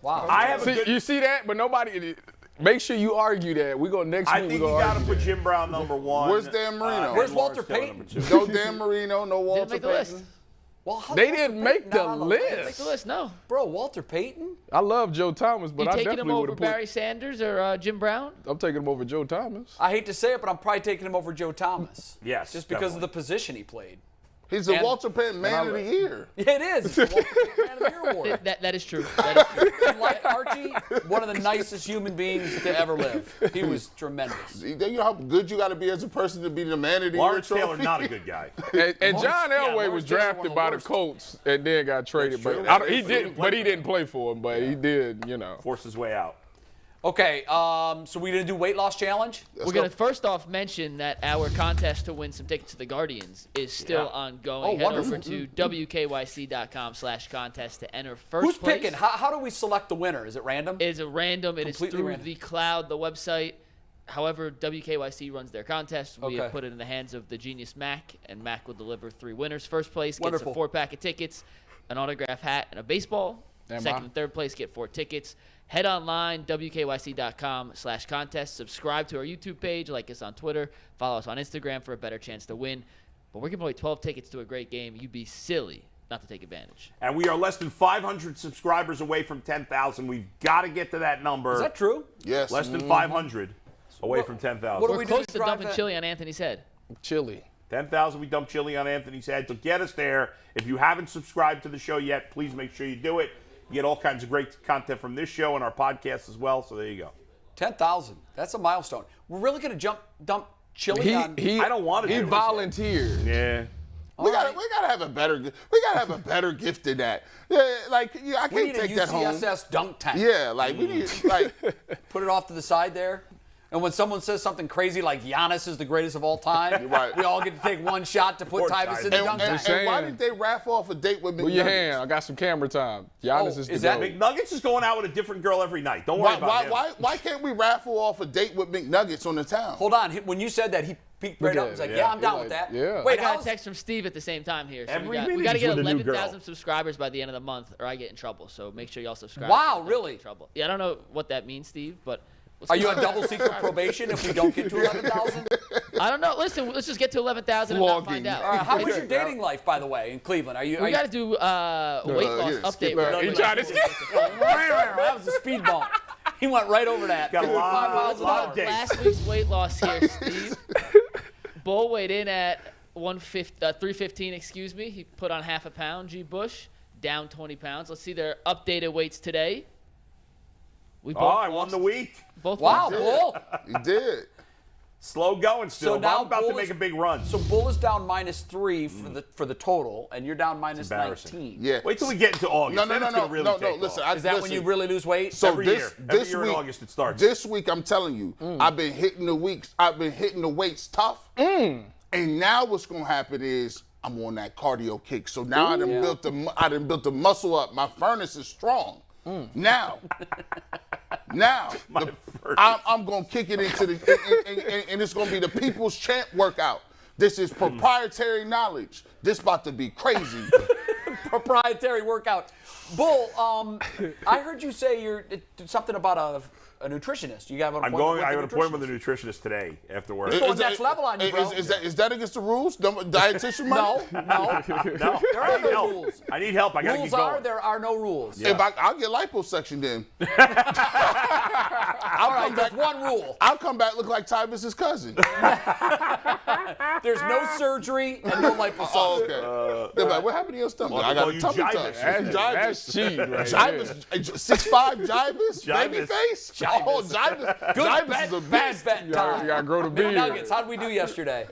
S2: Wow.
S3: I have a
S5: See,
S3: good.
S5: you see that? But nobody. Make sure you argue that. We go next
S3: I
S5: week.
S3: think
S5: we
S3: you
S5: gonna
S3: got to
S5: argue
S3: put
S5: that.
S3: Jim Brown number 1.
S4: Where's Dan Marino?
S2: Where's
S3: and
S2: Walter
S3: Lawrence Taylor
S2: Payton?
S3: number 2.
S4: No Dan Marino, no Walter
S6: Didn't make the
S4: Payton.
S6: list.
S2: Well, how
S5: They
S2: Walter
S5: didn't make
S2: Payton
S5: the
S2: not on
S6: Make
S5: list.
S6: the list, no.
S2: Bro, Walter Payton?
S5: I love Joe Thomas, but
S6: You
S5: I
S6: taking him
S5: definitely would
S6: over
S5: have put.
S6: Barry Sanders or Jim Brown?
S5: I'm taking him over Joe Thomas.
S2: I hate to say it, but I'm probably taking him over Joe Thomas.
S3: Yes,
S2: Just because of
S3: definitely.
S2: the position he played.
S4: He's the
S2: And-
S4: Walter Payton Man of the Year.
S2: Yeah, it is. It's the Walter Payton Man of the Year award.
S6: That is true. That is true.
S2: And like Archie, one of the nicest human beings to ever live. He was tremendous.
S4: You know how good you got to be as a person to be the Man of the Year
S3: Lawrence
S4: trophy?
S3: Taylor, not a good guy.
S5: And John Elway
S2: Lawrence
S5: was
S2: Taylor, one
S5: drafted
S2: of
S5: by
S2: the
S5: the Colts and then got traded.
S3: That's
S5: But
S3: true.
S5: he didn't. But he didn't play for him. But he did. You know.
S3: Forced his way out.
S2: Okay, so we're going to do weight loss challenge?
S6: We're going to first off mention that our contest to win some tickets to the Guardians is still ongoing.
S2: Oh,
S6: Head
S2: wonderful.
S6: over to wkyc.com/contest to enter first
S2: Who's
S6: place.
S2: picking? How do we select the winner? Is it random?
S6: It is a random. It is
S2: Completely
S6: through
S2: random.
S6: the cloud, the website. However, WKYC runs their contest. We
S2: Okay.
S6: have put it in the hands of the genius Mac, and Mac will deliver 3 winners. First place
S2: Wonderful.
S6: gets a 4-pack of tickets, an autograph hat, and a baseball.
S5: Am
S6: Second
S5: I?
S6: and third place get 4 tickets. Head online, WKYC.com/contest. Subscribe to our YouTube page, like us on Twitter, follow us on Instagram for a better chance to win. But we're giving away 12 tickets to a great game. You'd be silly not to take advantage.
S3: And we are less than 500 subscribers away from 10,000. We've got to get to that number.
S2: Is that true?
S4: Yes.
S3: Less than 500 away from 10,000.
S2: what do
S6: We're
S2: we do
S6: close
S2: to
S6: to
S2: drive
S6: dumping
S2: that?
S6: chili on Anthony's head.
S5: Chili.
S3: 10,000, we dump chili on Anthony's head. So get us there. If you haven't subscribed to the show yet, please make sure you do it. You get all kinds of great content from this show and our podcast as well. So there you go.
S2: 10,000. That's a milestone. We're really going to dump chili on...
S3: I don't want to
S5: He
S3: do it.
S5: volunteered.
S3: Yeah.
S4: We gotta have a better gift than that. Yeah, like I
S2: We
S4: can't
S2: need a
S4: take that home.
S2: UCSS dunk tank.
S4: Yeah, like we need like
S2: Put it off to the side there. And when someone says something crazy like Giannis is the greatest of all time,
S4: Right.
S2: we all get to take one shot to put
S3: Poor
S2: Tyvus in the dunk
S4: and
S2: tank.
S4: why did they raffle off a date with
S5: Put your
S4: McNuggets?
S5: hand. I got some camera time. Giannis
S2: Oh,
S5: is
S2: is
S5: the
S2: that
S5: goat.
S3: McNuggets is going out with a different girl every night. Don't worry about him.
S4: Why can't we raffle off a date with McNuggets on the town?
S2: Hold on. When you said that, he peeked right
S5: Look
S2: up.
S5: at
S2: He's
S5: it,
S2: like,
S5: yeah.
S2: yeah, I'm down
S5: You're
S2: with
S5: like,
S2: that.
S5: yeah.
S2: Wait,
S6: I got
S2: how's
S6: a text from Steve at the same time here. So
S3: Every
S6: we
S3: minute
S6: got to
S3: he's
S6: get
S3: with a new girl.
S6: 11,000 subscribers by the end of the month, or I get in trouble. So make sure y'all subscribe.
S2: Wow,
S6: so I don't
S2: really?
S6: get in trouble. Yeah, I don't know what that means, Steve, but
S2: Are you on double secret probation if we don't get to 11,000?
S6: I don't know. Listen, let's just get to 11,000 and not find out.
S2: All right, how was your dating life, by the way, in Cleveland?
S6: We got to do weight loss
S4: here,
S6: update.
S4: skip
S6: real
S4: that.
S6: quick.
S5: He tried to skip.
S2: That was a speed bump. He went right over that.
S3: Got a
S2: 55
S3: lot
S2: miles an hour.
S3: of dates.
S6: Last week's weight loss here, Steve. Bull weighed in at 315, excuse me. He put on half a pound. G. Bush down 20 pounds. Let's see their updated weights today. We both
S3: Oh, I won
S6: lost.
S3: the week.
S6: Both
S2: Wow,
S6: lost.
S2: Bull.
S4: He did.
S3: Slow going still.
S2: So now
S3: I'm about to make a big run.
S2: So Bull is down -3 for the total, and you're down -19.
S4: Yeah.
S3: Wait till we get into August.
S4: No. Listen,
S2: is that when you really lose weight?
S4: So
S3: every year in August it starts.
S4: This week, I'm telling you, I've been hitting the weights tough. And now what's gonna happen is I'm on that cardio kick. So now I done built the muscle up. My furnace is strong. Now, I'm gonna kick it into and it's gonna be the People's Champ workout. This is proprietary knowledge. This about to be crazy.
S2: Proprietary workout. Bull, I heard you say you're something about a nutritionist. You have an appointment
S3: I have an appointment with a nutritionist today after work.
S2: You're going next level on you, bro.
S4: Is that against the rules? Dietitian money?
S2: No. There are no rules.
S3: I need help. I gotta keep going.
S2: There are no rules.
S4: Yeah. I'll get liposuction then.
S2: All right, there's one rule.
S4: I'll come back look like Tyvis's cousin.
S2: There's no surgery and no liposuction.
S4: Oh, okay. They're like, what happened to your stomach? I got a tummy tuck.
S5: That's cheap, right?
S4: Jivas, 6'5" Jivas, baby face. Oh, Jivas.
S2: Good
S4: is a
S2: bad bet time.
S5: You gotta grow the beard.
S2: Nuggets, how did we do yesterday?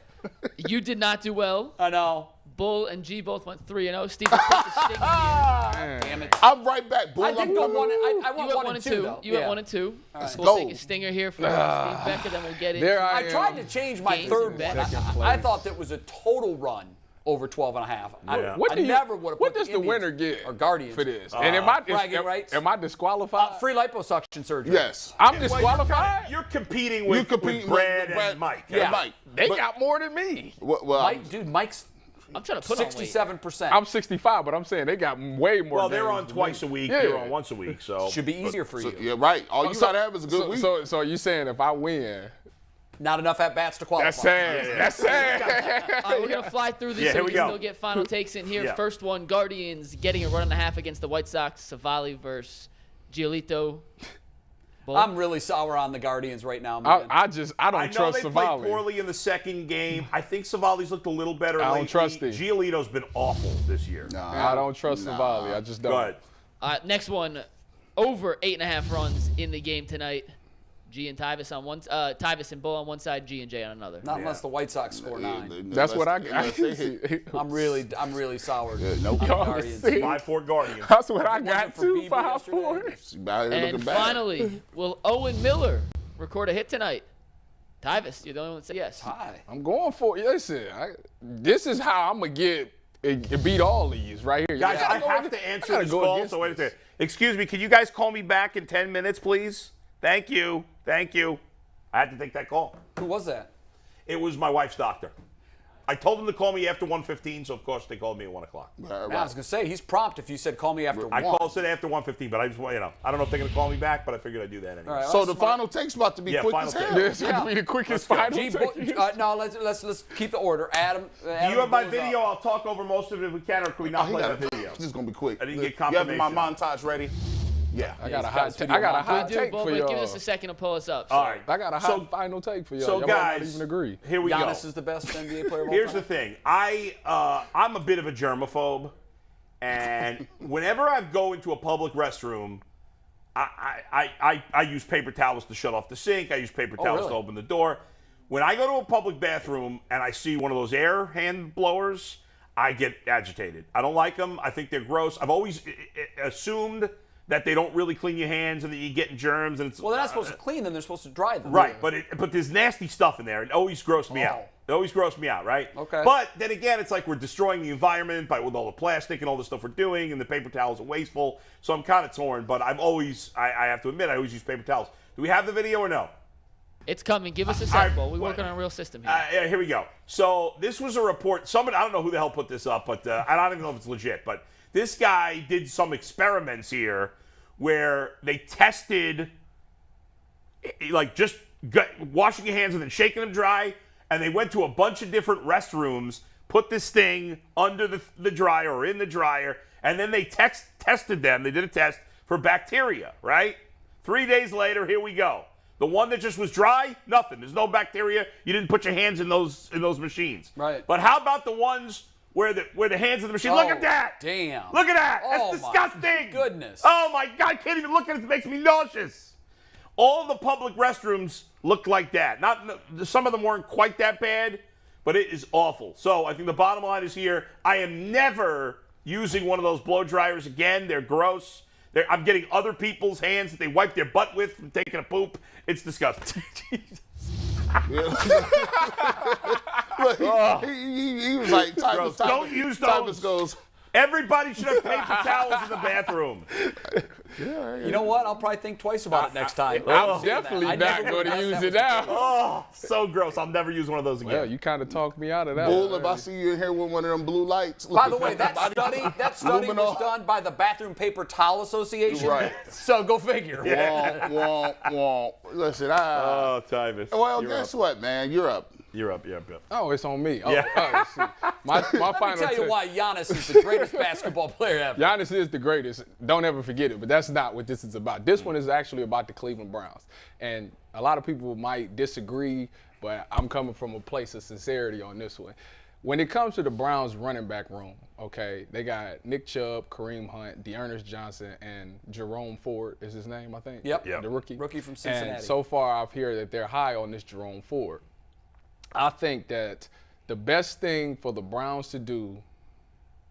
S6: You did not do well.
S2: I know.
S6: Bull and G both went 3-0. Steve put the sting in you.
S2: Damn it.
S4: I'm right back, Bull.
S2: I did go one. I
S6: You
S2: went
S6: went
S2: 1 and 2.
S6: You went 1 and 2.
S4: Let's
S6: We'll
S4: go.
S6: take a stinger here for Steve Becker, then we'll get into
S2: I tried to change my
S6: games
S2: third
S6: and
S2: bet.
S6: bets.
S2: I thought that was a total run over 12.5.
S5: What
S2: I never would have
S5: What
S2: put
S5: does the winner get
S2: or Guardians
S5: for this? And am I disqualified?
S2: free liposuction surgery.
S4: Yes.
S5: I'm disqualified?
S3: You're competing with Brad and Mike.
S2: Yeah.
S4: Mike.
S5: They got more than me.
S4: Well,
S2: Mike's
S6: I'm trying to put on weight.
S2: 67%.
S5: I'm 65, but I'm saying they got way more.
S3: Well, they're
S5: games
S3: on
S5: than
S3: twice
S5: me.
S3: a week.
S5: Yeah.
S3: You're on once a week. So
S2: should be easier for you.
S4: Yeah, right. All you gotta have is a good week.
S5: So you saying if I win,
S2: Not enough at bats to qualify.
S5: that's sad. That's sad.
S6: All right, we're going to fly through these so
S3: here
S6: we
S3: we
S6: can
S3: go.
S6: still get final takes in here.
S3: Yeah.
S6: First one, Guardians getting a 1.5 against the White Sox. Savali versus Giolito. Bull.
S2: I'm really sour on the Guardians right now, man.
S5: I don't
S3: I know
S5: trust
S3: they
S5: Savali.
S3: played poorly in the second game. I think Savali's looked a little better
S5: I don't
S3: lately.
S5: trust him.
S3: Giolito's been awful this year.
S5: I don't trust Savali. I just don't.
S3: Go ahead.
S6: Next one, over 8.5 runs in the game tonight. G and Tyvis on one, Tyvis and Bull on one side, G and J on another.
S2: Not unless the White Sox score 9.
S5: That's what I got.
S2: I'm really sour.
S4: Nope.
S2: on the Guardians.
S3: 5-4 Guardians.
S5: That's what I got
S2: for
S5: too.
S2: Bieber
S5: 5-4.
S6: And finally, will Owen Miller record a hit tonight? Tyvis, you're the only one that said yes.
S2: Hi.
S5: I'm going for it. Listen, this is how I'm gonna beat all these right here.
S3: Guys, I
S5: gotta go
S3: have
S5: with-
S3: to
S5: I
S3: answer
S5: gotta
S3: this
S5: go
S3: call.
S5: against
S3: So wait a
S5: this.
S3: second. Excuse me, can you guys call me back in 10 minutes, please? Thank you. Thank you. I had to take that call.
S2: Who was that?
S3: It was my wife's doctor. I told them to call me after 1:15, so of course they called me at 1 o'clock.
S2: I was going to say, he's prompt if you said call me after 1.
S3: I said after 1:15, but I just, I don't know if they're going to call me back, but I figured I'd do that anyway.
S2: All right,
S4: So
S2: that's
S4: the
S2: smart.
S4: final take's about to be
S3: Yeah,
S4: quick
S3: final
S4: as
S3: take.
S4: hell.
S5: This is gonna be the quickest final
S2: Gee,
S5: take.
S2: no, let's keep the order. Adam,
S3: Do you have my
S2: goes
S3: video?
S2: up.
S3: I'll talk over most of it if we can, or can we not play the video?
S4: This is gonna be quick.
S3: I didn't get
S4: You have my
S3: confirmation.
S4: montage ready? Yeah.
S5: I got a
S2: got his
S5: hot
S2: video
S5: take
S6: We do,
S5: for
S6: but
S5: y'all.
S6: give us a second to pull us up. So.
S3: All right.
S5: I got a hot final take for y'all.
S3: So
S5: Y'all might not
S3: guys,
S5: even agree.
S3: here we go.
S2: Giannis is the best NBA player of all
S3: Here's
S2: time.
S3: the thing. I'm a bit of a germaphobe, and whenever I go into a public restroom, I use paper towels to shut off the sink. I use paper towels
S2: really?
S3: to open the door. When I go to a public bathroom and I see one of those air hand blowers, I get agitated. I don't like them. I think they're gross. I've always assumed that they don't really clean your hands and that you get germs. And it's,
S2: Well, they're not supposed to clean them. They're supposed to dry them.
S3: right, but there's nasty stuff in there. It always grossed me out. It always grossed me out, right?
S2: Okay.
S3: But then again, it's like we're destroying the environment with all the plastic and all the stuff we're doing, and the paper towels are wasteful. So I'm kind of torn. But I have to admit, I always use paper towels. Do we have the video or no?
S6: It's coming. Give us a
S3: All
S6: sec,
S3: right,
S6: Bull. We're working on a real system here.
S3: Yeah, here we go. So this was a report. Somebody, I don't know who the hell put this up, but I don't even know if it's legit. But this guy did some experiments here where they tested, like, just washing your hands and then shaking them dry, and they went to a bunch of different restrooms, put this thing under the dryer or in the dryer, and then they tested them. They did a test for bacteria, right? 3 days later, here we go. The one that just was dry, nothing. There's no bacteria. You didn't put your hands in those machines.
S2: Right.
S3: But how about the ones where the hands in the machine? Look at that.
S2: Damn.
S3: Look at that.
S2: Oh,
S3: That's
S2: my
S3: disgusting.
S2: goodness.
S3: Oh my God, I can't even look at it. It makes me nauseous. all the public restrooms looked like that. Some of them weren't quite that bad, but it is awful. So I think the bottom line is here, I am never using one of those blow dryers again. They're gross. I'm getting other people's hands that they wipe their butt with from taking a poop. It's disgusting.
S4: Look, he was like,
S3: don't use those.
S4: Goes,
S3: everybody should have paper towels in the bathroom.
S2: You know what? I'll probably think twice about it next time.
S5: I'm definitely not going to use it now.
S3: Oh, so gross. I'll never use one of those again.
S5: Well, you kind of talked me out of that.
S4: Bull, if I see you in here with one of them blue lights.
S2: By the way, that study was done by the Bathroom Paper Towel Association.
S4: Right.
S2: So go figure.
S4: Womp. Listen,
S3: oh, Tyvus.
S4: Well, guess what, man? You're up.
S3: You're up.
S5: Oh, it's on me.
S3: Yeah.
S5: My final
S2: Let me tell you why Giannis is the greatest basketball player ever.
S5: Giannis is the greatest. Don't ever forget it. But that's not what this is about. This one is actually about the Cleveland Browns. And a lot of people might disagree, but I'm coming from a place of sincerity on this one. When it comes to the Browns running back room, okay, they got Nick Chubb, Kareem Hunt, D'Ernest Johnson, and Jerome Ford is his name, I think.
S2: Yep.
S5: The rookie.
S2: Rookie from Cincinnati.
S5: And so far I've heard that they're high on this Jerome Ford. I think that the best thing for the Browns to do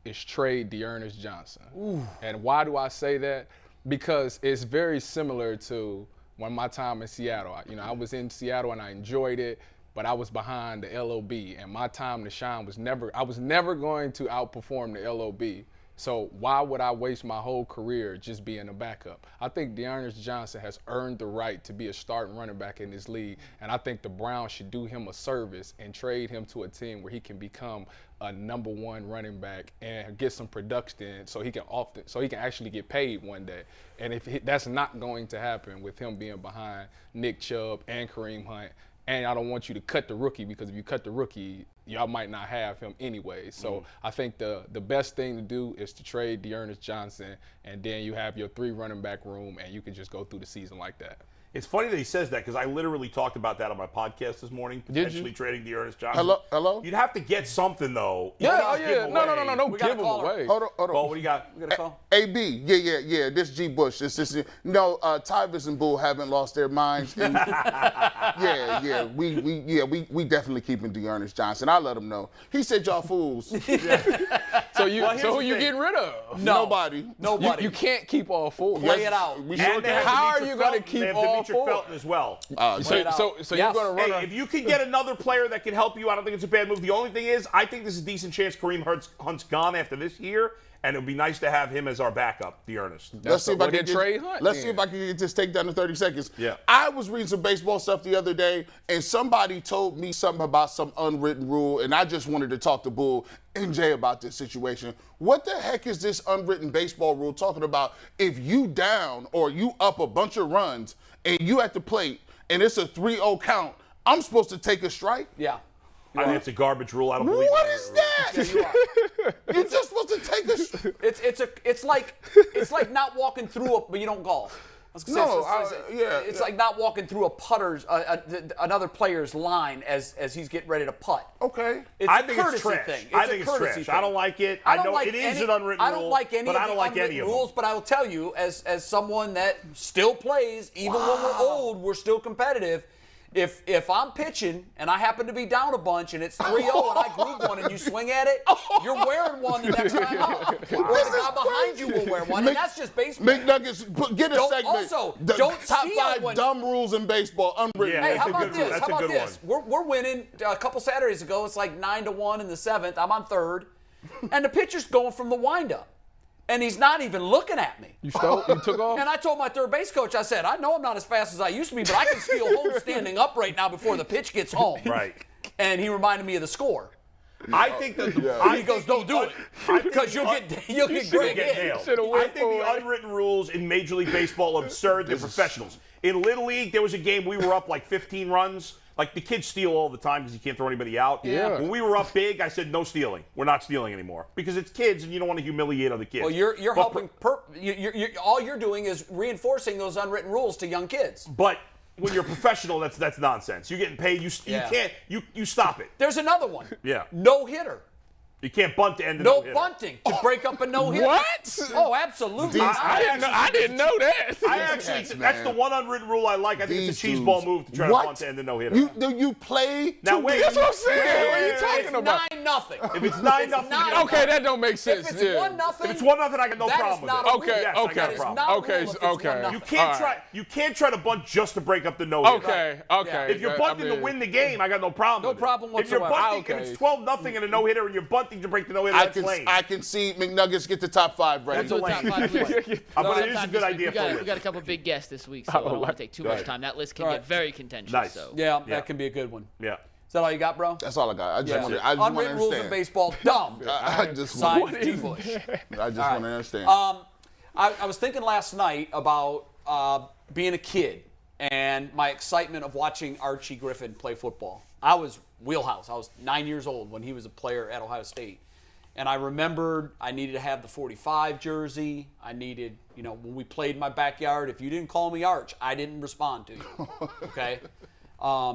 S5: is trade D'Ernest Johnson. Ooh. And why do I say that? Because it's very similar to when my time in Seattle. I was in Seattle and I enjoyed it, but I was behind the LOB, and my time to shine I was never going to outperform the LOB. So why would I waste my whole career just being a backup? I think D'Ernest Johnson has earned the right to be a starting running back in this league, and I think the Browns should do him a service and trade him to a team where he can become a number one running back and get some production so he can actually get paid one day. And if that's not going to happen with him being behind Nick Chubb and Kareem Hunt, and I don't want you to cut the rookie, because if you cut the rookie, y'all might not have him anyway. So I think the best thing to do is to trade D'Ernest Johnson, and then you have your 3 running back room, and you can just go through the season like that.
S3: It's funny that he says that, because I literally talked about that on my podcast this morning, potentially trading D'Ernest Johnson.
S4: Hello?
S3: You'd have to get something, though.
S5: No, don't give him away.
S4: Hold on.
S3: Paul, what do you got?
S2: We got a call?
S4: AB, yeah. This G. Bush. No, Tyvus and Bull haven't lost their minds. And we definitely keeping D'Ernest Johnson. I let him know. He said y'all fools.
S5: So who you getting rid of?
S4: Nobody.
S5: You can't keep all 4.
S2: Lay it out.
S5: How are you going to keep all 4?
S3: Felton as well.
S5: So you're going to run
S3: if you can get another player that can help you, I don't think it's a bad move. The only thing is, I think there's a decent chance Kareem Hunt's gone after this year, and it would be nice to have him as our backup, D'Ernest.
S4: Let's see if I can
S5: trade Hunt.
S4: Let's see if I can get this takedown in 30 seconds.
S3: Yeah.
S4: I was reading some baseball stuff the other day, and somebody told me something about some unwritten rule, and I just wanted to talk to Bull and Jay about this situation. What the heck is this unwritten baseball rule talking about? If you down or you up a bunch of runs and you at the plate and it's a 3-0 count, I'm supposed to take a strike?
S2: Yeah.
S3: I think it's a garbage rule. I don't believe
S4: What is that?
S2: Yeah, you are.
S4: You're just supposed to take a strike.
S2: It's like not walking through but you don't golf. It's like not walking through a putter's another player's line as he's getting ready to putt.
S4: Okay.
S3: I think it's trash.
S2: Thing.
S3: I think it's trash. I don't like it. I know it is an unwritten rule.
S2: I don't like any
S3: but
S2: of
S3: I don't
S2: the
S3: like
S2: unwritten
S3: any of
S2: rules.
S3: them.
S2: But I will tell you, as someone that still plays, even when we're old, we're still competitive. If I'm pitching and I happen to be down a bunch and it's 3-0 and I groove one and you swing at it, you're wearing one the next time up. Or the guy behind you will wear one, and that's just baseball.
S4: McNuggets, get a segment.
S2: Also,
S4: the
S2: don't
S4: top
S2: steal
S4: 5 dumb rules in baseball, unwritten.
S3: Yeah,
S2: Hey, how
S3: that's a
S2: about
S3: good rule.
S2: this?
S3: That's
S2: How
S3: a
S2: about
S3: good
S2: this? We're winning a couple Saturdays ago. It's like 9-1 in the 7th. I'm on 3rd, and the pitcher's going from the windup, and he's not even looking at me.
S5: You took off?
S2: And I told my third base coach, I said, I know I'm not as fast as I used to be, but I can steal home standing up right now before the pitch gets home.
S3: Right.
S2: And he reminded me of the score.
S3: I think that
S2: He goes, don't do it, because you'll get great hit.
S3: I think the unwritten rules in Major League Baseball are absurd. They're professionals. In Little League, there was a game we were up like 15 runs. Like, the kids steal all the time because you can't throw anybody out.
S5: Yeah.
S3: When we were up big, I said, no stealing. We're not stealing anymore. Because it's kids, and you don't want to humiliate other kids.
S2: Well, you're helping. All you're doing is reinforcing those unwritten rules to young kids.
S3: But when you're professional, that's nonsense. You're getting paid. You can't. You stop it.
S2: There's another one.
S3: Yeah.
S2: No hitter.
S3: You can't bunt to end the
S2: No
S3: no-hitter.
S2: bunting to break up a no-hitter.
S5: What?
S2: Oh, absolutely.
S5: I didn't know that.
S3: I actually, that's the one unwritten rule I like. I think it's a cheese ball move to try to bunt to end the no-hitter.
S4: You play.
S3: Now wait.
S5: That's what I'm saying. What are you talking about?
S2: It's 9-0.
S3: If it's 9-0,
S5: Okay, that don't make sense.
S2: If it's 1-0,
S3: if it's 1-0, I got no
S2: that
S3: problem
S2: is not
S3: with it.
S2: a rule.
S5: Okay,
S3: Yes, I got a
S2: That is
S3: problem.
S2: not a
S5: Okay,
S2: rule if it's
S5: okay.
S2: 1-0.
S3: You can't try to bunt just to break up the no-hitter.
S5: Okay.
S3: If you're bunting to win the game, I got no problem.
S2: No
S3: with it.
S2: problem
S3: If you're
S2: whatsoever.
S3: bunting, if it's 12-0 and a no-hitter, and you're bunting to break the no-hitter, that's lame.
S4: I can see McNuggets get the top 5 ready.
S6: We'll do a top 5 list.
S3: But it is a
S6: Sometime
S3: good
S6: this
S3: idea
S6: week.
S3: for a
S6: We
S3: list.
S6: got a couple big guests this week, so I don't want to take too much time. That list can get very contentious.
S3: Nice.
S6: So.
S2: Yeah, that can be a good one.
S3: Yeah.
S2: Is that all you got, bro?
S4: That's all I got. I just want to
S2: Unwritten rules in
S4: understand.
S2: baseball, dumb.
S4: I just
S2: Signed
S4: want
S2: G. Bush.
S4: to understand.
S2: I was thinking last night about being a kid and my excitement of watching Archie Griffin play football. I was wheelhouse. I was 9 years old when he was a player at Ohio State. And I remembered I needed to have the 45 jersey. I needed, when we played in my backyard, if you didn't call me Arch, I didn't respond to you. Okay?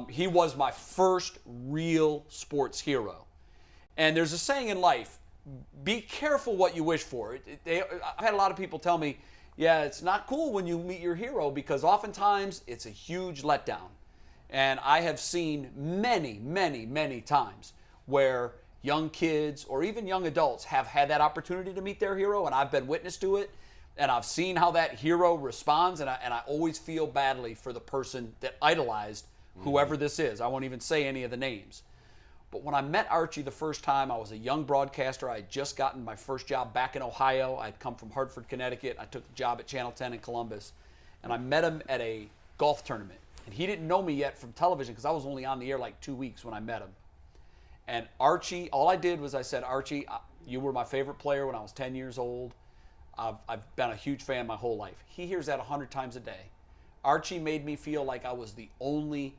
S2: He was my first real sports hero. And there's a saying in life, be careful what you wish for. I've had a lot of people tell me, yeah, it's not cool when you meet your hero because oftentimes it's a huge letdown. And I have seen many, many, many times where young kids or even young adults have had that opportunity to meet their hero, and I've been witness to it, and I've seen how that hero responds, and I always feel badly for the person that idolized whoever this is. I won't even say any of the names. But when I met Archie the first time, I was a young broadcaster. I had just gotten my first job back in Ohio. I'd come from Hartford, Connecticut. I took the job at Channel 10 in Columbus. And I met him at a golf tournament. And he didn't know me yet from television because I was only on the air like 2 weeks when I met him. And Archie, all I did was I said, Archie, you were my favorite player when I was 10 years old. I've been a huge fan my whole life. He hears that 100 times a day. Archie made me feel like I was the only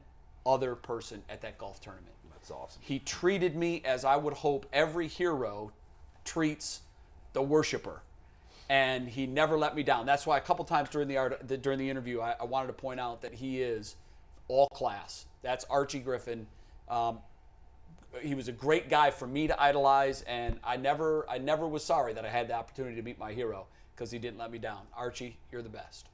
S2: other person at that golf tournament.
S3: That's awesome.
S2: He treated me as I would hope every hero treats the worshiper. And he never let me down. That's why a couple times during the interview, I wanted to point out that he is all class. That's Archie Griffin. He was a great guy for me to idolize, and I never was sorry that I had the opportunity to meet my hero because he didn't let me down. Archie, you're the best.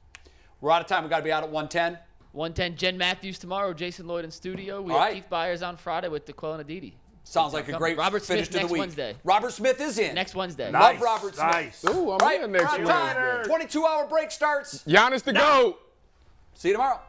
S2: We're out of time. We've got to be out at 1:10.
S6: 1:10, Jen Matthews tomorrow, Jason Lloyd in studio. We have Keith Byers on Friday with DeQuell and Aditi.
S2: Sounds like a great
S6: Robert
S2: finish
S6: Smith
S2: to the
S6: next
S2: week.
S6: Wednesday.
S2: Robert Smith is in.
S6: Next Wednesday.
S3: Nice.
S2: Love Robert Smith.
S3: Nice.
S5: Ooh, I'm in next
S2: Prime time.
S5: Wednesday.
S2: 22-hour break starts.
S5: Giannis the GOAT.
S2: See you tomorrow.